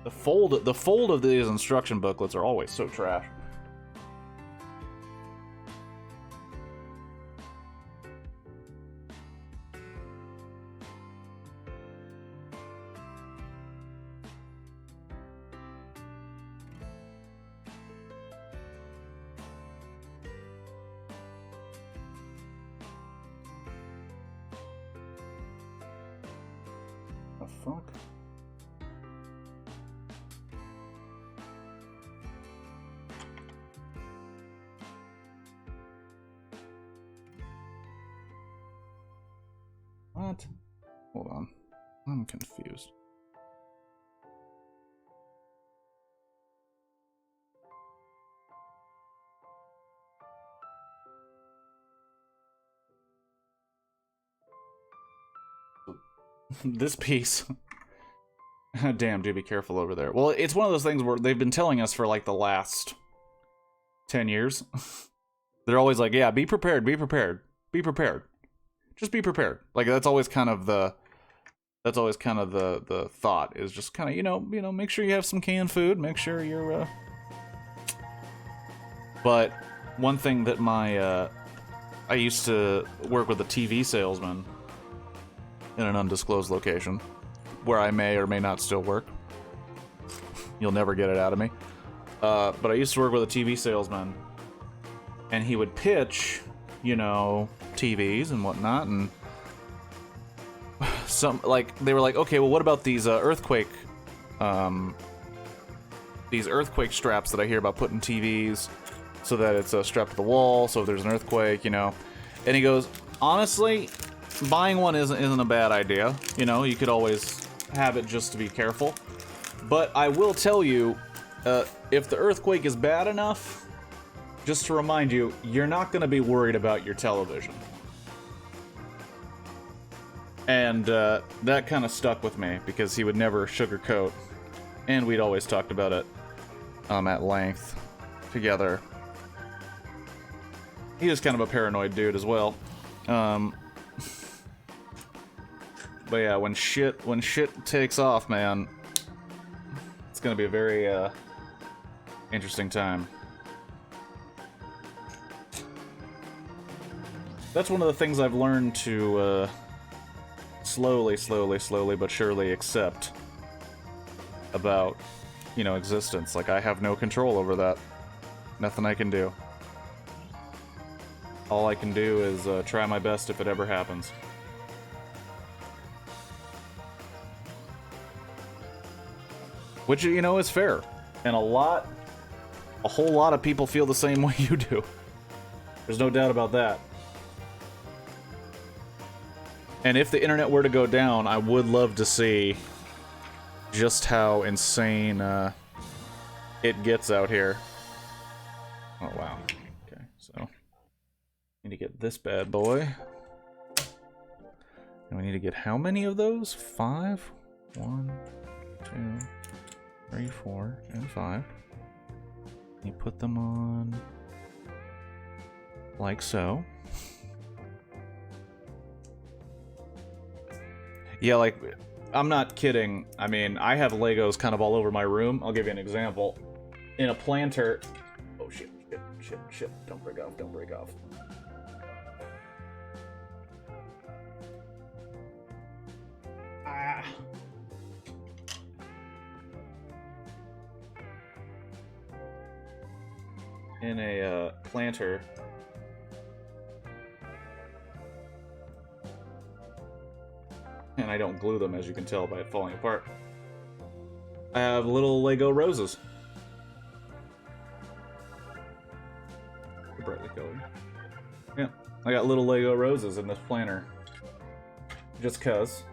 the fold of these instruction booklets are always so trash. The fuck? What? Hold on. I'm confused. This piece. Damn, dude, be careful over there. Well, it's one of those things where they've been telling us for like the last 10 years. They're always like, yeah, be prepared, be prepared, be prepared. Just be prepared. Like that's always kind of the thought is just kind of, you know, make sure you have some canned food, make sure you're But one thing that I used to work with a TV salesman in an undisclosed location where I may or may not still work. You'll never get it out of me. But I used to work with a TV salesman, and he would pitch, you know, TVs and whatnot, and they were like, okay, well, what about these earthquake straps that I hear about putting TVs so that it's strapped to the wall, so if there's an earthquake, you know. And he goes, honestly, buying one isn't a bad idea. You know, you could always have it just to be careful. But I will tell you, if the earthquake is bad enough, just to remind you, you're not going to be worried about your television. And that kind of stuck with me, because he would never sugarcoat, and we'd always talked about it at length together. He was kind of a paranoid dude as well. But yeah, when shit takes off, man, it's gonna be a very interesting time. That's one of the things I've learned to slowly but surely accept about, you know, existence. Like, I have no control over that. Nothing I can do. All I can do is try my best if it ever happens. Which, you know, is fair. And a whole lot of people feel the same way you do. There's no doubt about that. And if the internet were to go down, I would love to see just how insane it gets out here. Oh, wow. Okay, so need to get this bad boy. And we need to get how many of those? 5? 1, 2, 3, 4, and 5. You put them on like so. Yeah, like, I'm not kidding. I mean, I have Legos kind of all over my room. I'll give you an example. In a planter... Oh, shit. Don't break off. Ah. In a planter... And I don't glue them, as you can tell by it falling apart. I have little Lego roses. They're brightly colored. Yeah, I got little Lego roses in this planter. Just cuz.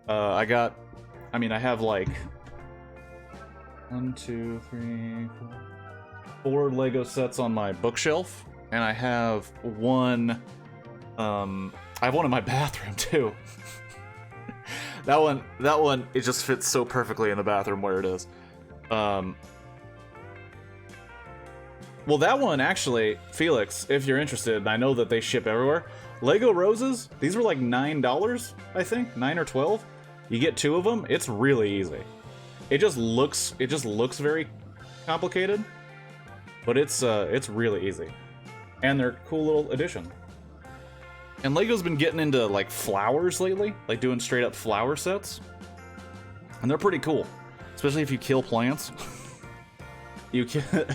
I have like 1, 2, 3, 4 Lego sets on my bookshelf, and I have one. I have one in my bathroom too. that one, it just fits so perfectly in the bathroom where it is. Well, that one actually, Felix, if you're interested, and I know that they ship everywhere. Lego roses, these were like $9, I think, 9 or 12. You get 2 of them. It's really easy. It just looks very complicated, but it's really easy, and they're a cool little addition. And Lego's been getting into, like, flowers lately. Like, doing straight-up flower sets. And they're pretty cool. Especially if you kill plants. You can...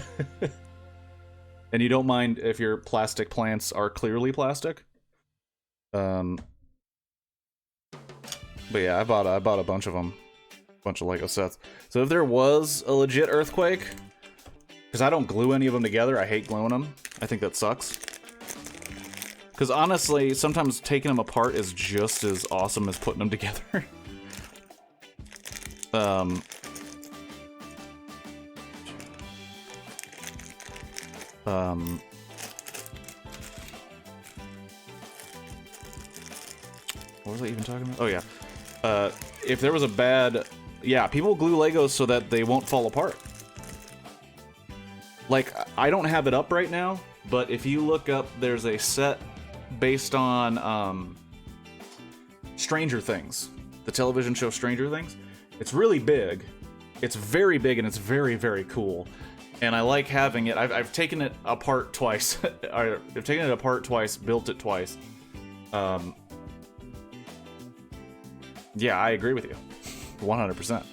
And you don't mind if your plastic plants are clearly plastic. But yeah, I bought a bunch of them. A bunch of Lego sets. So if there was a legit earthquake... Because I don't glue any of them together. I hate gluing them. I think that sucks. Because honestly, sometimes taking them apart is just as awesome as putting them together. What was I even talking about? Oh yeah. If there was a bad... Yeah, people glue Legos so that they won't fall apart. Like, I don't have it up right now, but if you look up, there's a set based on Stranger Things, the television show Stranger Things. It's really big. It's very big, and it's very, very cool. And I like having it. I've taken it apart twice. I've taken it apart twice, built it twice. Yeah, I agree with you. 100%.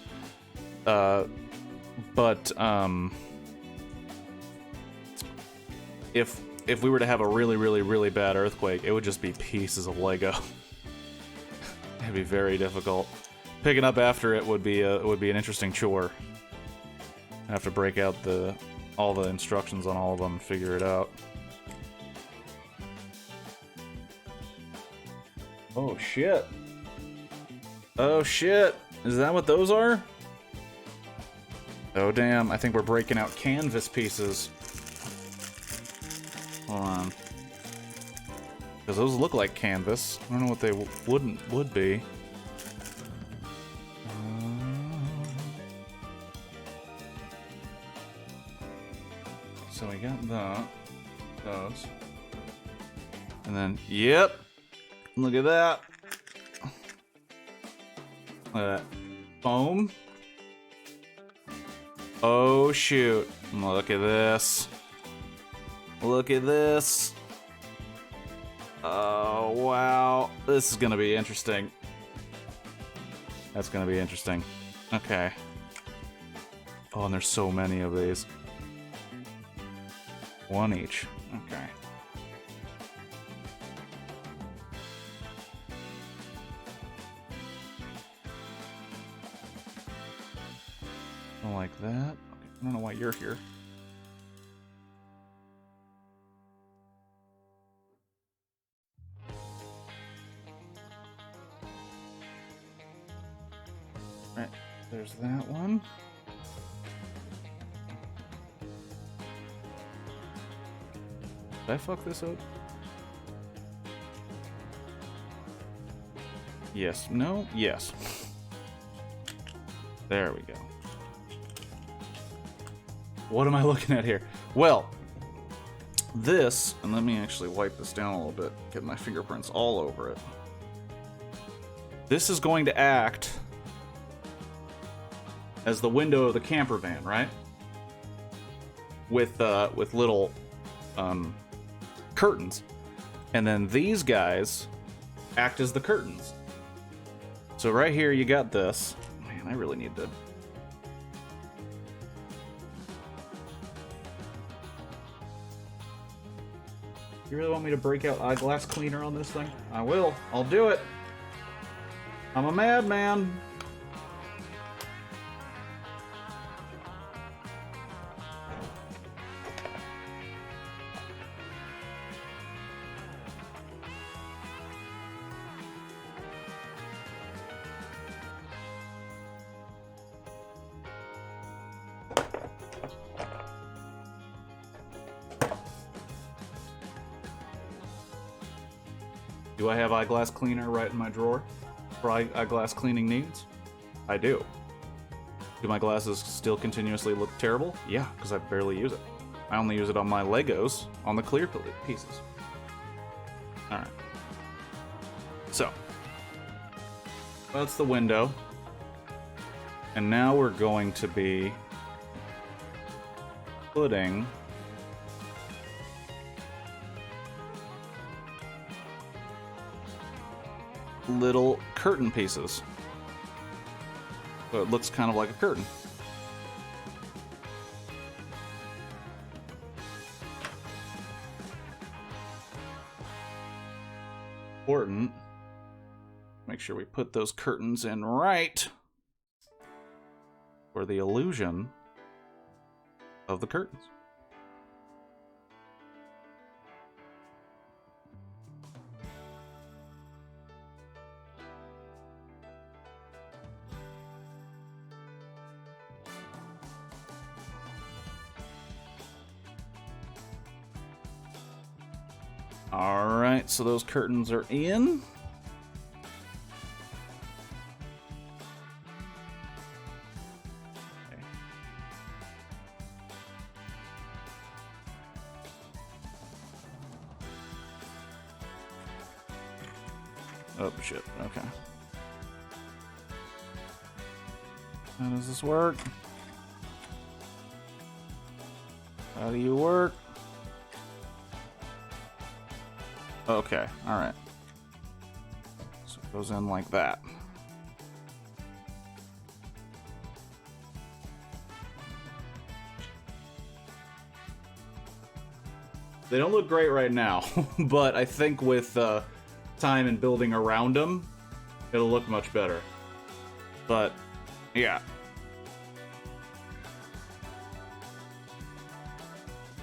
But if we were to have a really, really, really bad earthquake, it would just be pieces of Lego. It'd be very difficult. Picking up after it would be an interesting chore. I have to break out all the instructions on all of them and figure it out. Oh shit. Oh shit. Is that what those are? Oh damn, I think we're breaking out canvas pieces. Hold on. Because those look like canvas. I don't know what they would be. So we got those. And then, yep. Look at that. Look at that. Foam. Oh shoot. Look at this. Look at this. Oh wow. This is gonna be interesting. That's gonna be interesting. Okay. Oh, and there's so many of these. One each. Okay. Like that. Okay. I don't know why you're here. Right. There's that one. Did I fuck this up? Yes. No? Yes. There we go. What am I looking at here? Well, this, and let me actually wipe this down a little bit, get my fingerprints all over it. This is going to act as the window of the camper van, right? With little curtains. And then these guys act as the curtains. So right here you got this. Man, I really need to... You really want me to break out eyeglass cleaner on this thing? I will. I'll do it. I'm a madman. Do I have eyeglass cleaner right in my drawer for eyeglass cleaning needs? I do. Do my glasses still continuously look terrible? Yeah, because I barely use it. I only use it on my Legos, on the clear pieces. Alright. So. That's the window. And now we're going to be putting little curtain pieces. So it looks kind of like a curtain. Important. Make sure we put those curtains in right for the illusion of the curtains. Alright, so those curtains are in. Okay. Oh, shit. Okay. How does this work? How do you work? Okay, alright. So it goes in like that. They don't look great right now, but I think with time and building around them, it'll look much better. But, yeah.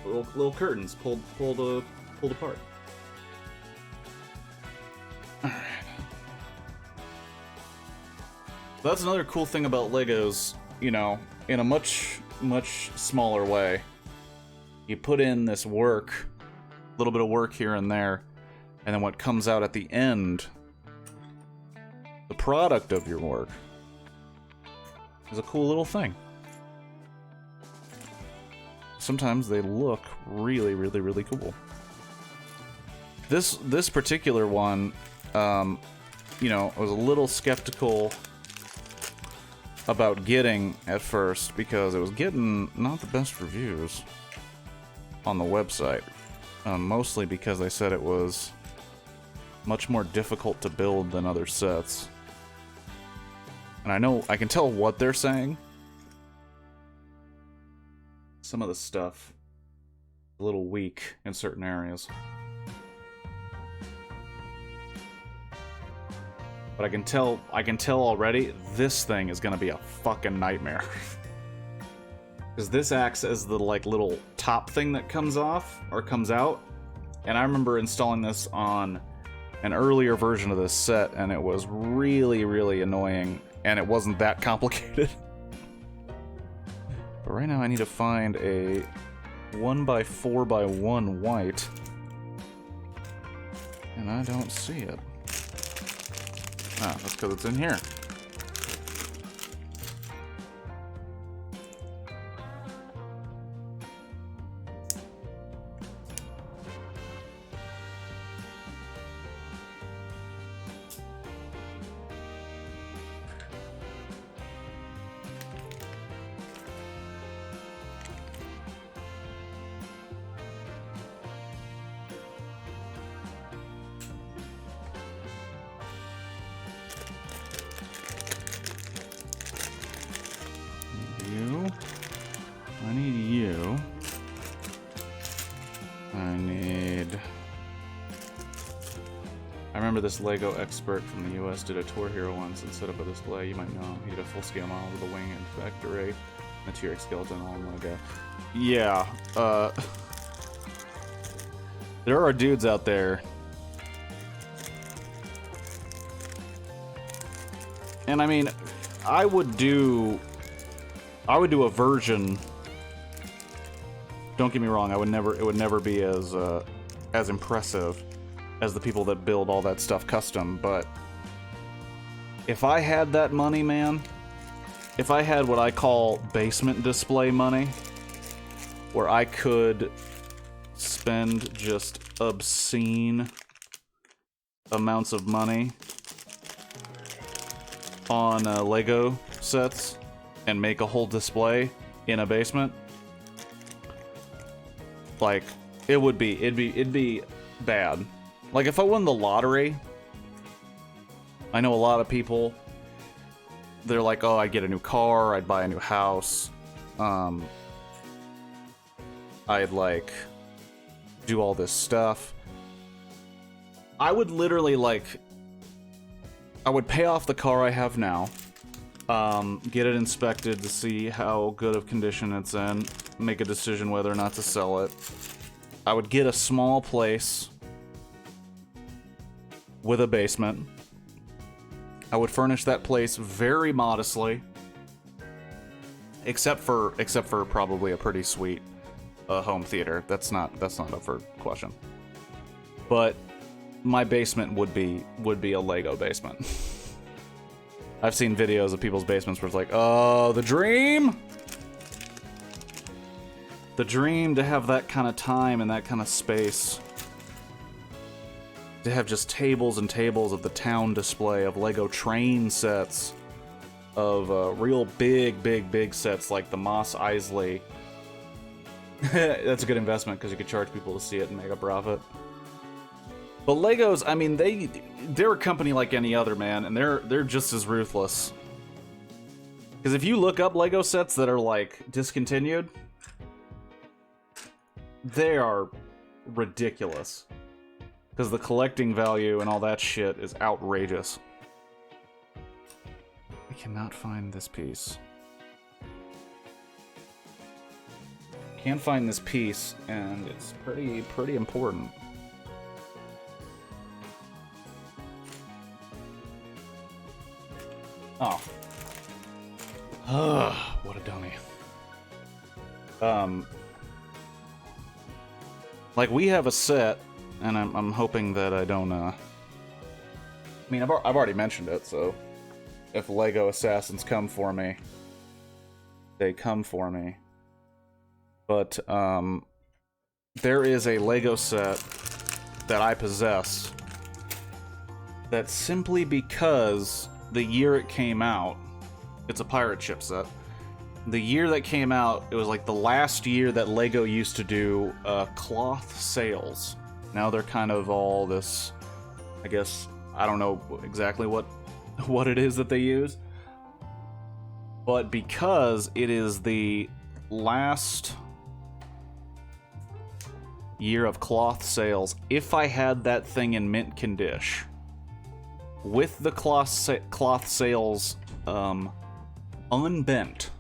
Little curtains pulled apart. Alright. That's another cool thing about Legos, you know, in a much smaller way. You put in this work, a little bit of work here and there, and then what comes out at the end, the product of your work, is a cool little thing. Sometimes they look really, really, really cool. This particular one, you know, I was a little skeptical about getting at first because it was getting not the best reviews on the website. Mostly because they said it was much more difficult to build than other sets. And I can tell what they're saying. Some of the stuff a little weak in certain areas. But I can tell already this thing is gonna be a fucking nightmare. Because this acts as the like little top thing that comes off or comes out. And I remember installing this on an earlier version of this set and it was really, really annoying and it wasn't that complicated. But right now I need to find a 1x4x1 white. And I don't see it. Ah, that's because it's in here. This Lego expert from the US did a tour here once and set up a display. You might know him. He did a full-scale model with a wing and factory, a T-Rex skeleton, all in Lego. Yeah, there are dudes out there. And I mean, I would do a version. Don't get me wrong, it would never be as impressive as the people that build all that stuff custom, but if I had that money, man, if I had what I call basement display money, where I could spend just obscene amounts of money on Lego sets and make a whole display in a basement, like, it'd be bad. Like, if I won the lottery, I know a lot of people, they're like, oh, I'd get a new car, I'd buy a new house, I'd, like, do all this stuff. I would literally, like, I would pay off the car I have now, get it inspected to see how good of condition it's in, make a decision whether or not to sell it. I would get a small place with a basement. I would furnish that place very modestly, except for probably a pretty sweet home theater. That's not up for question. But my basement would be a Lego basement. I've seen videos of people's basements where it's like, oh, the dream to have that kind of time and that kind of space. To have just tables and tables of the town display of Lego train sets, of real big sets like the Mos Eisley. That's a good investment because you could charge people to see it and make a profit. But Legos, I mean, they're a company like any other, man, and they're just as ruthless. Because if you look up Lego sets that are like discontinued, they are ridiculous. Because the collecting value and all that shit is outrageous. I cannot find this piece. Can't find this piece, and it's pretty important. Oh. Ugh, what a dummy. Like, we have a set, and I'm hoping that I don't, I mean, I've already mentioned it, so if Lego assassins come for me, they come for me. But, there is a Lego set that I possess that simply because the year it came out, it's a pirate ship set. The year that came out, it was like the last year that Lego used to do cloth sails. Now they're kind of all this, I guess, I don't know exactly what it is that they use. But because it is the last year of cloth sails, if I had that thing in mint condition, with the cloth sails unbent,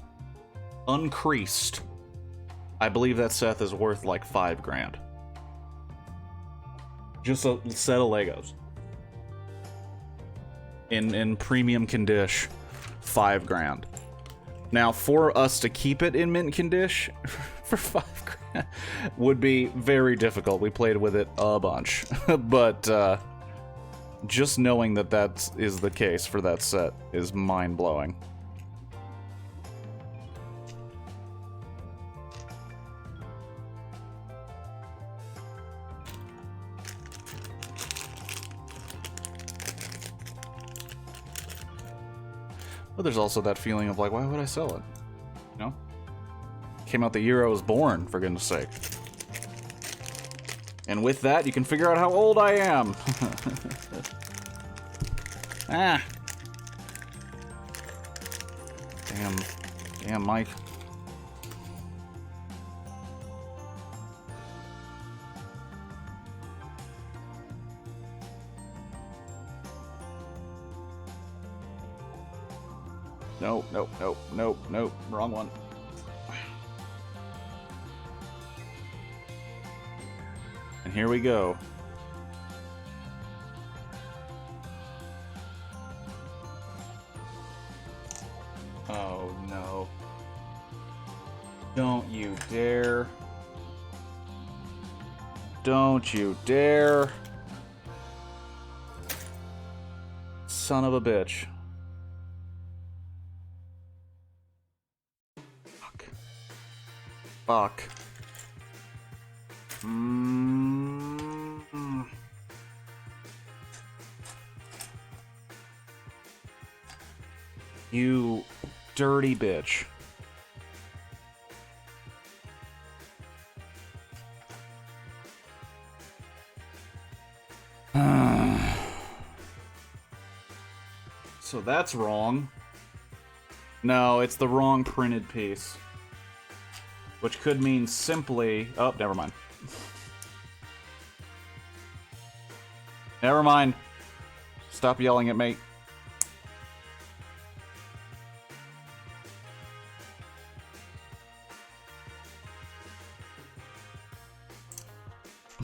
uncreased, I believe that set is worth like $5,000. Just a set of Legos. In premium condition, $5,000. Now, for us to keep it in mint condition for $5,000 would be very difficult. We played with it a bunch. But just knowing that that is the case for that set is mind-blowing. But there's also that feeling of like, why would I sell it? You know? Came out the year I was born, for goodness sake. And with that, you can figure out how old I am. Ah. Damn, Mike. Nope, wrong one. And here we go. Oh no. Don't you dare. Don't you dare. Son of a bitch. Fuck. You dirty bitch. So that's wrong. No, it's the wrong printed piece. Which could mean simply... Oh, never mind. Never mind. Stop yelling at me.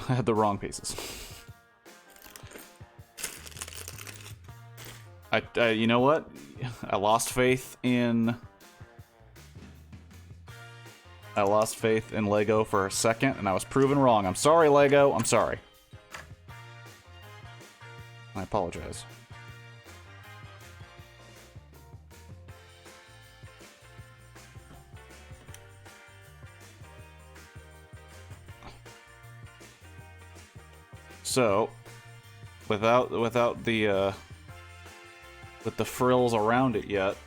I had the wrong pieces. You know what? I lost faith in Lego for a second, and I was proven wrong. I'm sorry, Lego. I'm sorry. I apologize. So, without the with the frills around it yet,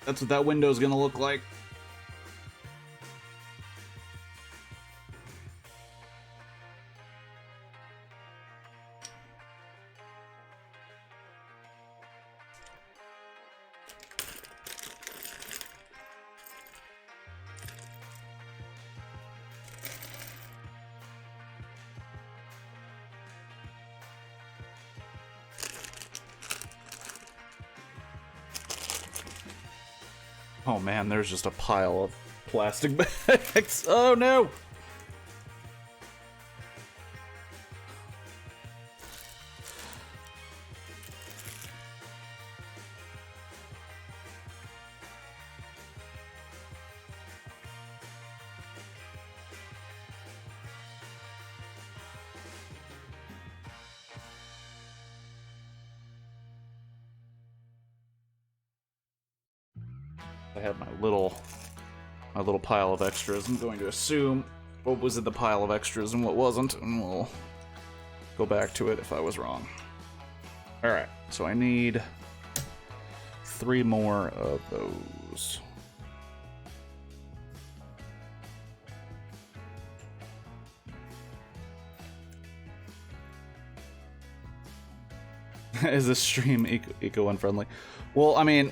that's what that window's gonna look like. Oh man, there's just a pile of plastic bags. Oh no! I had my little pile of extras. I'm going to assume what was in the pile of extras and what wasn't, and we'll go back to it if I was wrong. Alright, so I need 3 more of those. Is this stream eco-unfriendly? Well, I mean,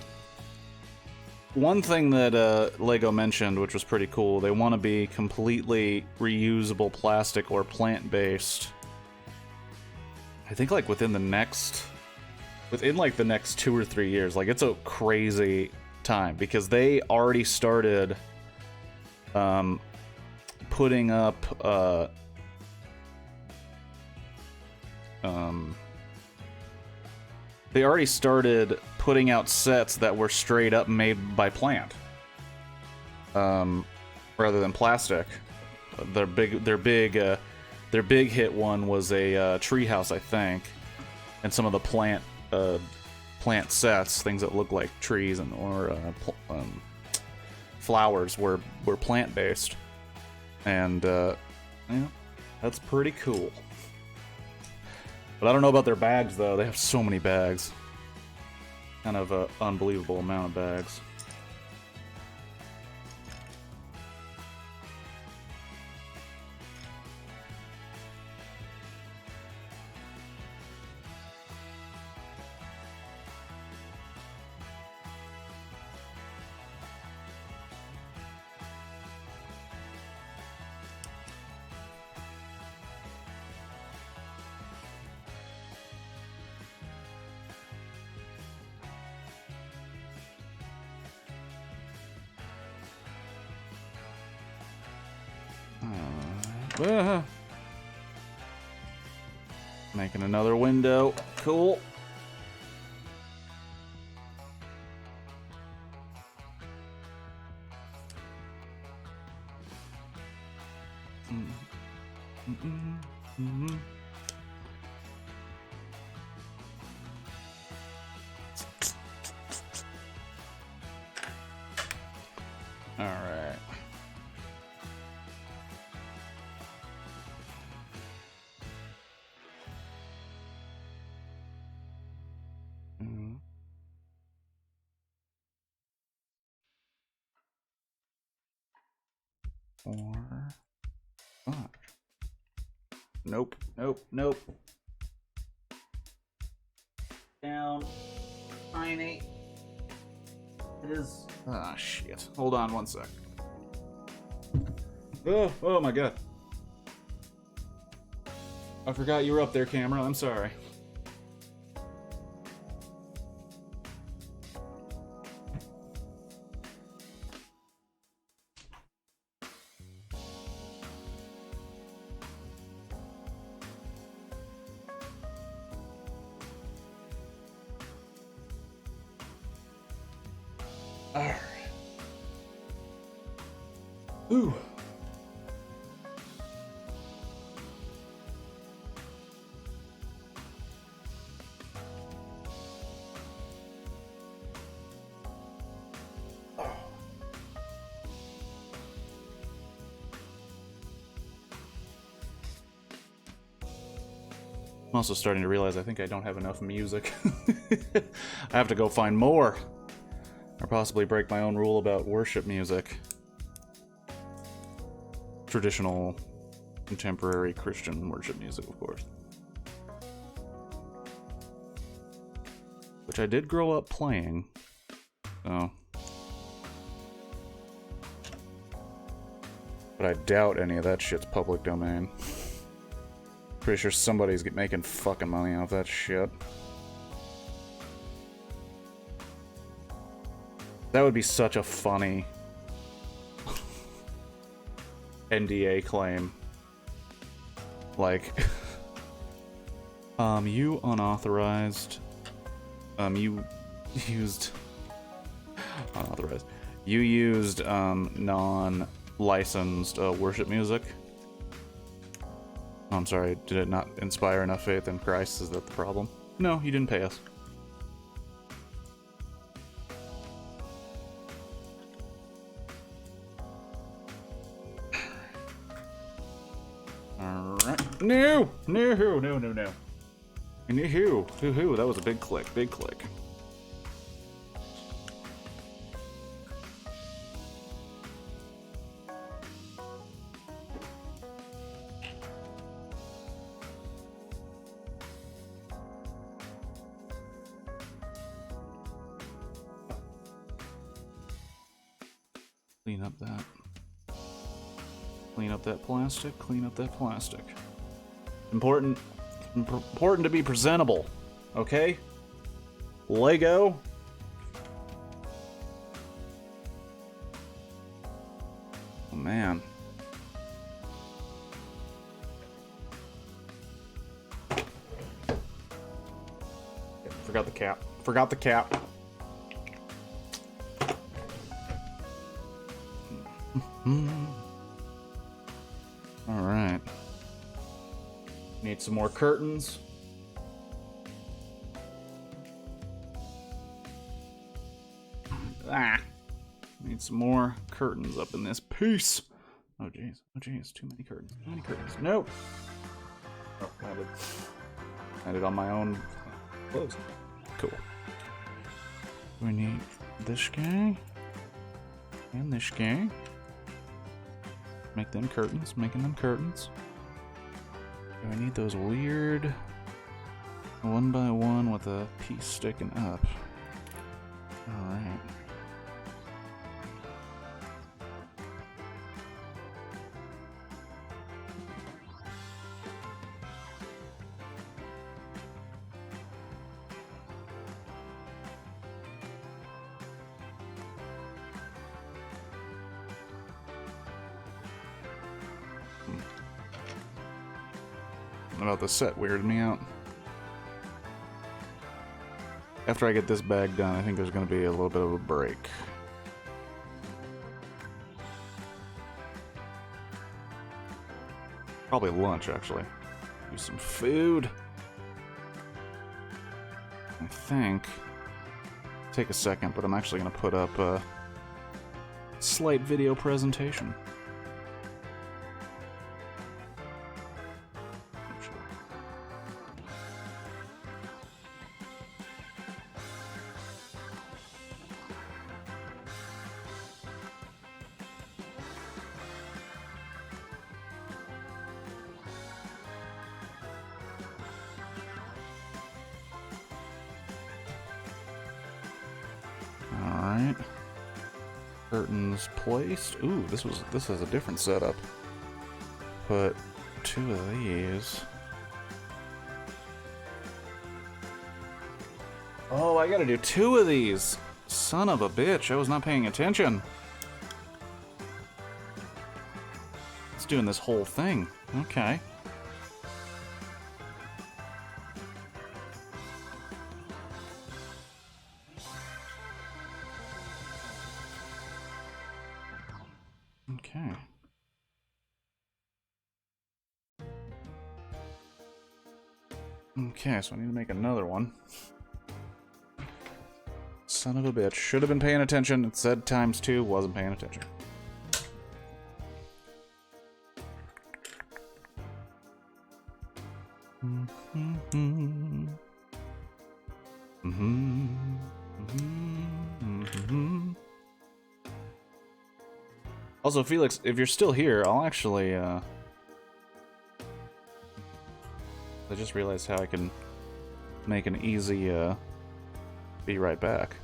one thing that LEGO mentioned, which was pretty cool, they want to be completely reusable plastic or plant-based. I think like within the next 2 or 3 years. Like, it's a crazy time because they already started putting up they already started putting out sets that were straight up made by plant, rather than plastic. Their big hit one was a treehouse, I think, and some of the plant sets, things that look like trees or flowers, were plant based, and yeah, that's pretty cool. But I don't know about their bags, though. They have so many bags. Kind of an unbelievable amount of bags. Making another window. Cool. All right. Four, 5. Nope, nope, nope. Down. Tiny. It is. Ah, shit. Hold on one sec. Oh my god. I forgot you were up there, camera. I'm sorry. Alright. Ooh. I'm also starting to realize I think I don't have enough music. I have to go find more. Or possibly break my own rule about worship music. Traditional, contemporary Christian worship music, of course. Which I did grow up playing. So. But I doubt any of that shit's public domain. Pretty sure somebody's making fucking money off that shit. That would be such a funny NDA claim. Like, you unauthorized, you used, unauthorized, you used, non-licensed, worship music. Oh, I'm sorry, did it not inspire enough faith in Christ? Is that the problem? No, you didn't pay us. Alright. No! No, no, no, no. No, that was a big click, big click. Clean up that. Clean up that plastic, clean up that plastic. Important to be presentable, okay? Lego. Oh man. Forgot the cap. Forgot the cap. Alright. Need some more curtains. Need some more curtains up in this piece. Oh jeez. Oh jeez. Too many curtains. Too many curtains. Nope. Oh, I did on my own clothes. Cool. We need this guy. And this guy. Make them curtains. Making them curtains. Do I need those weird 1x1 with a piece sticking up? Alright. About the set weirded me out. After I get this bag done, I think there's going to be a little bit of a break. Probably lunch, actually. Do some food. I think. Take a second, but I'm actually going to put up a slight video presentation. Alright. Curtains placed. Ooh, this is a different setup. Put 2 of these. Oh, I gotta do 2 of these. Son of a bitch, I was not paying attention. It's doing this whole thing. Okay. Okay. Okay, so I need to make another one. Son of a bitch. Should have been paying attention. It said ×2, wasn't paying attention. Also, Felix, if you're still here, I'll actually, I just realized how I can make an easy, be right back.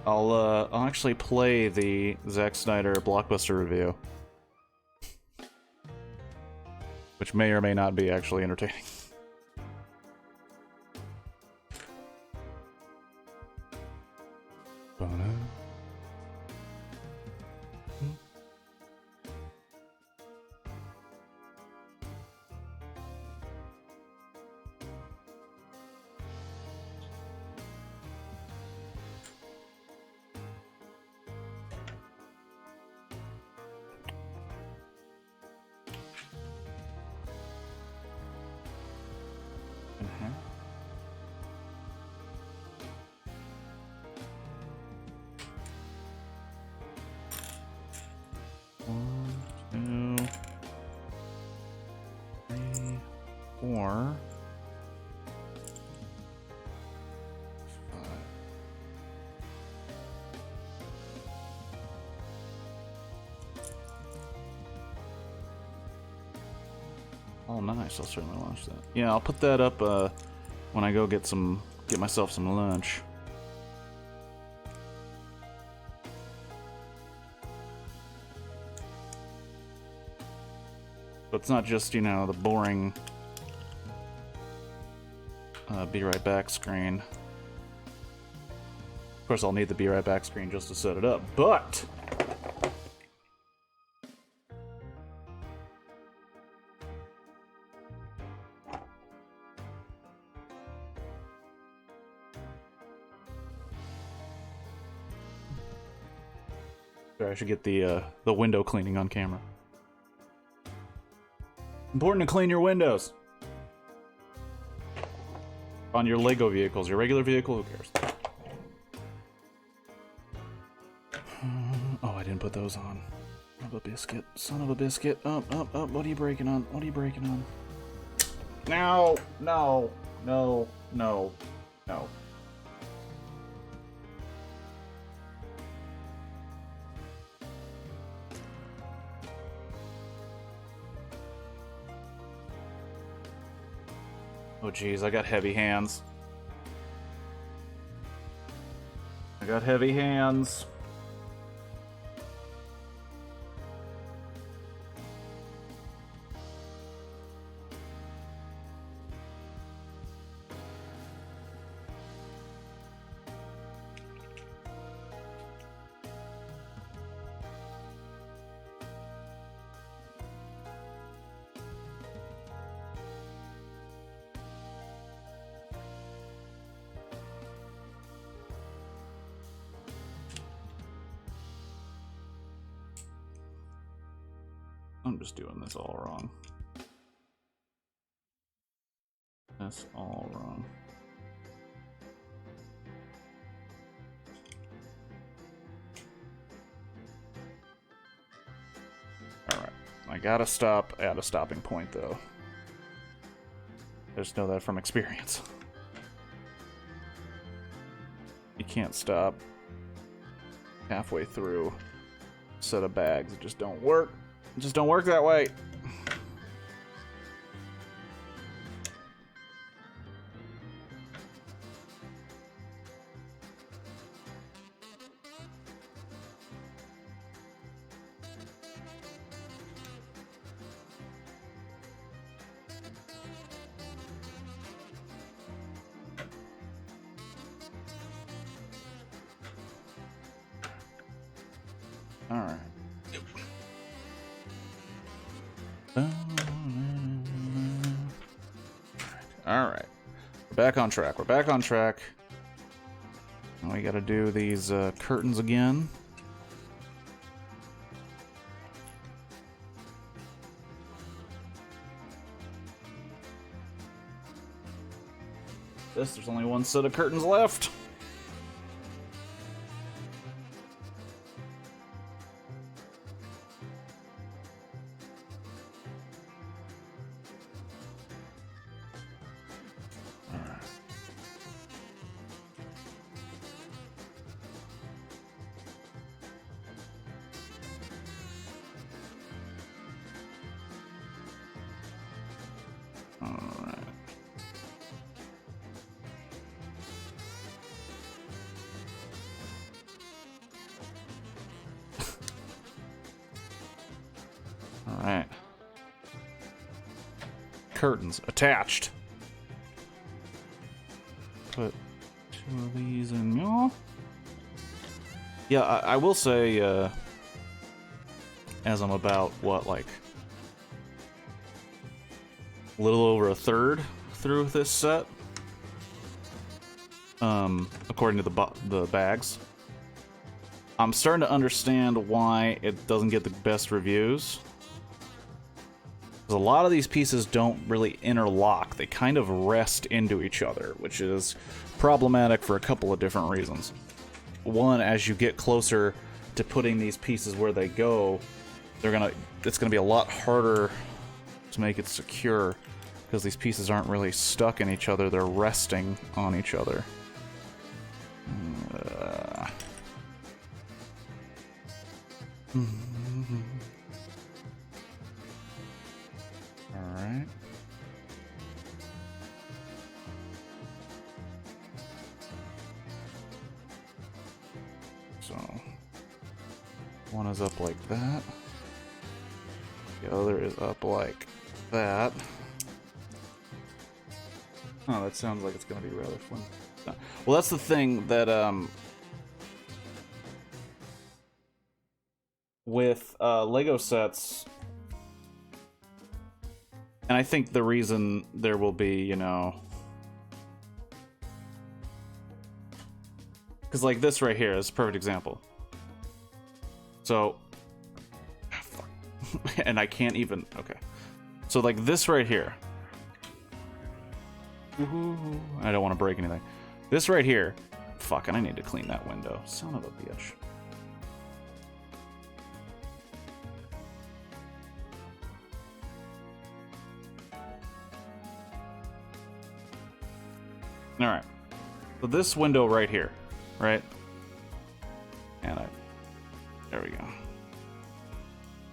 I'll actually play the Zack Snyder Blockbuster review. Which may or may not be actually entertaining. 4. 5. Oh, nice. I'll certainly launch that. Yeah, I'll put that up when I go get myself some lunch. But it's not just, you know, the boring be right back screen. Of course, I'll need the be right back screen just to set it up, but sorry, I should get the window cleaning on camera. Important to clean your windows. On your Lego vehicles. Your regular vehicle, who cares? Oh, I didn't put those on. Son of a biscuit. Son of a biscuit. Up, up, up. What are you breaking on? What are you breaking on? No, no, no, no, no. Oh geez, I got heavy hands. I got heavy hands. I'm just doing this all wrong. That's all wrong. Alright. I gotta stop at a stopping point, though. I just know that from experience. You can't stop halfway through a set of bags. It just don't work. It just don't work that way. All right. Alright. We're back on track. We're back on track. Now we gotta do these curtains again. There's only one set of curtains left. Alright. Curtains attached. Put 2 of these in. Yeah, I will say, as I'm about, what, like, a little over a third through this set, according to the bags, I'm starting to understand why it doesn't get the best reviews. A lot of these pieces don't really interlock. They kind of rest into each other, which is problematic for a couple of different reasons. One, as you get closer to putting these pieces where they go, it's gonna be a lot harder to make it secure. Because these pieces aren't really stuck in each other, they're resting on each other. Alright. So, one is up like that. The other is up like that. Oh, that sounds like it's gonna be rather fun. Well, that's the thing that, with, Lego sets, and I think the reason there will be, you know... Because, like, this right here is a perfect example. So... and I can't even... Okay. So, like, this right here. I don't want to break anything. This right here... Fuck, and I need to clean that window. Son of a bitch. Alright. So this window right here, right? And there we go.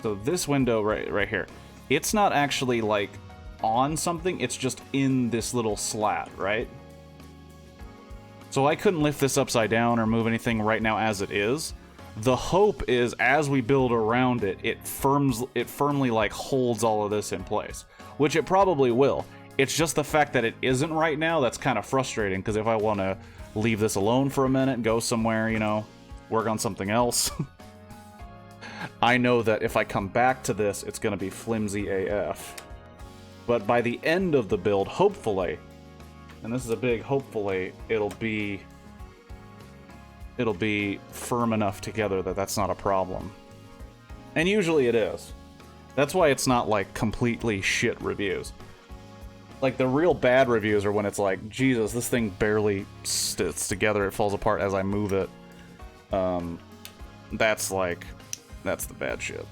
So this window right here, it's not actually like on something, it's just in this little slat, right? So I couldn't lift this upside down or move anything right now as it is. The hope is as we build around it, it firmly like holds all of this in place, which it probably will. It's just the fact that it isn't right now that's kind of frustrating, because if I want to leave this alone for a minute, go somewhere, you know, work on something else, I know that if I come back to this, it's going to be flimsy AF. But by the end of the build, hopefully, and this is a big hopefully, it'll be firm enough together that that's not a problem. And usually it is. That's why it's not like completely shit reviews. Like, the real bad reviews are when it's like, Jesus, this thing barely sits together, it falls apart as I move it. That's the bad shit.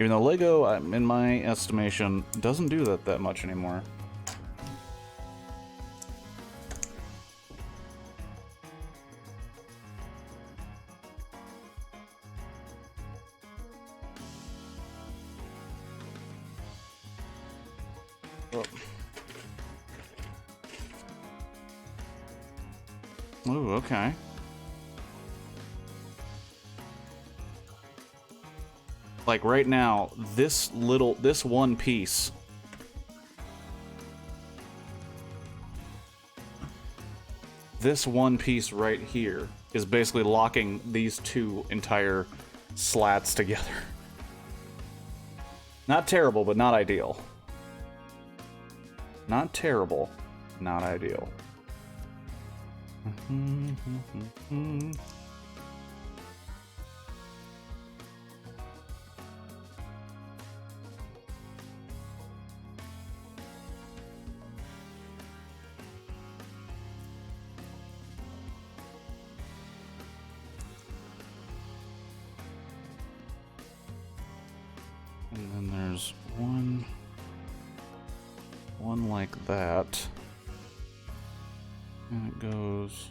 Even though Lego, in my estimation, doesn't do that much anymore. Ooh, okay. Like right now, this one piece. This one piece right here is basically locking these two entire slats together. Not terrible, but not ideal. Not terrible, not ideal. And then there's one like that. And it goes...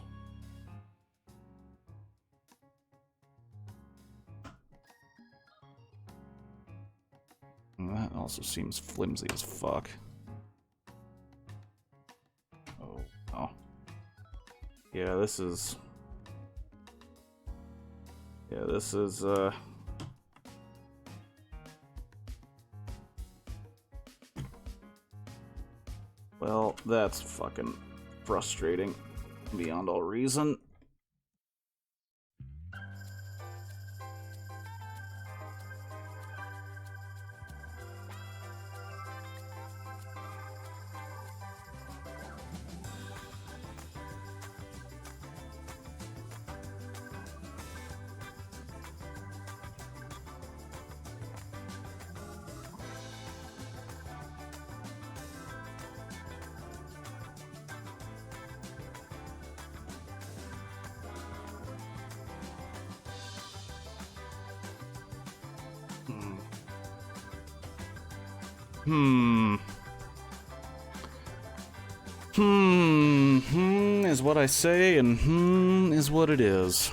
And that also seems flimsy as fuck. Oh. Yeah, this is... Well, that's fucking frustrating beyond all reason. Hmm, is what I say, and is what it is.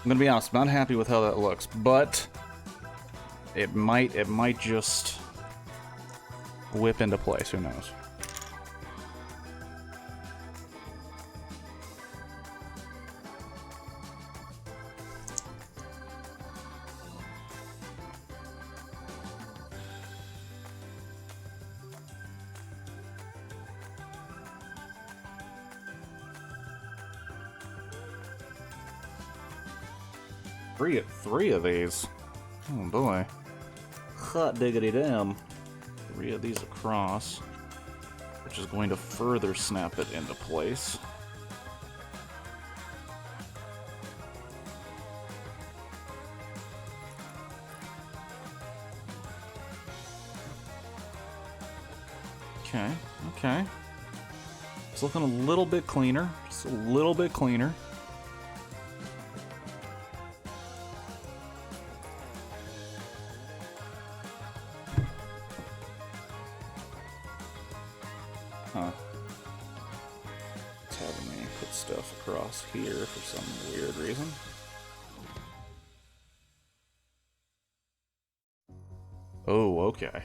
I'm gonna be honest, I'm not happy with how that looks, but it might just whip into place, who knows. 3 of these. Oh boy. Hot diggity damn. 3 of these across, which is going to further snap it into place. Okay, okay. It's looking a little bit cleaner. Just a little bit cleaner. Huh. It's having me put stuff across here for some weird reason. Oh, okay.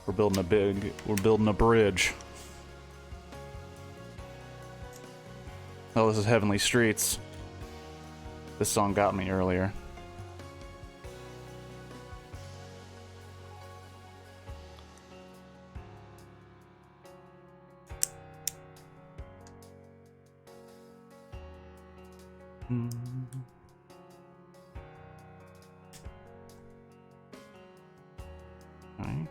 We're building a bridge. Oh, this is Heavenly Streets. This song got me earlier. Okay.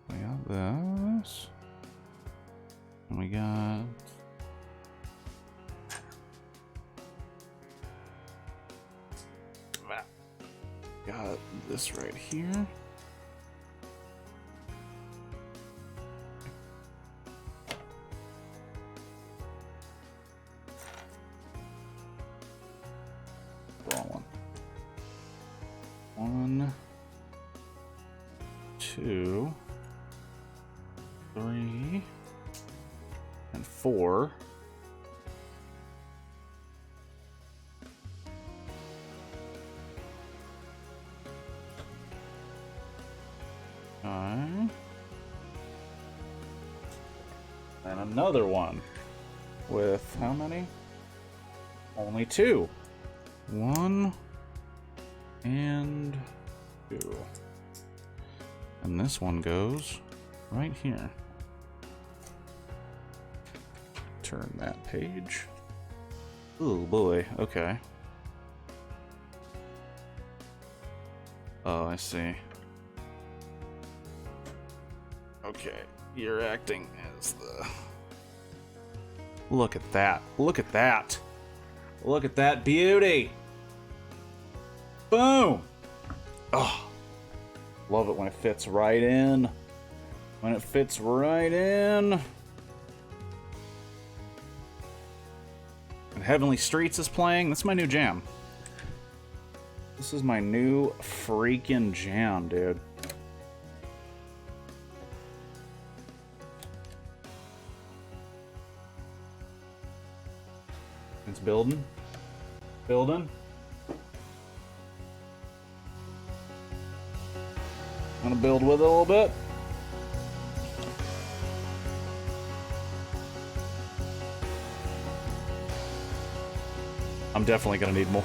We got this. And we got... got this right here. Wrong one. 1, 2, 3, and 4. Okay. And another one with how many? Only 2. 1 and 2. And this one goes right here. Turn that page. Oh boy, okay. Oh, I see. Okay, you're acting as the... Look at that. Look at that. Look at that beauty. Boom. Oh. Love it when it fits right in. When it fits right in. And Heavenly Streets is playing. That's my new jam. This is my new freaking jam, dude. It's building. Building. I'm gonna build with it a little bit. I'm definitely gonna need more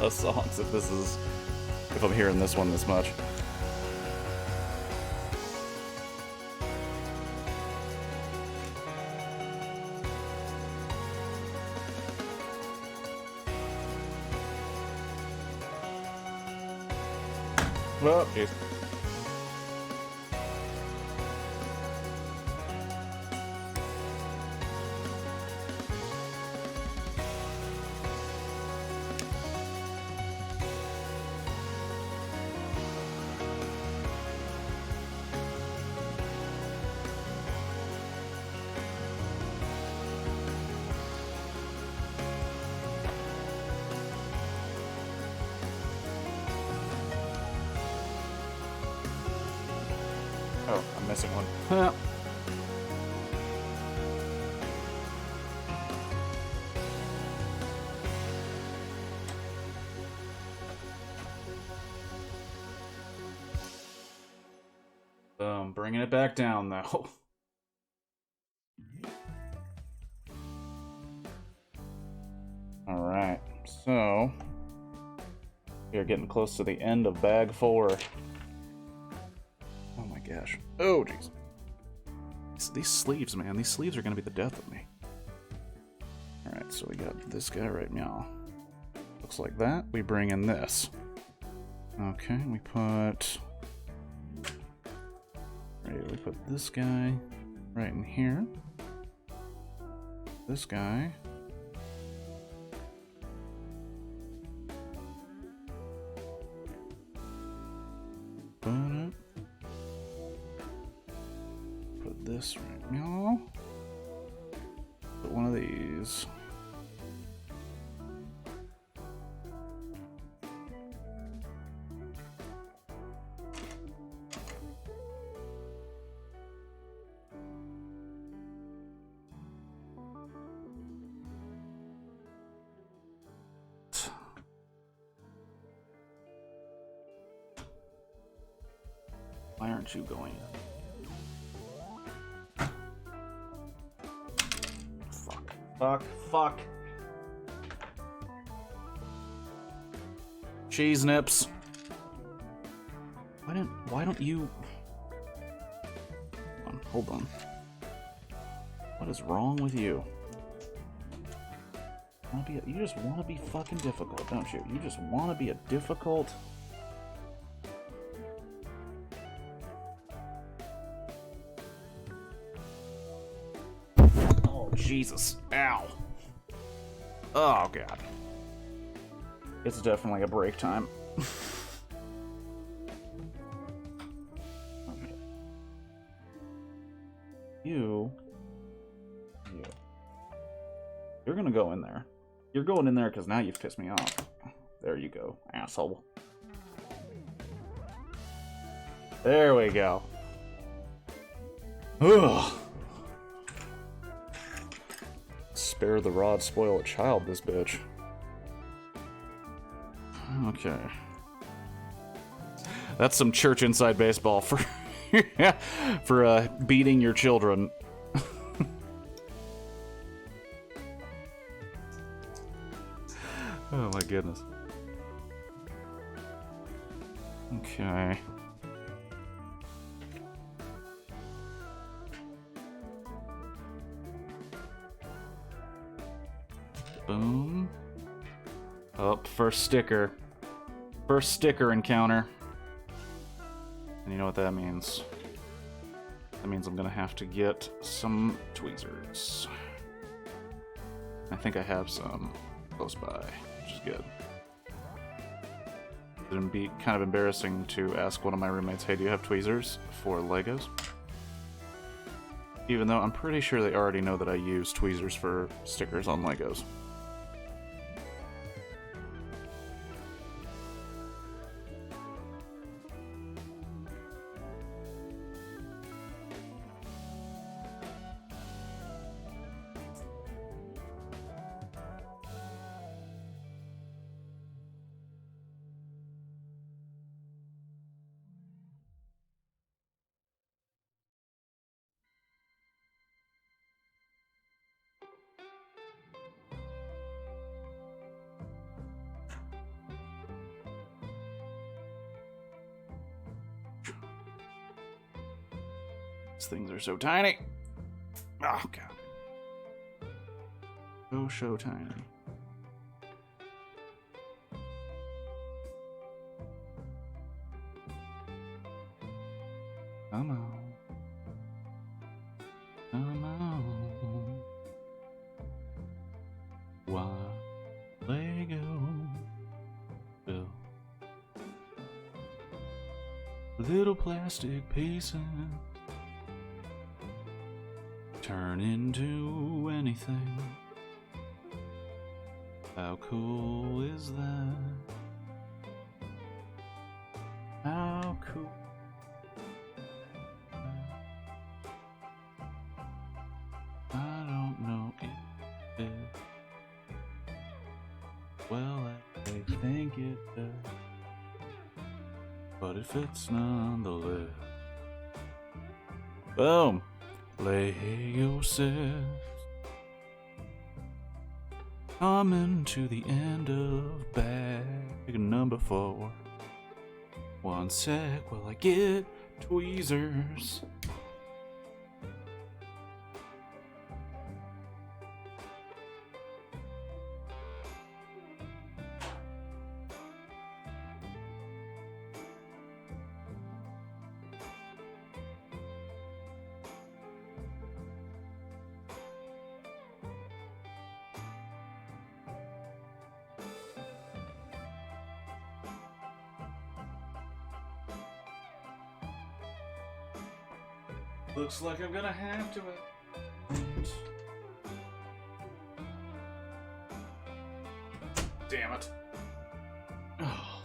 songs if I'm hearing this one this much. Oh, jeez. Oh, I'm missing one. Boom, bringing it back down, though. Alright, so... we are getting close to the end of bag 4. Oh my gosh. Oh, jeez. These sleeves, man. These sleeves are going to be the death of me. Alright, so we got this guy right now. Looks like that. We bring in this. Okay, we put... right, we put this guy right in here. This guy. Put this right now. Put one of these. Why aren't you going? Fuck. Fuck. Fuck. Cheese nips. Why don't you... Hold on. What is wrong with you? You just want to be fucking difficult, don't you? You just want to be a difficult... Jesus. Ow. Oh, God. It's definitely a break time. Okay. You. You're gonna go in there. You're going in there because now you've pissed me off. There you go, asshole. There we go. Ugh. Spare the rod, spoil a child, this bitch. Okay. That's some church inside baseball for for beating your children. Oh my goodness. Okay. Boom. Oh, first sticker. First sticker encounter. And you know what that means? That means I'm gonna have to get some tweezers. I think I have some close by, which is good. It'd be kind of embarrassing to ask one of my roommates, hey, do you have tweezers for Legos? Even though I'm pretty sure they already know that I use tweezers for stickers on Legos. These things are so tiny. Oh, God. So tiny. Come on. Come on. Why Lego built little plastic pieces turn into anything. How cool is that? How cool. well as they think it does, but it fits nonetheless. Boom! Lego says, coming to the end of bag number 4. One sec while I get tweezers. Looks like I'm gonna have to. Damn it. Oh.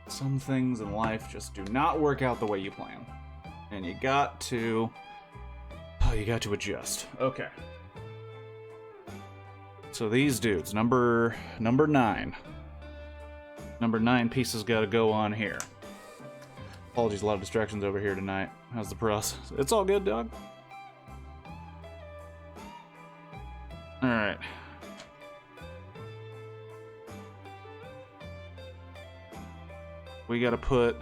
Some things in life just do not work out the way you plan. And you got to adjust. Okay. So these dudes, number 9. Number 9 pieces gotta go on here. Apologies, a lot of distractions over here tonight. How's the process? It's all good, dog. Alright. We gotta put...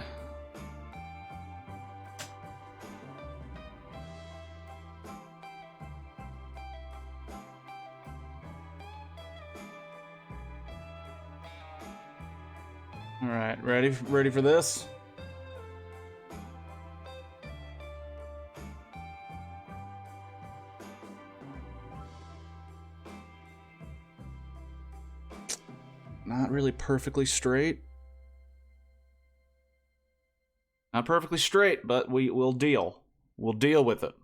Alright, ready for this? Not really perfectly straight. Not perfectly straight, but we'll deal. We'll deal with it.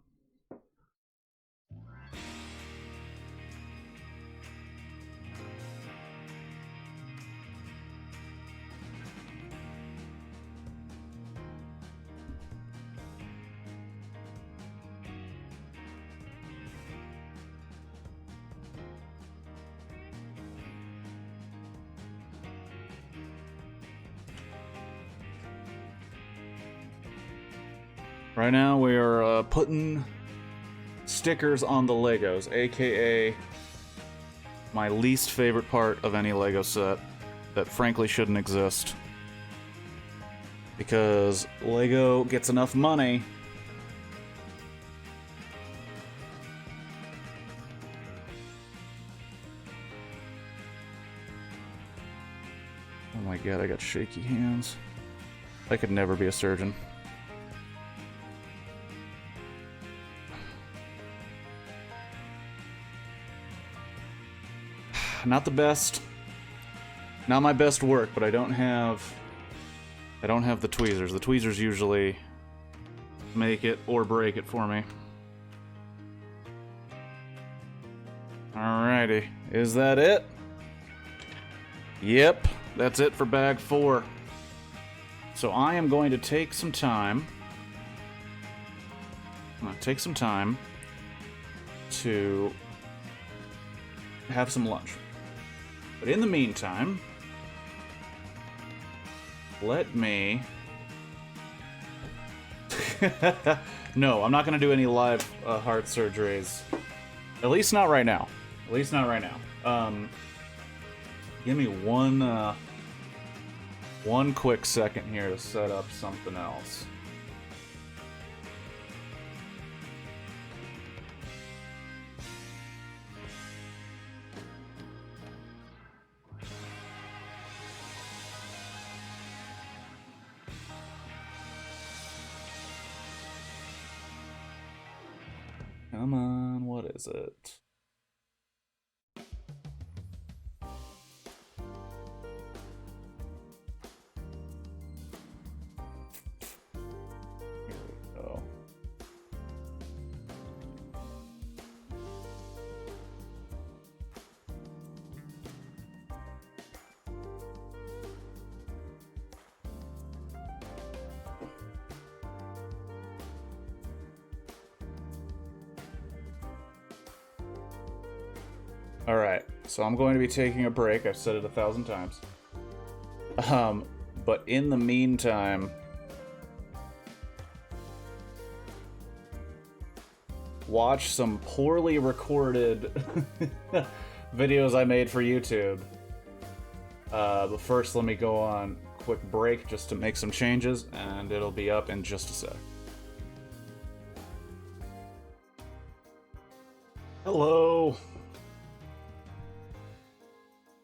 Right now we are putting stickers on the Legos, aka my least favorite part of any Lego set that frankly shouldn't exist. Because Lego gets enough money . Oh my god, I got shaky hands. I could never be a surgeon. Not the best. Not my best work, but I don't have the tweezers. The tweezers usually make it or break it for me. Alrighty. Is that it? Yep, that's it for bag 4. So I am going to take some time. I'm going to take some time to have some lunch. But in the meantime, let me... No, I'm not going to do any live heart surgeries. At least not right now. At least not right now. Give me one quick second here to set up something else. Come on, what is it? Here we go. All right. So I'm going to be taking a break. I've said it 1,000 times. But in the meantime, watch some poorly recorded videos I made for YouTube. But first, let me go on a quick break just to make some changes, and it'll be up in just a sec. Hello!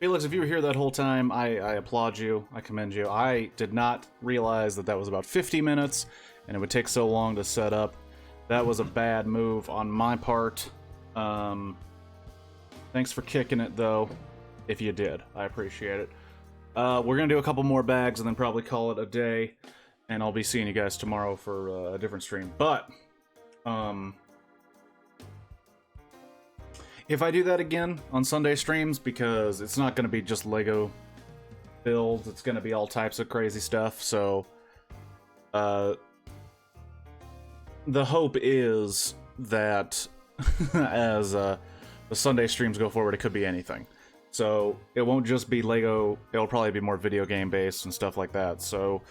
Felix, if you were here that whole time, I applaud you. I commend you. I did not realize that was about 50 minutes, and it would take so long to set up. That was a bad move on my part. Thanks for kicking it, though, if you did. I appreciate it. We're going to do a couple more bags and then probably call it a day, and I'll be seeing you guys tomorrow for a different stream. But, if I do that again on Sunday streams, because it's not going to be just Lego builds, it's going to be all types of crazy stuff, so the hope is that as the Sunday streams go forward, it could be anything. So it won't just be Lego, it'll probably be more video game based and stuff like that. So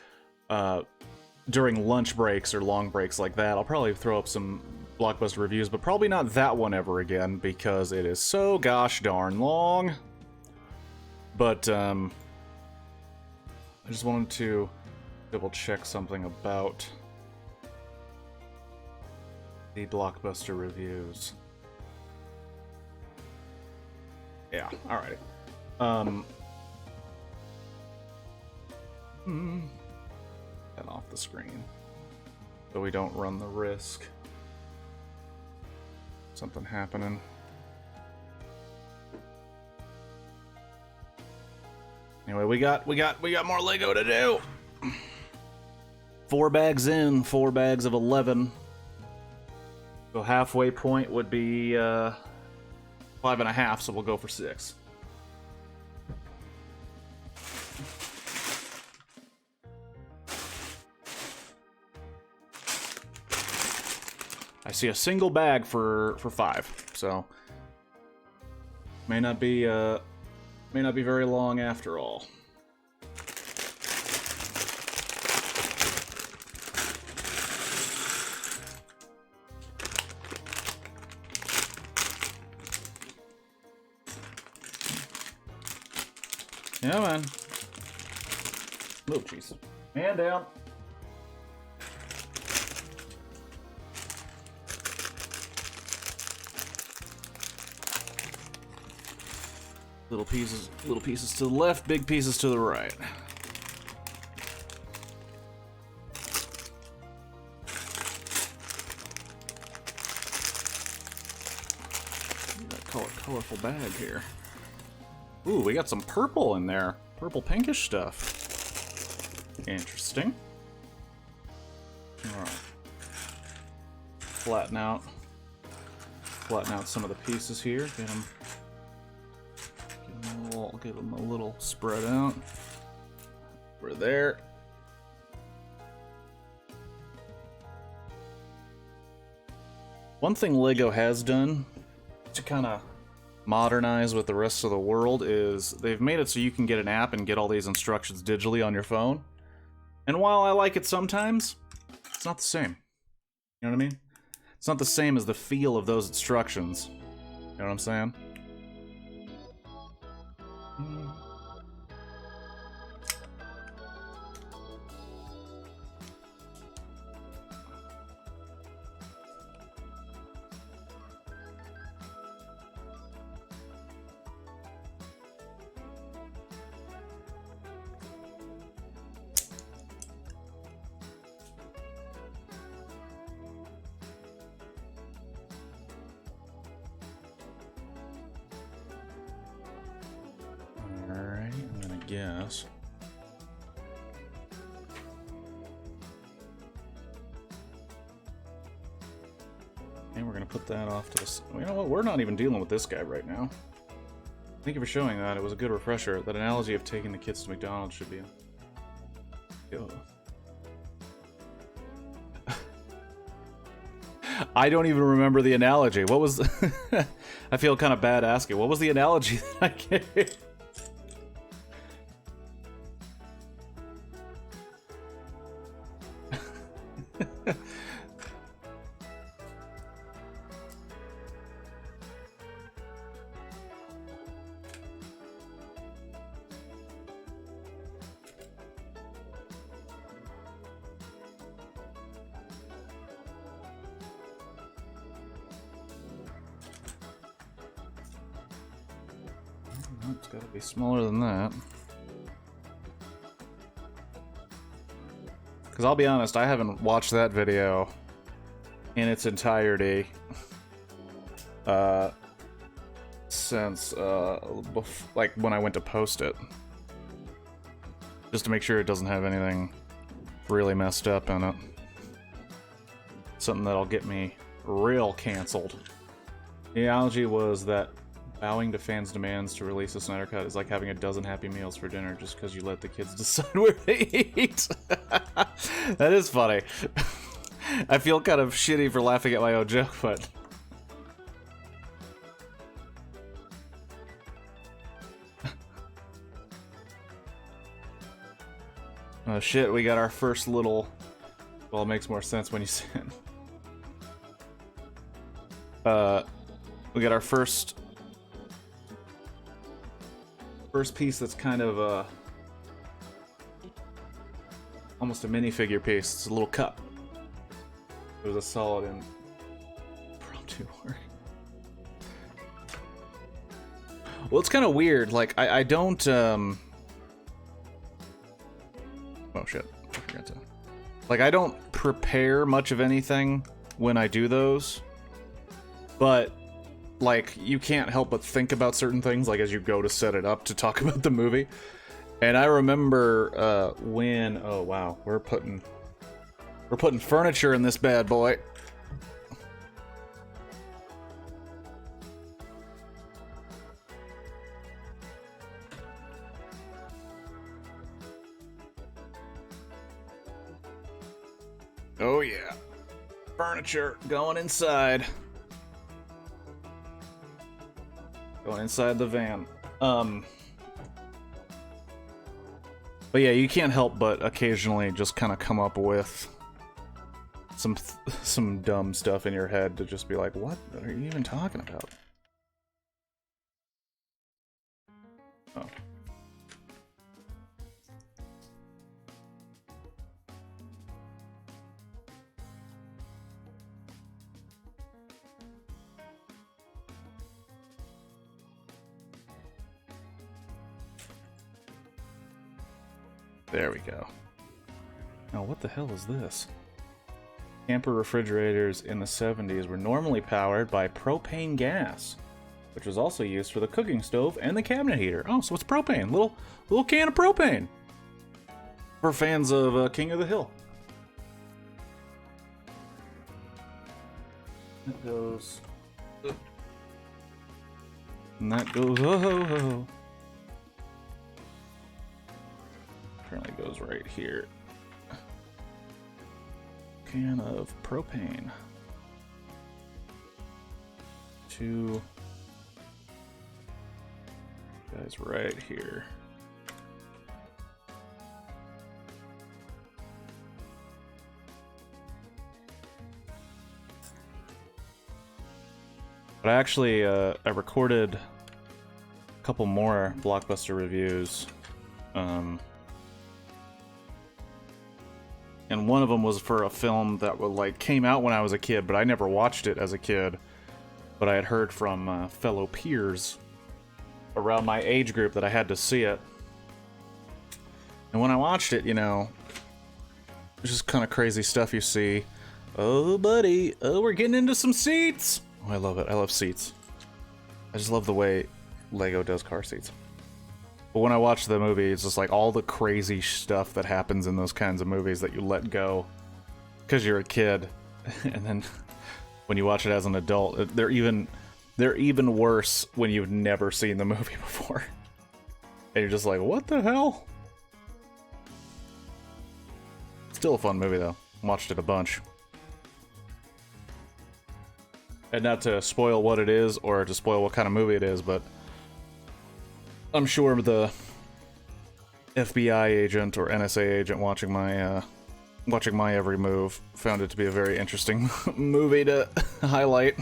during lunch breaks or long breaks like that, I'll probably throw up some Blockbuster reviews, but probably not that one ever again, because it is so gosh darn long. But I just wanted to double check something about the Blockbuster reviews. Yeah, alright. Get off the screen so we don't run the risk something happening. Anyway, we got more Lego to do. 4 bags in, 4 bags of 11. So halfway point would be 5.5, so we'll go for 6. I see a single bag for 5, so may not be very long after all. Yeah, man. Oh, jeez. Man down. Little pieces to the left, big pieces to the right. Colorful bag here. Ooh, we got some purple in there. Purple pinkish stuff. Interesting. Alright. Flatten out some of the pieces here. Get them a little spread out. We're there. One thing Lego has done to kind of modernize with the rest of the world is they've made it so you can get an app and get all these instructions digitally on your phone. And while I like it sometimes, it's not the same. You know what I mean? It's not the same as the feel of those instructions. You know what I'm saying? Yes. And we're gonna put that off to this. You know what? We're not even dealing with this guy right now. Thank you for showing that. It was a good refresher. That analogy of taking the kids to McDonald's should be I don't even remember the analogy. What was... I feel kind of bad asking. What was the analogy that I gave? It's gotta be smaller than that. Because I'll be honest, I haven't watched that video in its entirety since like when I went to post it, just to make sure it doesn't have anything really messed up in it, something that'll get me real canceled. The analogy was that bowing to fans' demands to release a Snyder Cut is like having a dozen Happy Meals for dinner just because you let the kids decide where they eat. That is funny. I feel kind of shitty for laughing at my own joke, but... Oh shit, we got our first little... Well, it makes more sense when you say it. We got our first piece that's kind of almost a minifigure piece. It's a little cup. It was a solid impromptu work. Well, it's kind of weird. Like, I don't, oh shit. I forgot to... Like, I don't prepare much of anything when I do those. But, like, you can't help but think about certain things, like, as you go to set it up to talk about the movie. And I remember, when... Oh, wow. We're putting furniture in this bad boy. Oh, yeah. Furniture going inside. Going inside the van. But yeah, you can't help but occasionally just kind of come up with some dumb stuff in your head to just be like, what are you even talking about? Oh. There we go. Now, what the hell is this? Camper refrigerators in the 70s were normally powered by propane gas, which was also used for the cooking stove and the cabinet heater. Oh, so it's propane. Little can of propane. For fans of King of the Hill. That goes... And that goes... Oh. Apparently goes right here. Can of propane. Two guys right here. But I actually I recorded a couple more Blockbuster reviews. And one of them was for a film that came out when I was a kid, but I never watched it as a kid. But I had heard from fellow peers around my age group that I had to see it. And when I watched it, you know, it's just kind of crazy stuff you see. Oh, buddy. Oh, we're getting into some seats. Oh, I love it. I love seats. I just love the way Lego does car seats. But when I watch the movie, it's just like all the crazy stuff that happens in those kinds of movies that you let go because you're a kid. And then when you watch it as an adult, they're even worse when you've never seen the movie before. And you're just like, what the hell? Still a fun movie, though. Watched it a bunch. And not to spoil what it is or to spoil what kind of movie it is, but I'm sure the FBI agent or NSA agent watching my every move found it to be a very interesting movie to highlight.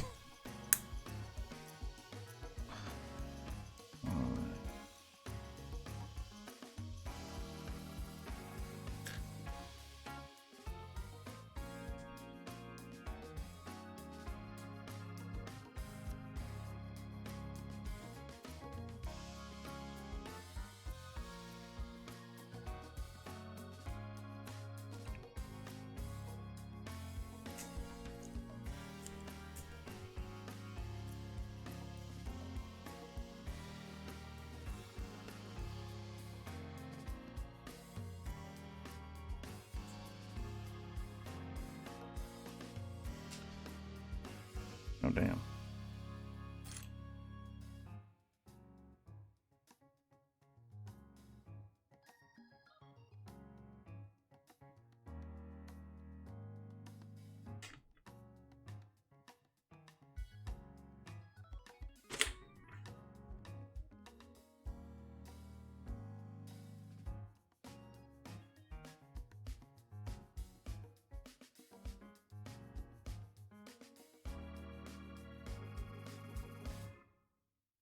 Oh, damn.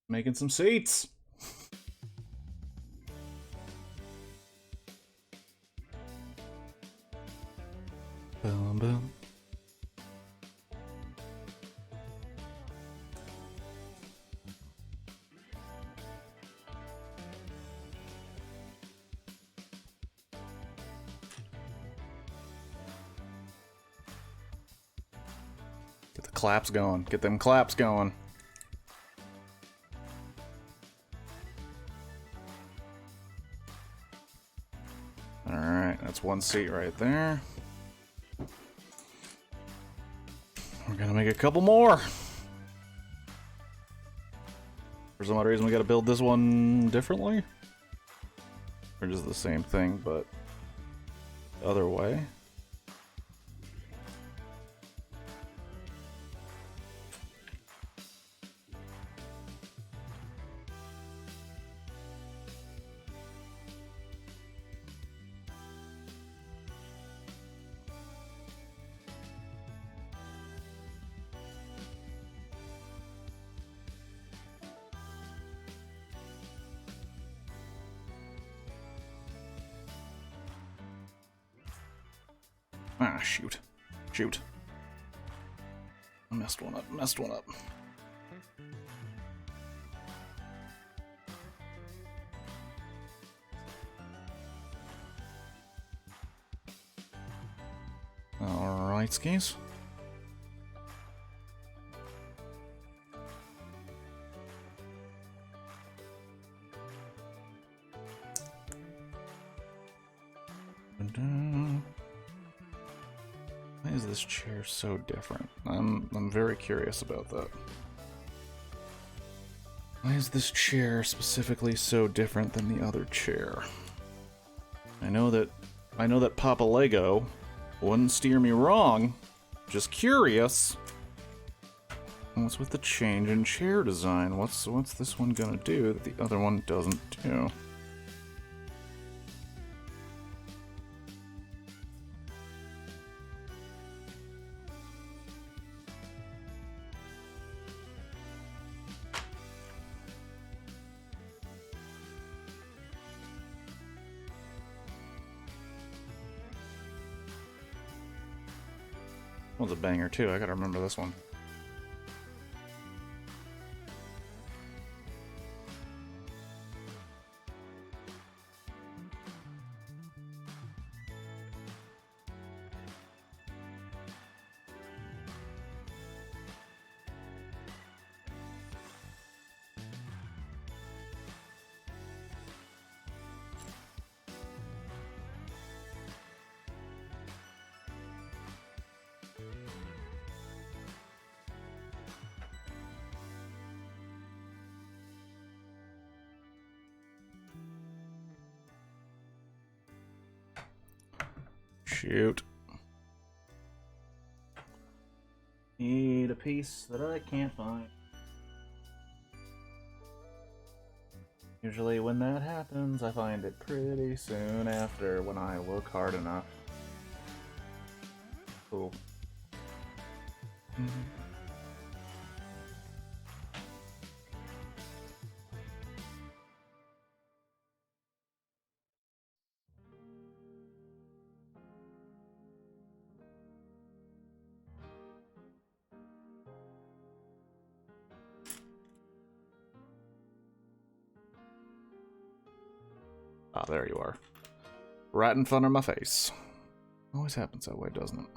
Making some seats. Boom, boom. Get the claps going. Get them claps going. Alright, that's one seat right there. We're gonna make a couple more. For some odd reason, we gotta build this one differently. Or just the same thing, but the other way. Ah, shoot. Shoot. I messed one up, messed one up. Alright, skis. Why is this chair so different? I'm very curious about that. Why is this chair specifically so different than the other chair? I know that Papa Lego wouldn't steer me wrong. Just curious. What's with the change in chair design? What's this one gonna do that the other one doesn't do? That was a banger too. I gotta remember this one. Shoot. Need a piece that I can't find. Usually when that happens, I find it pretty soon after when I look hard enough. Cool. Ah, there you are. Right in front of my face. Always happens that way, doesn't it?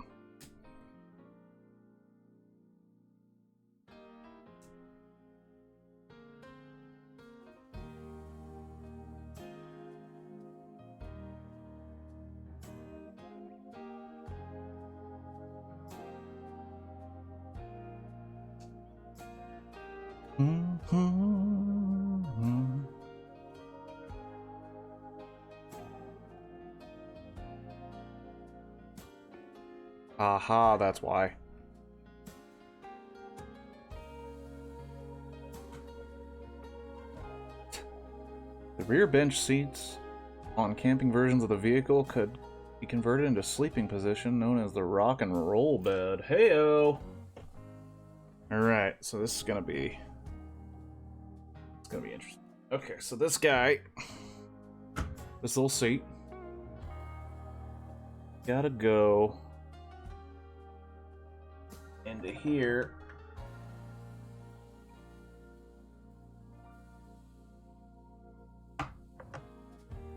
Aha, that's why. The rear bench seats on camping versions of the vehicle could be converted into a sleeping position known as the rock and roll bed. Heyo! Alright, so this is gonna be... It's gonna be interesting. Okay, so this guy... This little seat... Gotta go... into here.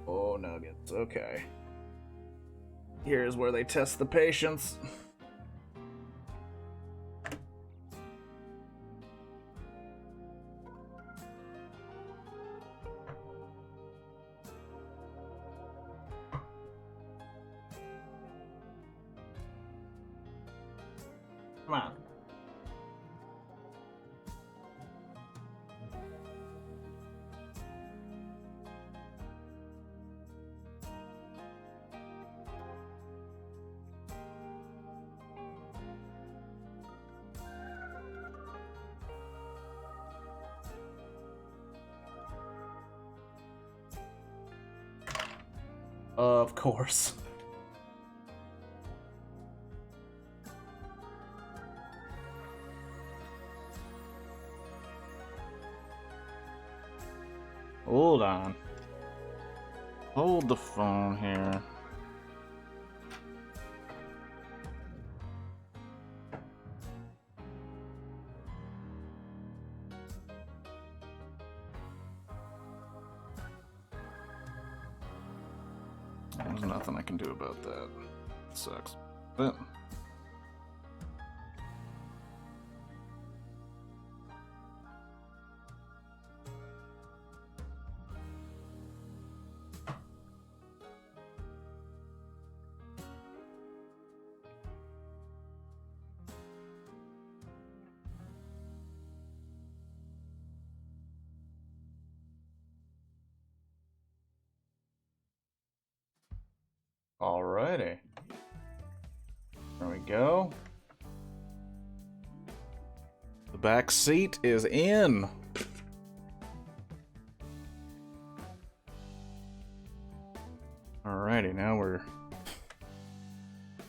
Oh, nuggets. Okay. Here's where they test the patience. Come on. Of course. Hold on. Hold the phone here. There's nothing I can do about that. It sucks. But alrighty. There we go. The back seat is in. Alrighty, now we're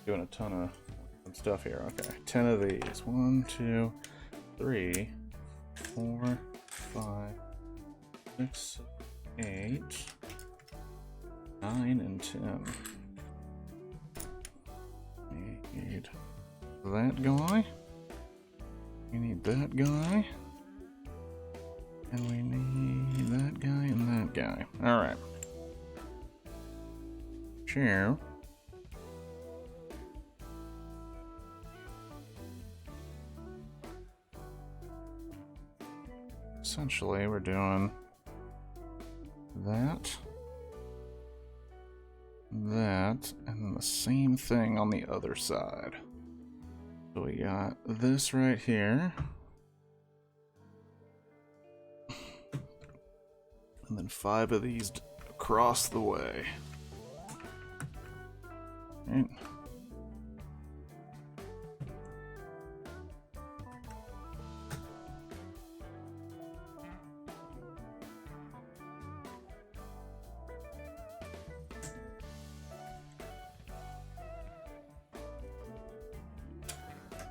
doing a ton of stuff here. Okay, 10 of these. 1, 2, 3, 4, 5, 6, 8, 9, and 10. Need that guy. We need that guy. And we need that guy and that guy. Alright. Sure. Essentially, we're doing that, that, and then the same thing on the other side. So we got this right here. And then 5 of these across the way. Right.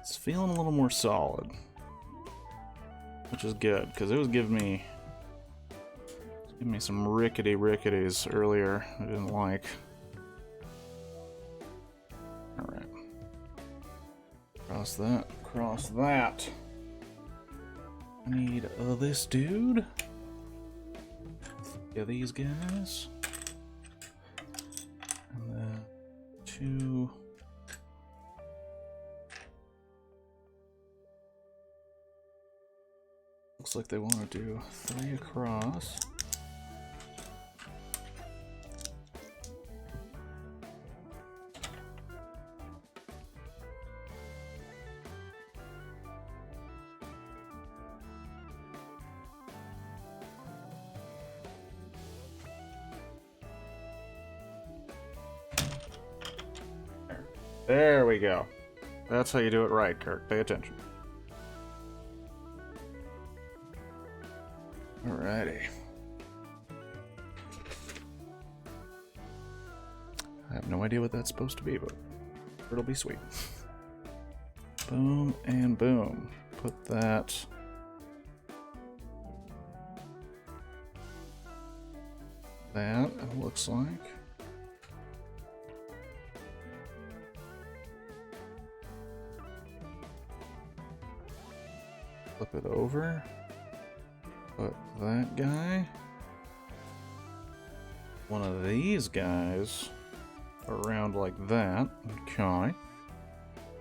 It's feeling a little more solid, which is good, because it was giving me some rickities earlier I didn't like. Alright. Cross that, cross that. I need this dude. Yeah, these guys. And then 2. Looks like they want to do 3 across. There we go. That's how you do it right, Kirk. Pay attention. Alrighty. I have no idea what that's supposed to be, but it'll be sweet. Boom and boom. Put that... That, it looks like. Flip it over. Put that guy. One of these guys around like that. Okay.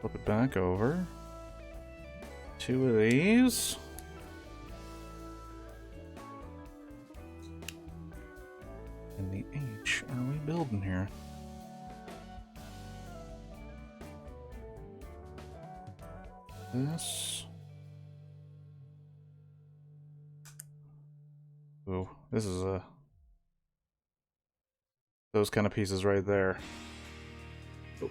Flip it back over. 2 of these. And the H are we building here? This. Ooh, this is those kind of pieces right there. Oh,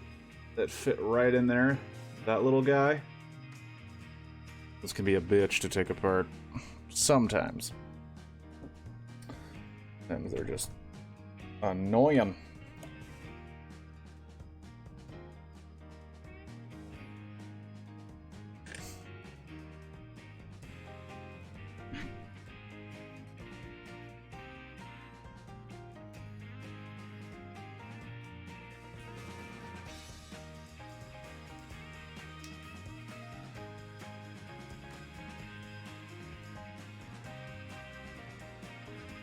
that fit right in there. That little guy. This can be a bitch to take apart. Sometimes. Sometimes they're just annoying.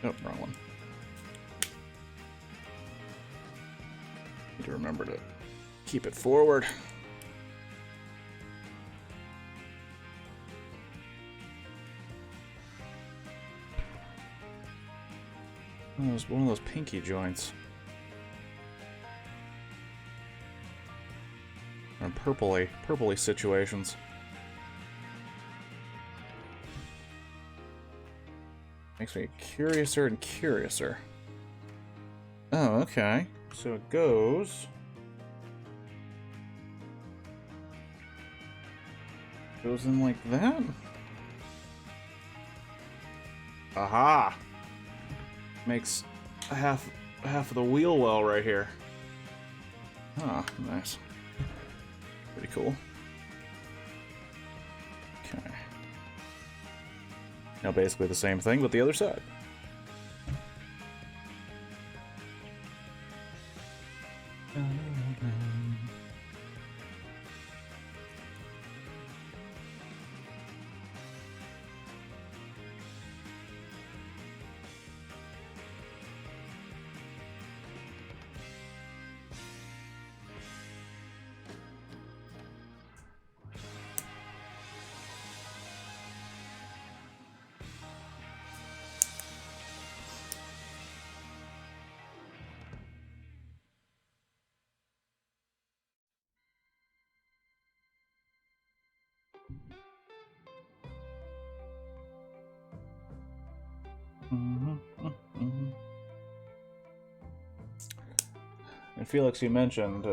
Oh, wrong one. Need to remember to keep it forward. Oh, it's one of those pinky joints. Or purpley situations. Makes me curiouser and curiouser. Oh, okay. So it goes in like that? Aha! Makes half of the wheel well right here. Ah, nice. Pretty cool. Okay. Now basically the same thing, but the other side. And Felix, you mentioned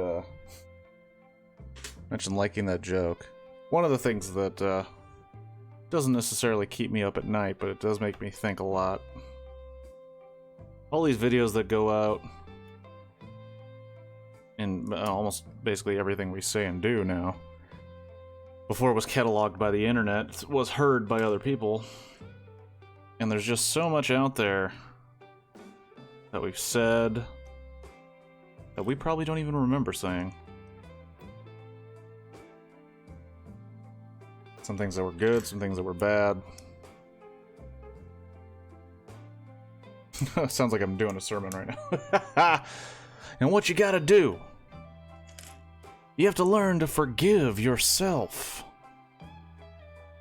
liking that joke. One of the things that doesn't necessarily keep me up at night, but it does make me think a lot. All these videos that go out, and almost basically everything we say and do now, before it was cataloged by the internet, it was heard by other people. And there's just so much out there that we've said that we probably don't even remember saying. Some things that were good, some things that were bad. Sounds like I'm doing a sermon right now. And what you gotta do, you have to learn to forgive yourself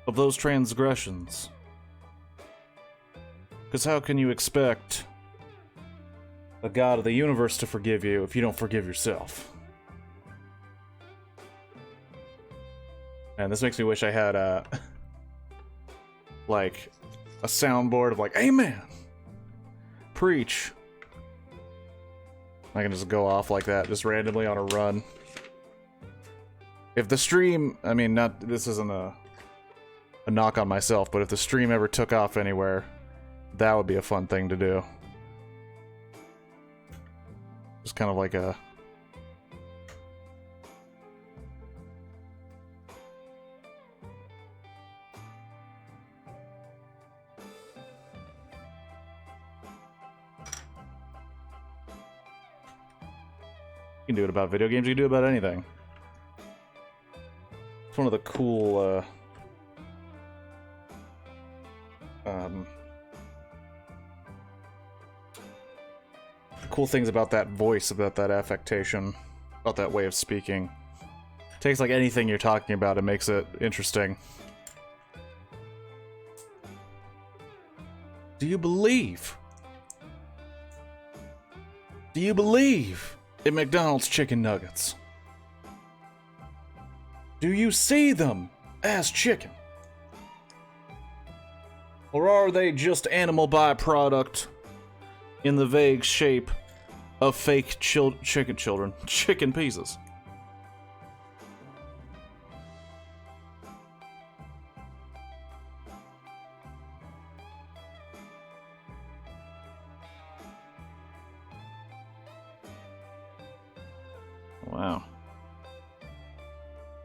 of those transgressions. Because how can you expect the God of the universe to forgive you if you don't forgive yourself? And this makes me wish I had a soundboard of like, amen, preach. I can just go off like that, just randomly on a run. If the stream, I mean, this isn't a knock on myself, but if the stream ever took off anywhere, that would be a fun thing to do. Just kind of like a... You can do it about video games, you can do it about anything. It's one of the cool, cool things about that voice, about that affectation, about that way of speaking. It takes like anything you're talking about and makes it interesting. Do you believe? Do you believe in McDonald's chicken nuggets? Do you see them as chicken? Or are they just animal byproduct in the vague shape of fake chicken pieces? Wow.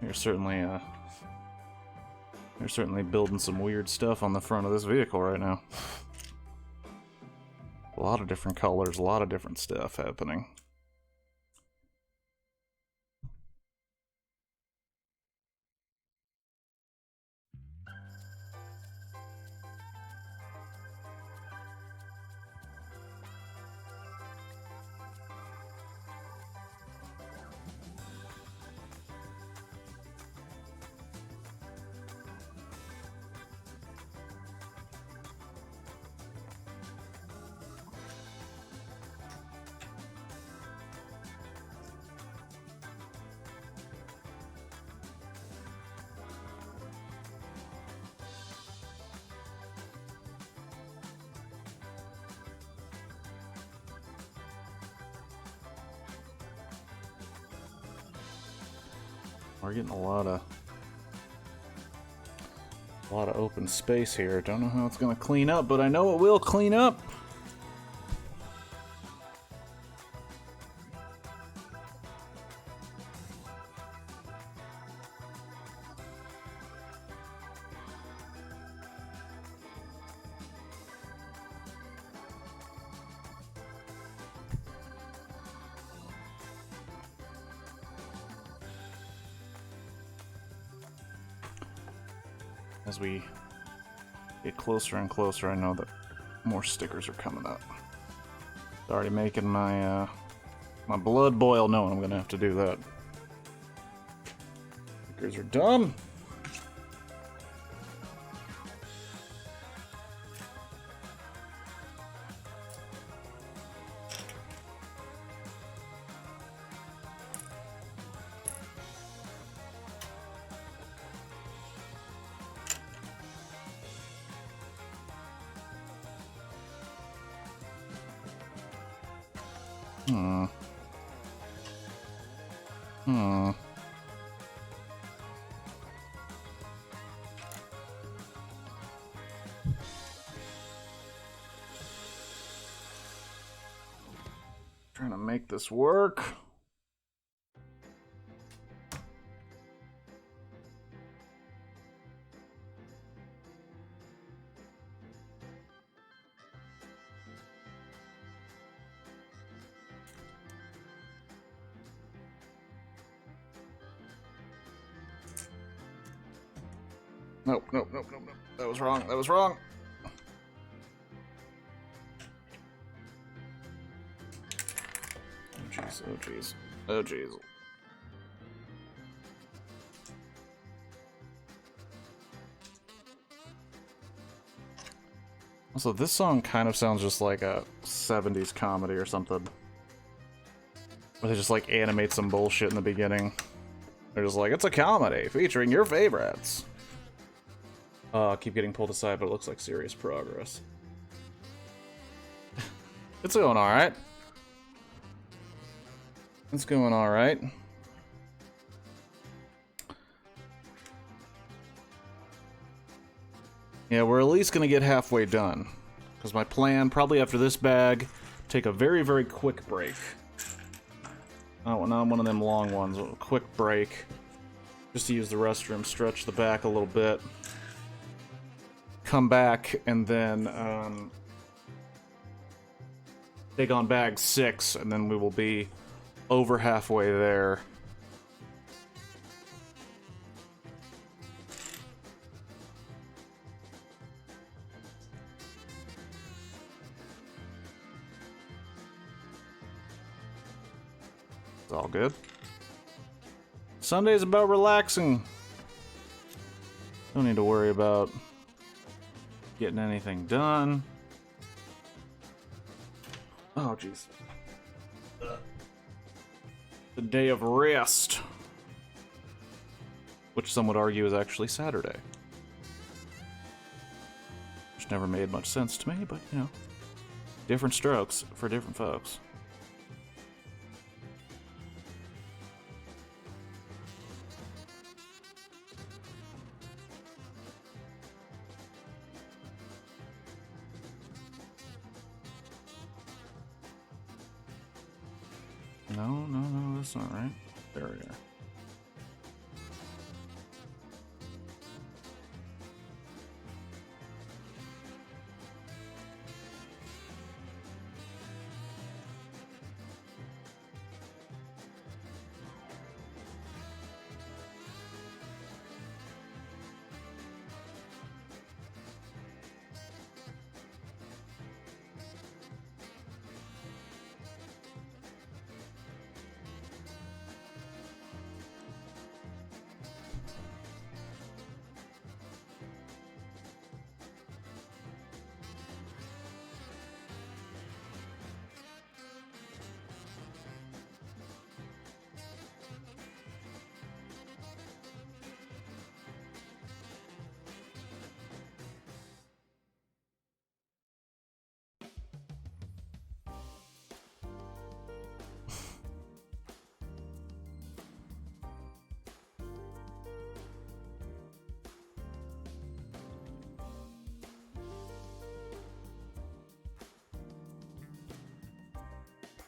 You're certainly building some weird stuff on the front of this vehicle right now. A lot of different colors, a lot of different stuff happening. We're getting a lot of open space here. Don't know how it's gonna clean up, but I know it will clean up. As we get closer and closer, I know that more stickers are coming up. It's already making my my blood boil knowing I'm gonna have to do that. Stickers are done. Trying to make this work. Nope, nope, nope, nope, nope. That was wrong. That was wrong. Oh, jeez. Oh, jeez. Oh, jeez. Also, this song kind of sounds just like a 70s comedy or something. Where they just, like, animate some bullshit in the beginning. They're just like, it's a comedy featuring your favorites. Keep getting pulled aside, but it looks like serious progress. It's going alright. It's going alright. Yeah, we're at least gonna get halfway done. Because my plan, probably after this bag, take a very, very quick break. Oh, not one of them long ones, a quick break. Just to use the restroom, stretch the back a little bit. Come back, and then, take on bag 6, and then we will be over halfway there. It's all good. Sunday's about relaxing. Don't need to worry about getting anything done. Oh, jeez. The day of rest. Which some would argue is actually Saturday. Which never made much sense to me, but, you know, different strokes for different folks. No, that's not right. There we go.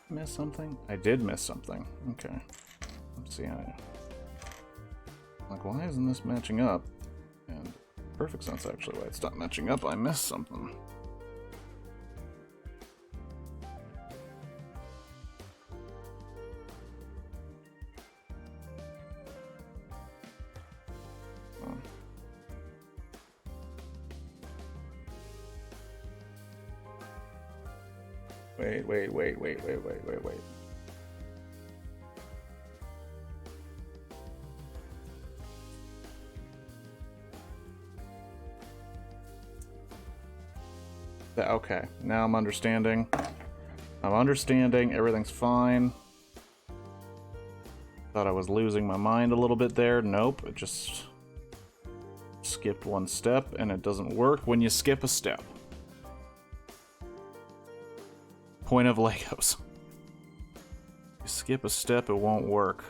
Miss something? I did miss something. Okay. Let's see how. Like, why isn't this matching up? And perfect sense, actually, why it's not matching up. I missed something. Wait. Okay, now I'm understanding. Everything's fine. Thought I was losing my mind a little bit there. Nope, it just skipped one step, and it doesn't work when you skip a step. Point of Legos. You skip a step, it won't work.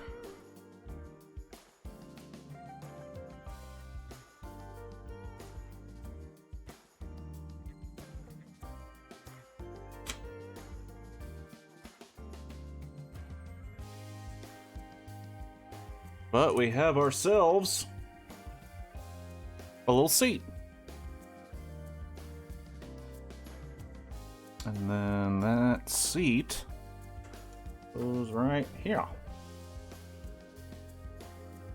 But we have ourselves a little seat. And then that seat goes right here.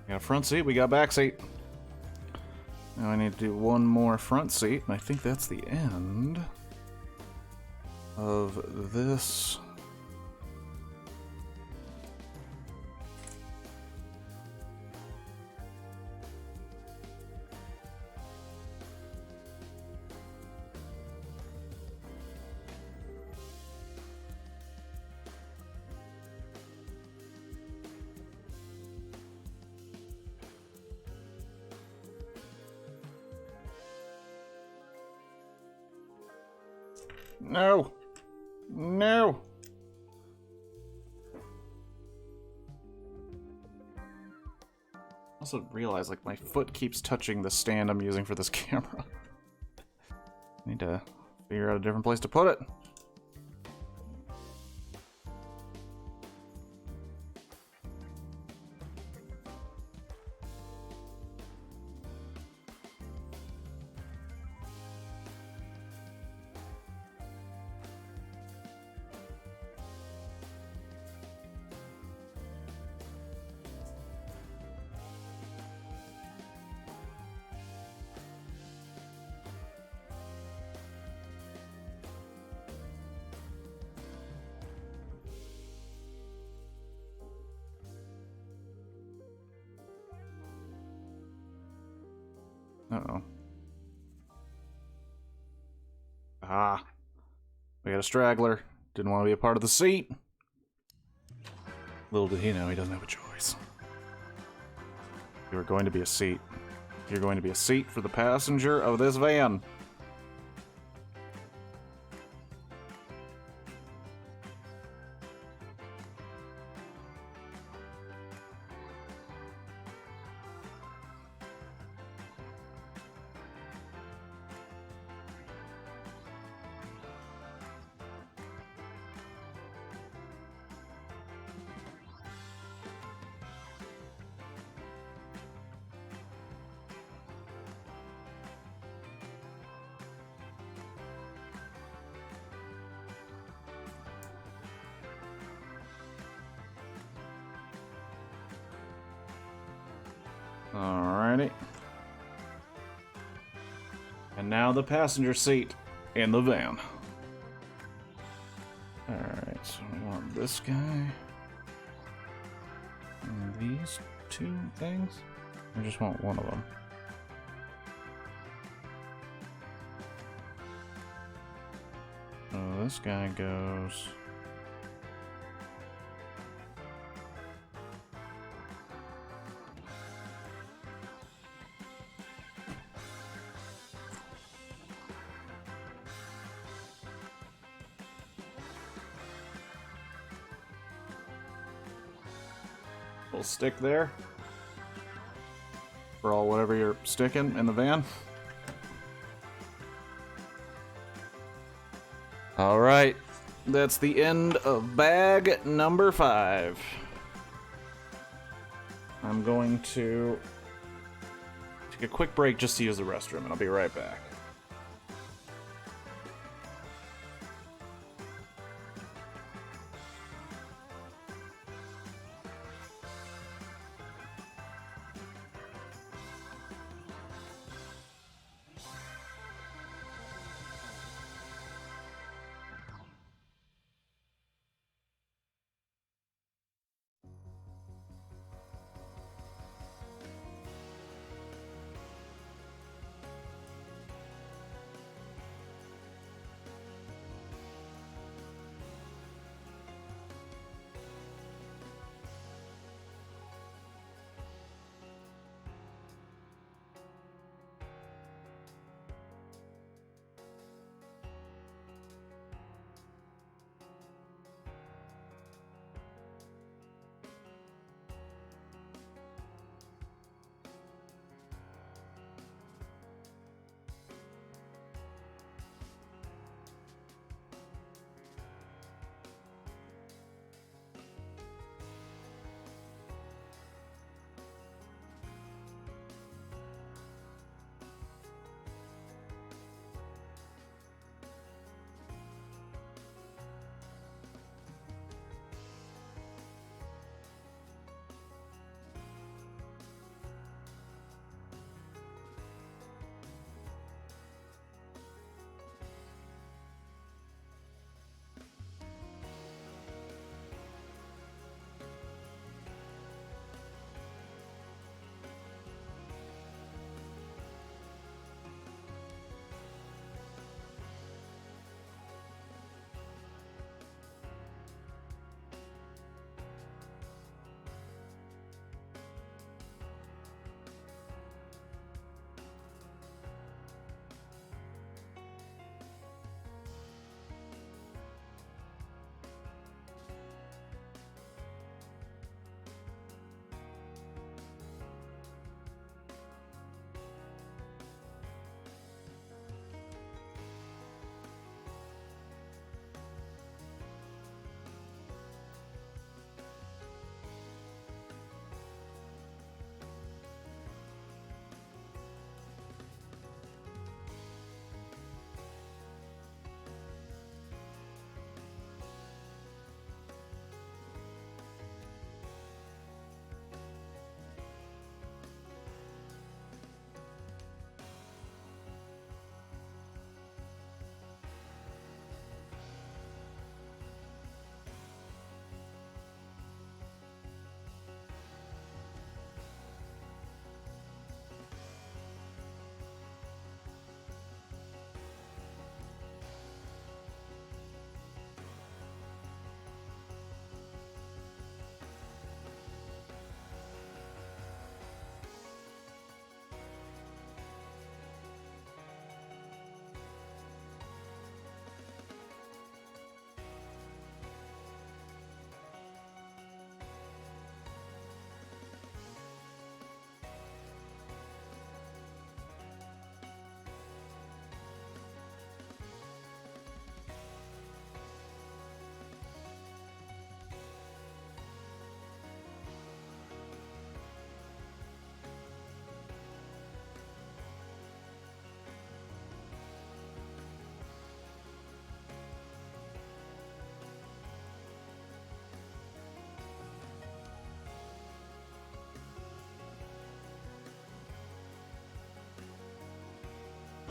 We got front seat, we got back seat. Now I need to do one more front seat, and I think that's the end of this. No! No! I also realize, like, my foot keeps touching the stand I'm using for this camera. I need to figure out a different place to put it. Uh-oh. Ah. We got a straggler. Didn't want to be a part of the seat. Little did he know he doesn't have a choice. You are going to be a seat. You're going to be a seat for the passenger of this van. Alrighty. And now the passenger seat in the van. Alright, so we want this guy. And these two things? I just want one of them. So this guy goes... Little stick there for all whatever you're sticking in the van. All right, that's the end of bag number 5. I'm going to take a quick break just to use the restroom, and I'll be right back.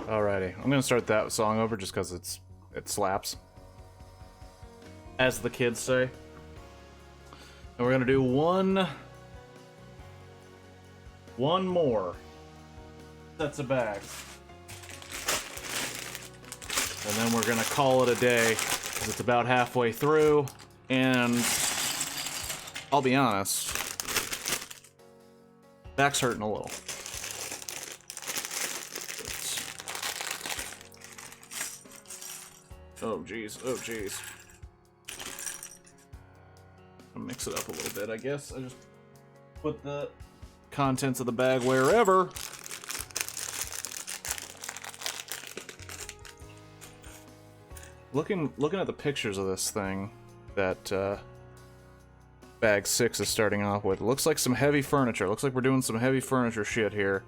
Alrighty, I'm gonna start that song over just because it slaps, as the kids say. And we're gonna do one more sets of bags, and then we're gonna call it a day because it's about halfway through, and I'll be honest, back's hurting a little. Oh geez, oh geez. I'll mix it up a little bit, I guess. I just put the contents of the bag wherever. Looking at the pictures of this thing that bag 6 is starting off with, it looks like some heavy furniture. Looks like we're doing some heavy furniture shit here.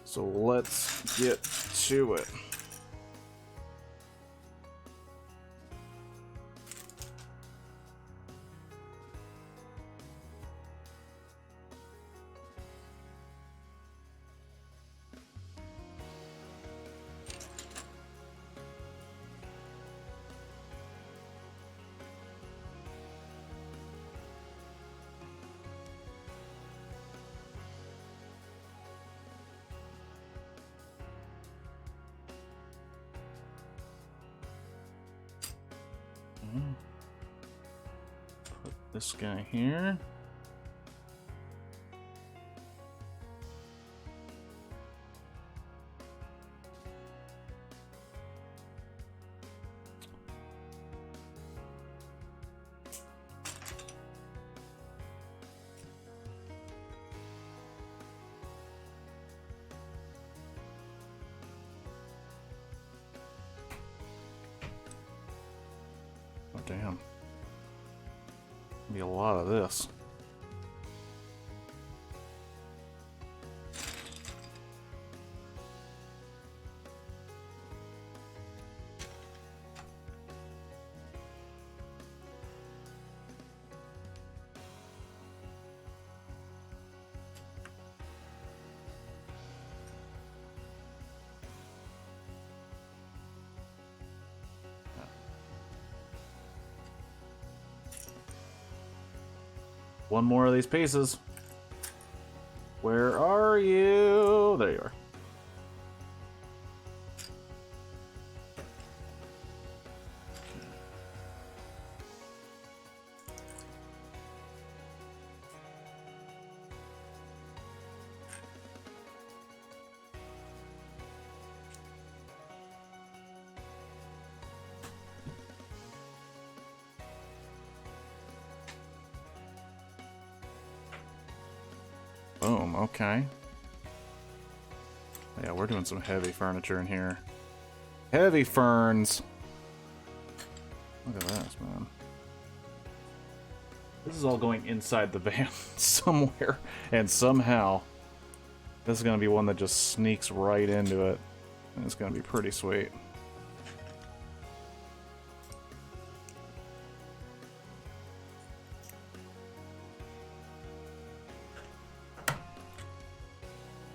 So let's get to it. Put this guy here. Oh, damn. Be a lot of this. One more of these pieces. Where are you? There you are. Boom, okay. Yeah, we're doing some heavy furniture in here. Heavy ferns! Look at this, man. This is all going inside the van somewhere, and somehow this is going to be one that just sneaks right into it, and it's going to be pretty sweet.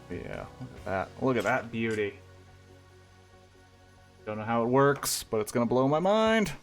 Yeah, look at that. Look at that beauty. Don't know how it works, but it's gonna blow my mind.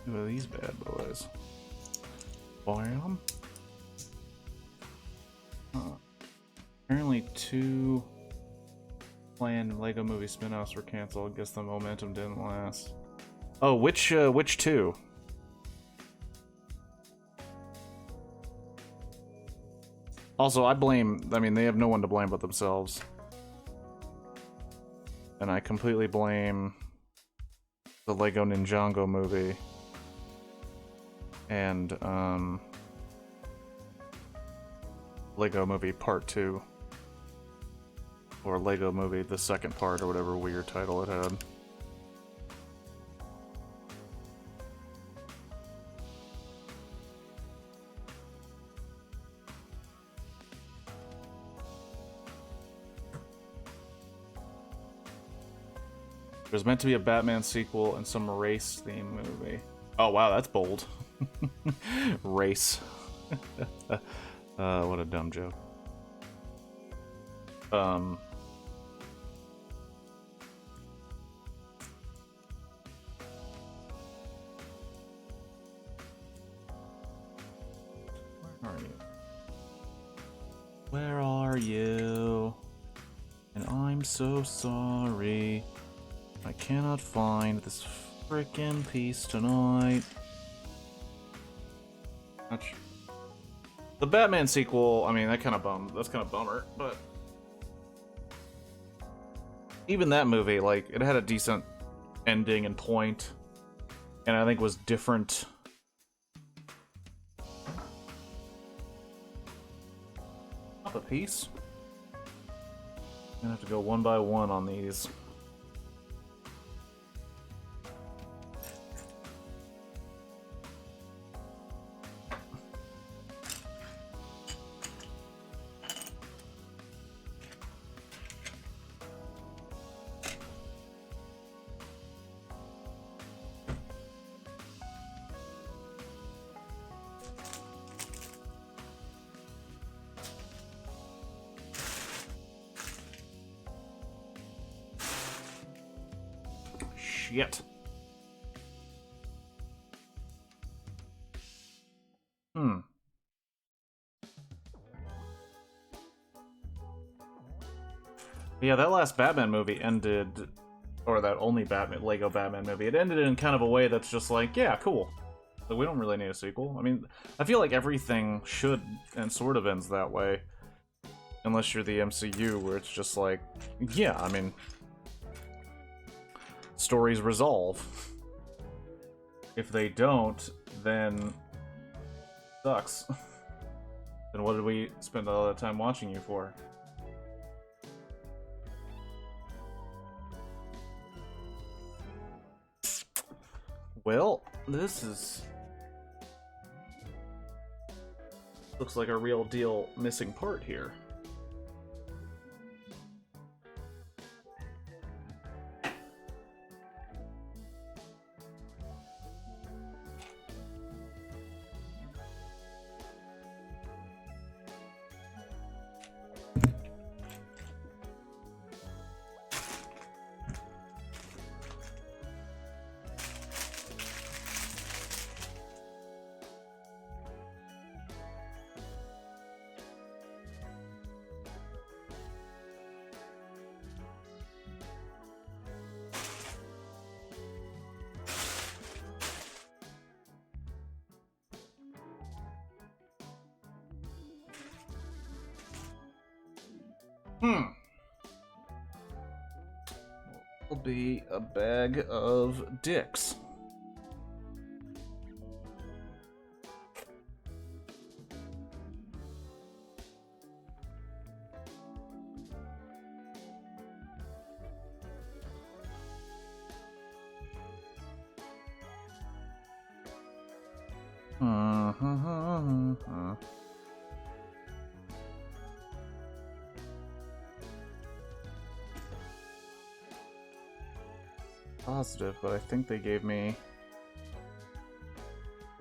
Look at these bad boys. Bam. Huh. Apparently 2 planned Lego Movie spin-offs were canceled. Guess the momentum didn't last. Oh, which 2? Also, I mean, they have no one to blame but themselves. And I completely blame the Lego Ninjago movie. And, Lego Movie Part 2. Or Lego Movie, the second part, or whatever weird title it had. There's meant to be a Batman sequel and some race-themed movie. Oh wow, that's bold. Race. What a dumb joke. Where are you? Where are you? And I'm so sorry. I cannot find this frickin' piece tonight. The Batman sequel, I mean, that's kind of bummer, but even that movie, like, it had a decent ending and point, and I think was different. Up a piece. I'm gonna have to go one by one on these. Shit. Yeah, that last Batman movie ended, or that only Lego Batman movie, it ended in kind of a way that's just like, yeah, cool. But we don't really need a sequel. I mean, I feel like everything should and sort of ends that way. Unless you're the MCU, where it's just like, yeah, I mean, stories resolve. If they don't, then sucks. Then what did we spend all that time watching you for? Well, this looks like a real deal missing part here. Will be a bag of dicks. Positive, but I think they gave me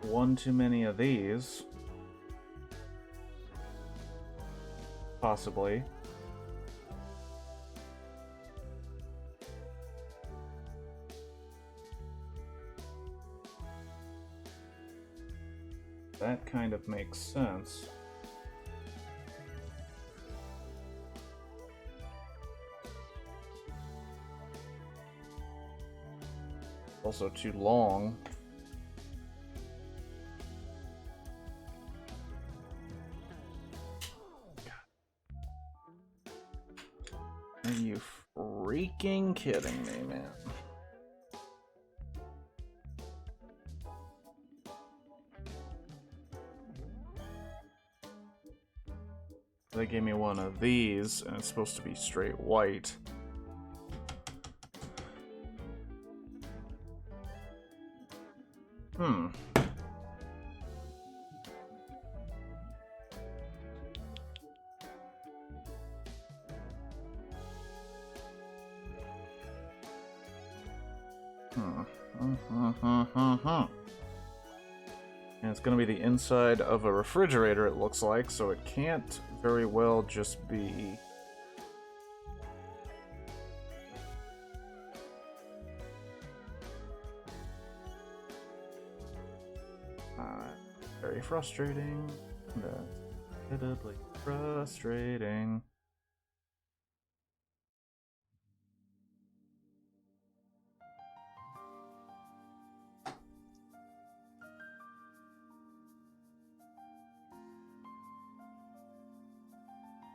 one too many of these. Possibly. That kind of makes sense. Also too long. Are you freaking kidding me, man? They gave me one of these, and it's supposed to be straight white. Hmm. And it's going to be the inside of a refrigerator, it looks like, so it can't very well just be... very frustrating. That's incredibly frustrating.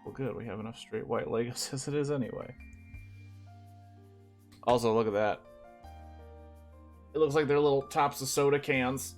Well, good. We have enough straight white Legos as it is anyway. Also, look at that. It looks like they're little tops of soda cans.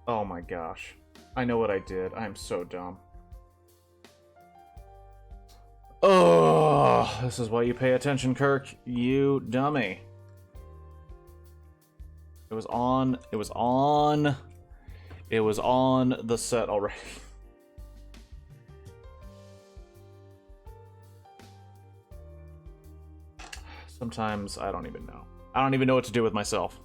Oh my gosh. I know what I did. I'm so dumb. Oh, this is why you pay attention, Kirk. You dummy. It was on the set already. Sometimes I don't even know. I don't even know what to do with myself.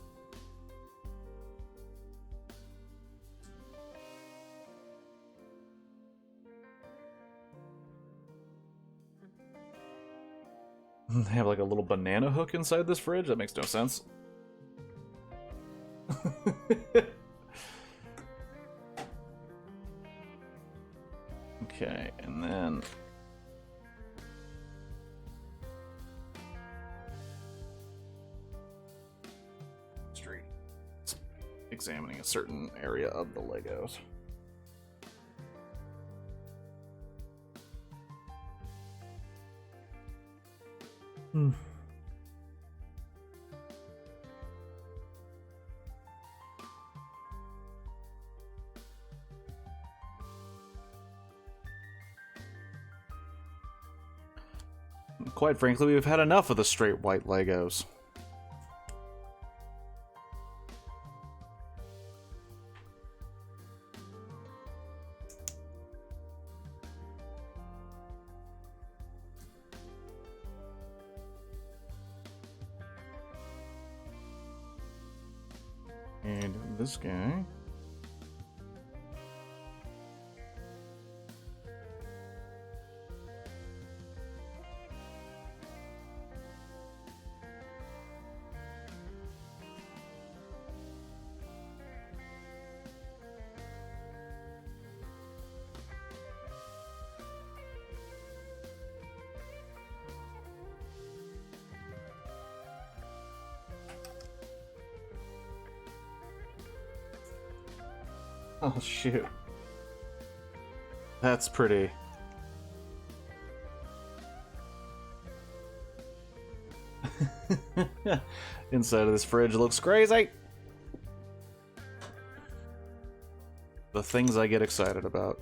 They have like a little banana hook inside this fridge? That makes no sense. Okay, and then... Street. Examining a certain area of the Legos. Quite frankly, we've had enough of the straight white Legos. And this guy. Oh, shoot. That's pretty. Inside of this fridge looks crazy. The things I get excited about.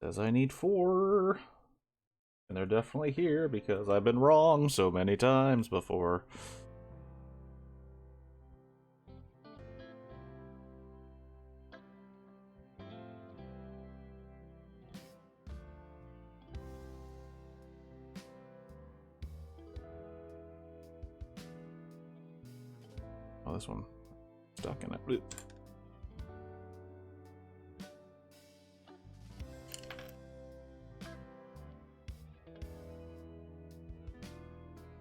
Says I need 4. And they're definitely here because I've been wrong so many times before. Oh, this one stuck in it. Bloop.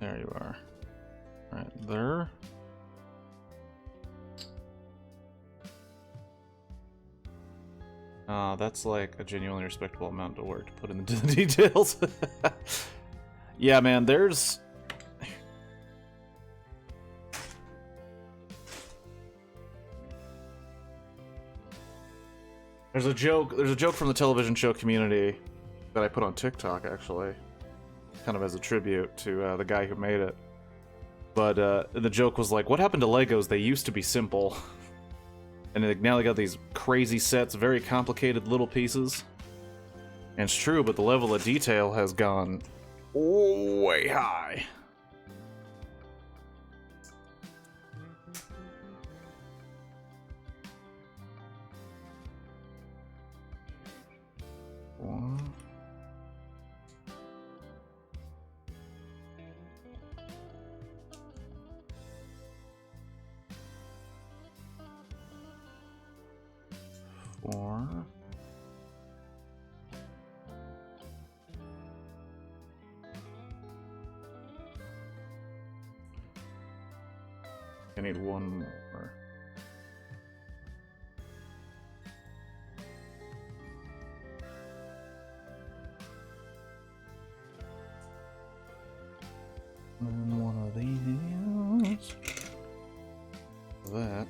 There you are. Right there. That's like a genuinely respectable amount of work to put into the details. Yeah, man, there's a joke from the television show Community that I put on TikTok, actually, kind of as a tribute to the guy who made it. But the joke was like, what happened to Legos? They used to be simple. And now they got these crazy sets, very complicated little pieces. And it's true, but the level of detail has gone way high. One. Four. I need one more. And one of these. That.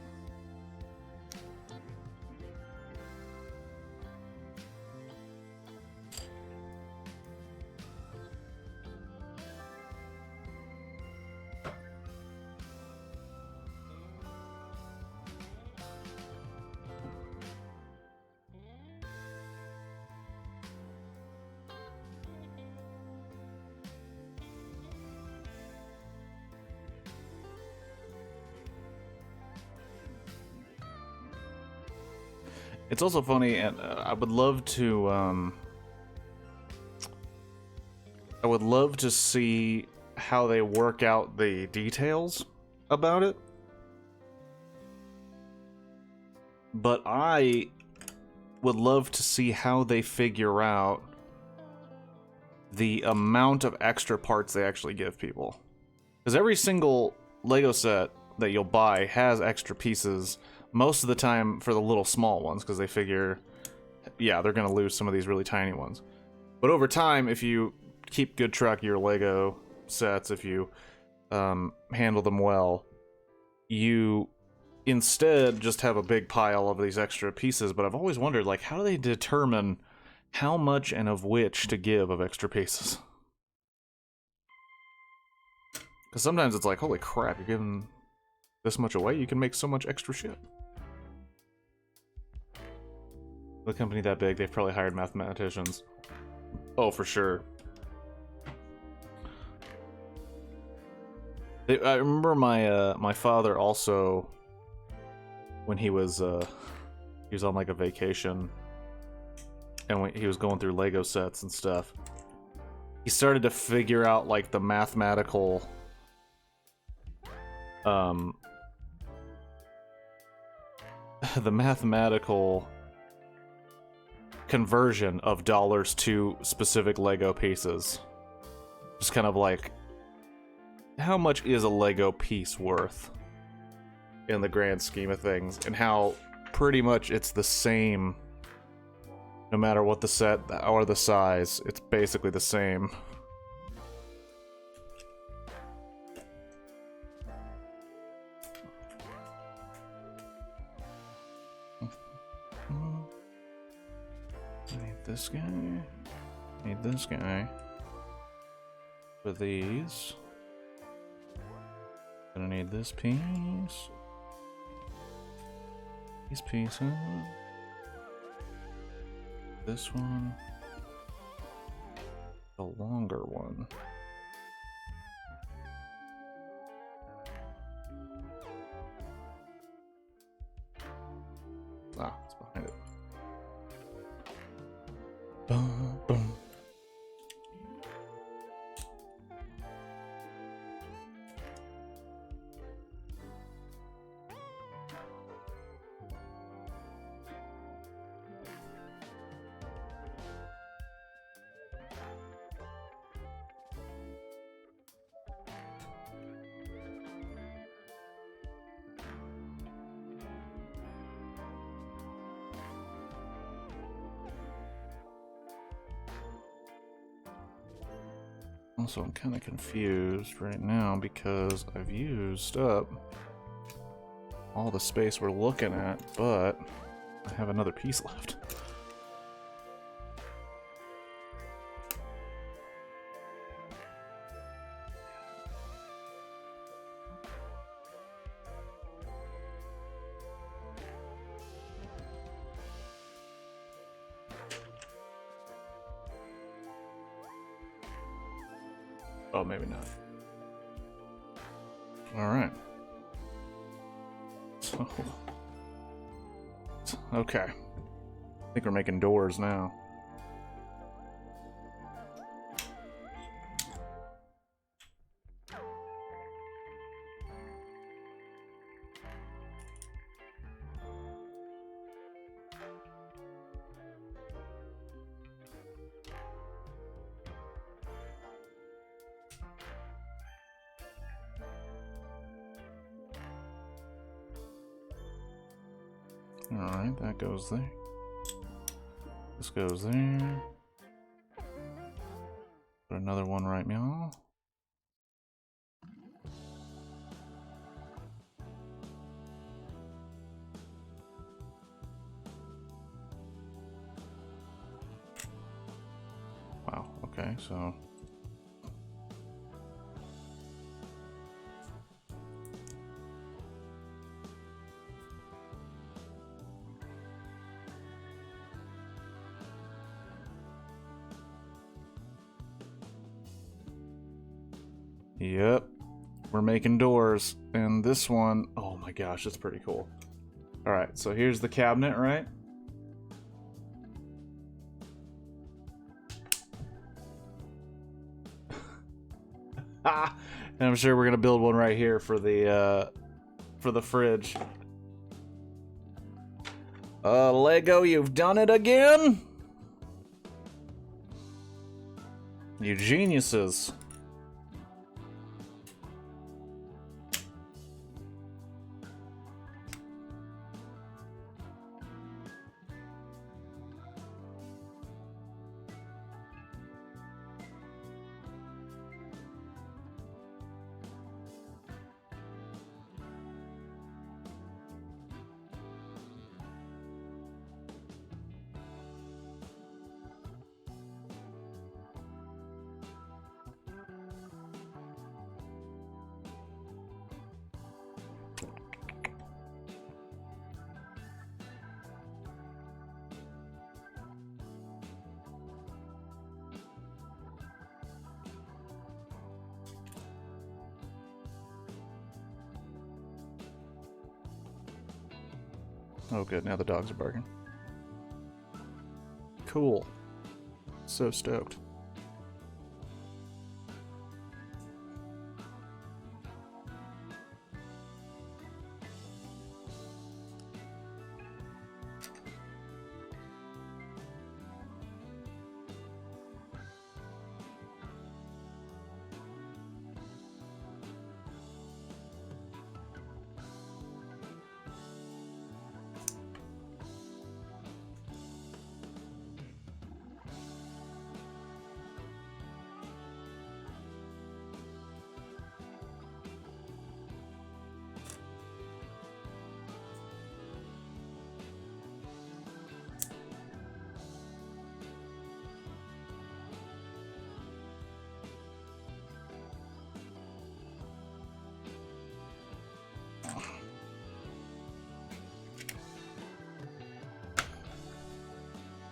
It's also funny, and I would love to see how they work out the details about it. But I would love to see how they figure out the amount of extra parts they actually give people. Because every single Lego set that you'll buy has extra pieces, most of the time for the little small ones, because they figure, yeah, they're going to lose some of these really tiny ones. But over time, if you keep good track of your Lego sets, if you handle them well, you instead just have a big pile of these extra pieces. But I've always wondered, like, how do they determine how much and of which to give of extra pieces? Because sometimes it's like, holy crap, you're giving this much away, you can make so much extra shit. With a company that big, they've probably hired mathematicians. Oh, for sure. I remember my father also, when he was on like a vacation, and when he was going through Lego sets and stuff, he started to figure out like the mathematical conversion of dollars to specific Lego pieces. Just kind of like, how much is a Lego piece worth in the grand scheme of things, and how pretty much it's the same no matter what the set or the size. It's basically the same. This guy, need this guy for these. Gonna need this piece, these pieces, this one, the longer one. Ah, it's behind it. Boom, boom. Also, I'm kind of confused right now because I've used up all the space we're looking at, but I have another piece left. Oh, maybe not. Alright. So... okay. I think we're making doors now. Alright, that goes there. This goes there. Put another one right now. Wow, okay, so... yep, we're making doors, and this one, oh my gosh, that's pretty cool. All right, so here's the cabinet, right? And I'm sure we're gonna build one right here for the fridge. Lego, you've done it again? You geniuses. Oh good, now the dogs are barking. Cool. So stoked.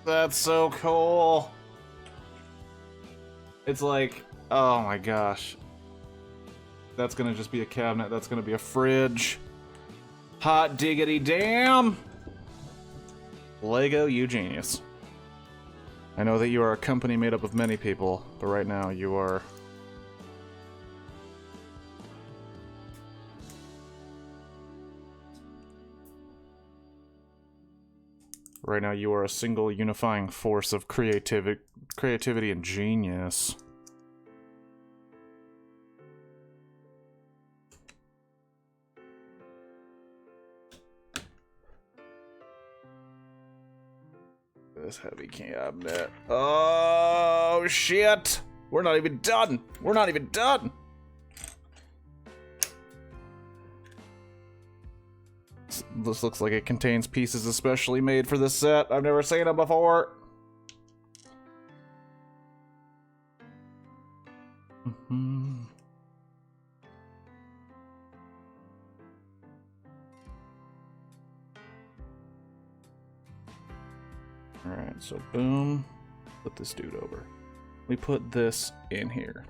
That's so cool. It's like, oh my gosh. That's gonna just be a cabinet, that's gonna be a fridge. Hot diggity damn! Lego, you genius. I know that you are a company made up of many people, but right now you are... right now you are a single unifying force of creativity and genius. This heavy cabinet. Oh, shit! We're not even done. We're not even done. This looks like it contains pieces especially made for this set. I've never seen them before. Alright, so boom. Put this dude over. We put this in here.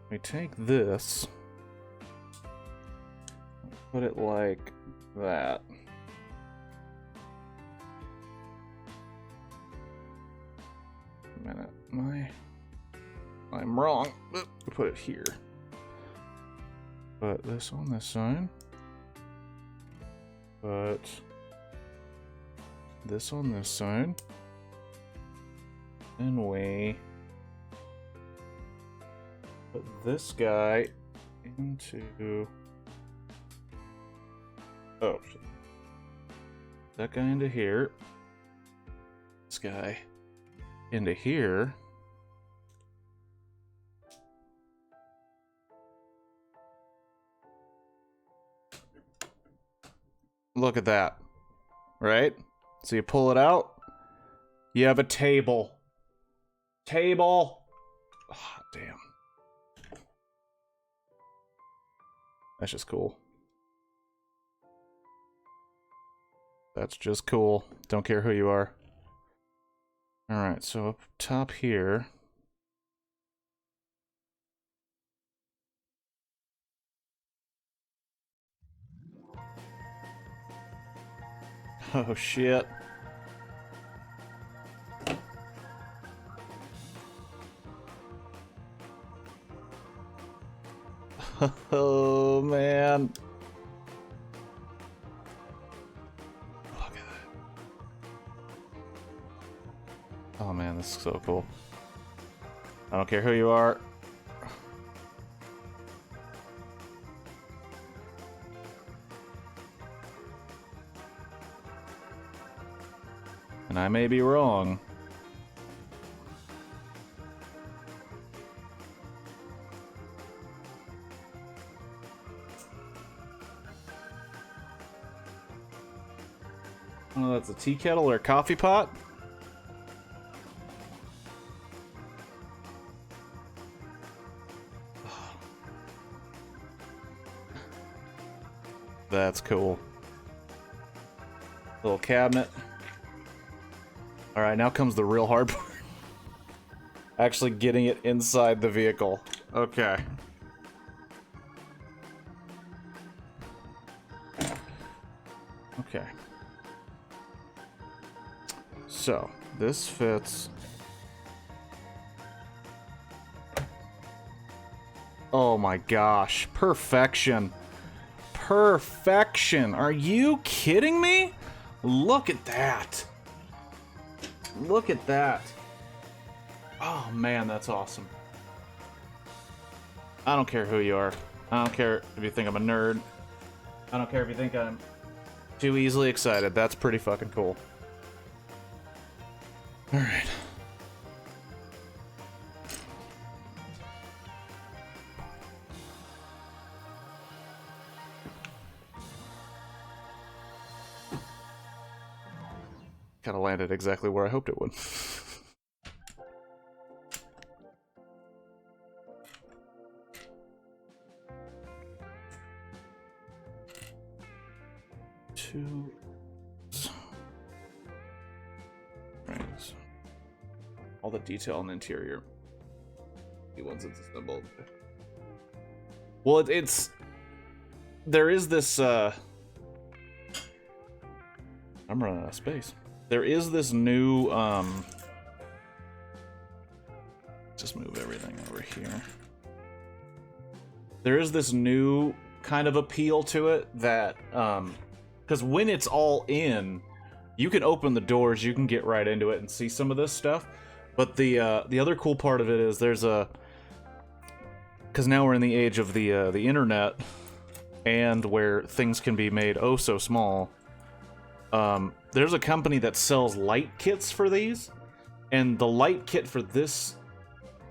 We take this. Put it like that. A minute. I'm wrong. We put it here. Put this on this side. Put this on this side. Then we put this guy into... Oh, shit. That guy into here. This guy into here. Look at that. Right? So you pull it out. You have a table. Table. Oh, damn. That's just cool. That's just cool. Don't care who you are. Alright, so up top here. Oh, shit. Oh, man. Look at that. Oh, man, this is so cool. I don't care who you are. And I may be wrong. Oh, that's a tea kettle or a coffee pot? That's cool. Little cabinet. Alright, now comes the real hard part. Actually getting it inside the vehicle. Okay. Okay. So, this fits. Oh my gosh. Perfection. Perfection. Are you kidding me? Look at that. Look at that. Oh man, that's awesome. I don't care who you are. I don't care if you think I'm a nerd. I don't care if you think I'm too easily excited. That's pretty fucking cool. Alright. Kind of landed exactly where I hoped it would. Two. Right. All the detail on the interior. Once it's assembled. Well, it's there is this. I'm running out of space. There is this new, just move everything over here. There is this new kind of appeal to it that, because when it's all in, you can open the doors, you can get right into it and see some of this stuff. But the other cool part of it is there's a, because now we're in the age of the internet, and where things can be made oh so small. There's a company that sells light kits for these, and the light kit for this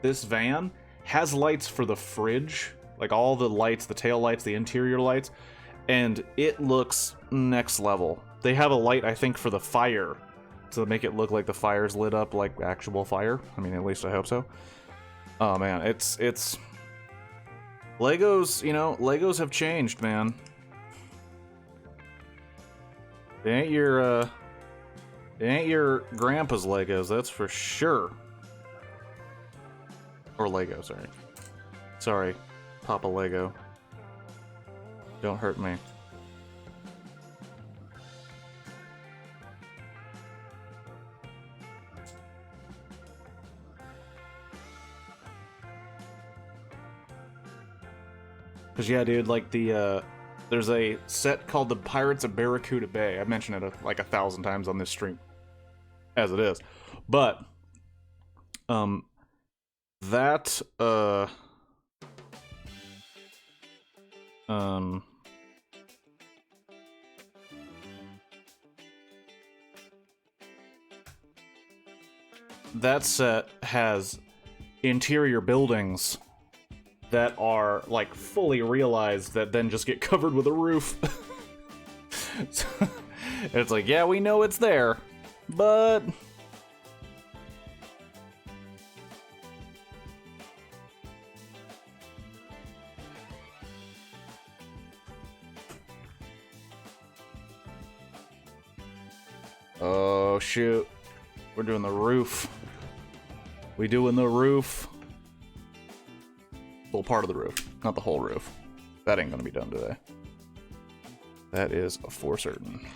this van has lights for the fridge, like all the lights, the tail lights, the interior lights, and it looks next level. They have a light, I think, for the fire, to make it look like the fire's lit up like actual fire. I mean, at least I hope so. Oh man, it's Legos, you know, Legos have changed, man. They ain't your grandpa's Legos, that's for sure. Or Lego, sorry. Sorry, Papa Lego. Don't hurt me. Cause yeah, dude, like there's a set called the Pirates of Barracuda Bay. I've mentioned it like 1,000 times on this stream, as it is. But, that, that set has interior buildings that are, like, fully realized that then just get covered with a roof. It's like, yeah, we know it's there, but... Oh, shoot. We're doing the roof. We doing the roof. Well, part of the roof, not the whole roof. That ain't gonna be done today. That is for certain.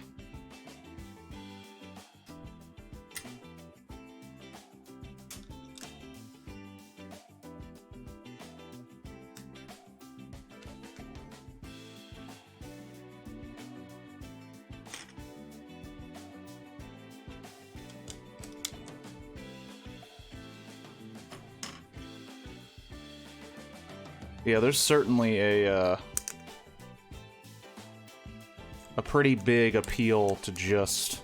Yeah, there's certainly a pretty big appeal to just,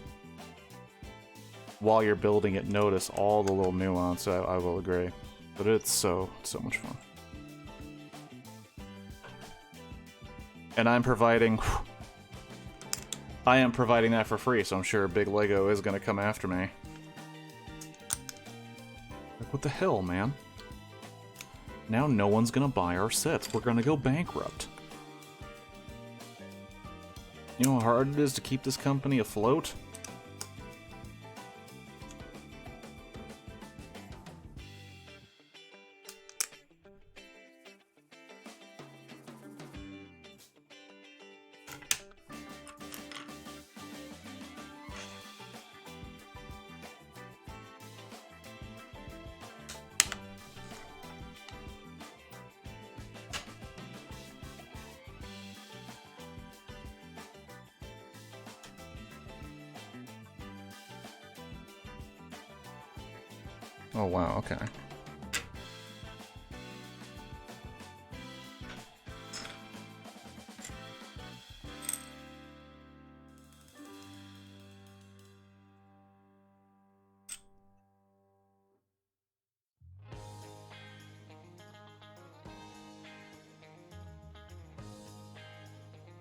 while you're building it, notice all the little nuance, I will agree. But it's so much fun. And I am providing that for free, so I'm sure Big Lego is gonna come after me. Like, what the hell, man? Now no one's gonna buy our sets. We're gonna go bankrupt. You know how hard it is to keep this company afloat? Oh wow, okay.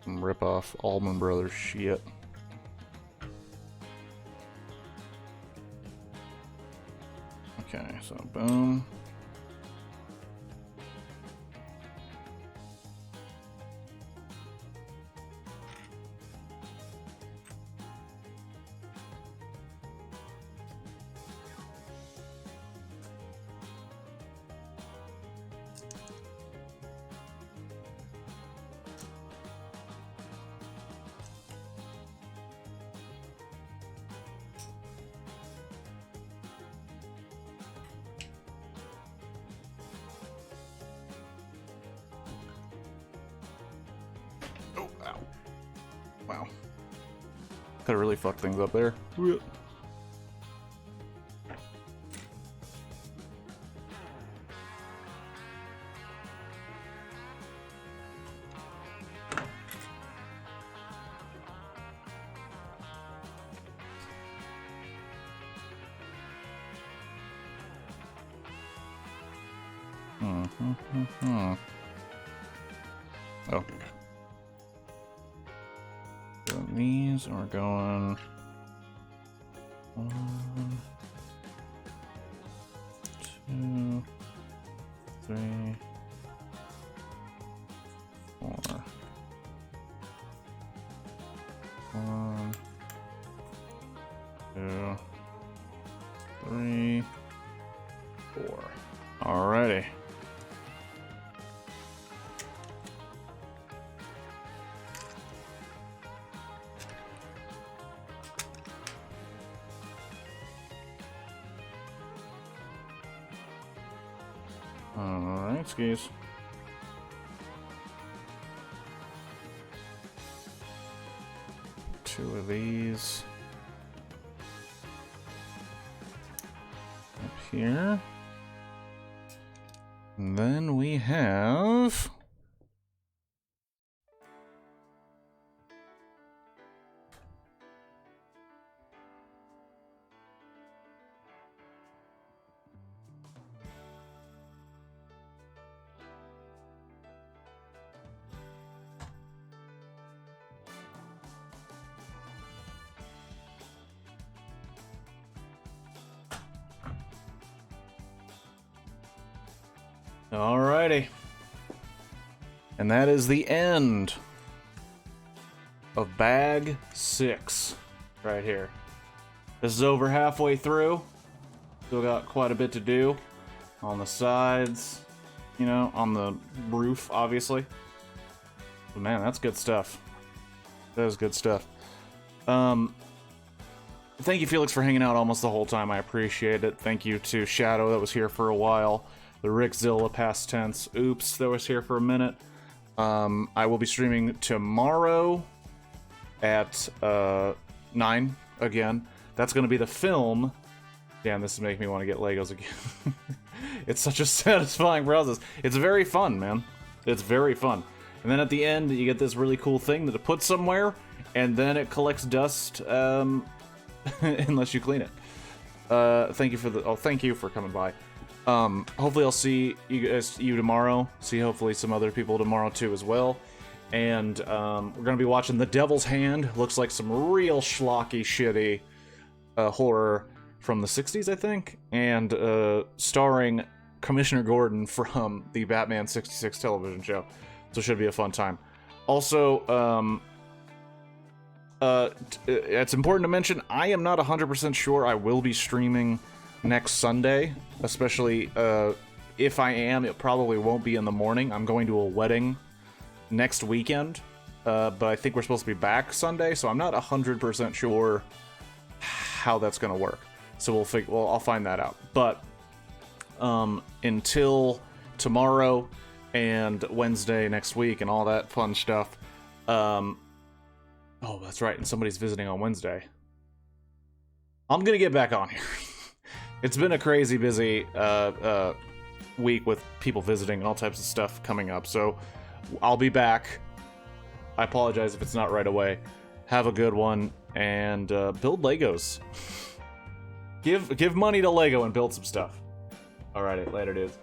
Some rip-off Allman Brothers shit. Okay, so boom. Oh, ow. Wow. Could have really fucked things up there. Oh. So these are going 1, 2, 3, 4. 1, 2, 3, 4. Alrighty. Alright, skis. Two of these up here. And then we have alrighty. And that is the end of bag 6 right here. This is over halfway through. Still got quite a bit to do on the sides, you know, on the roof, obviously. But man, that's good stuff. That is good stuff. Thank you, Felix, for hanging out almost the whole time. I appreciate it. Thank you to Shadow that was here for a while. The Rickzilla past tense. Oops, that was here for a minute. I will be streaming tomorrow at 9 again. That's going to be the film. Damn, this is making me want to get Legos again. It's such a satisfying process. It's very fun, man. It's very fun. And then at the end, you get this really cool thing that it puts somewhere, and then it collects dust unless you clean it. Thank you for coming by. Hopefully I'll see you tomorrow. See hopefully some other people tomorrow too as well. And we're gonna be watching The Devil's Hand. Looks like some real schlocky, shitty horror from the 60s, I think, and starring Commissioner Gordon from the Batman 66 television show. So it should be a fun time. Also, it's important to mention, I am not 100% sure I will be streaming next Sunday, especially if I am, it probably won't be in the morning. I'm going to a wedding next weekend, but I think we're supposed to be back Sunday, so I'm not 100% sure how that's going to work. So I'll find that out. But until tomorrow and Wednesday next week and all that fun stuff. Oh, that's right, and somebody's visiting on Wednesday. I'm gonna get back on here. It's been a crazy busy week with people visiting and all types of stuff coming up, so I'll be back. I apologize if it's not right away. Have a good one, and build Legos. Give money to Lego and build some stuff. Alrighty, later dudes.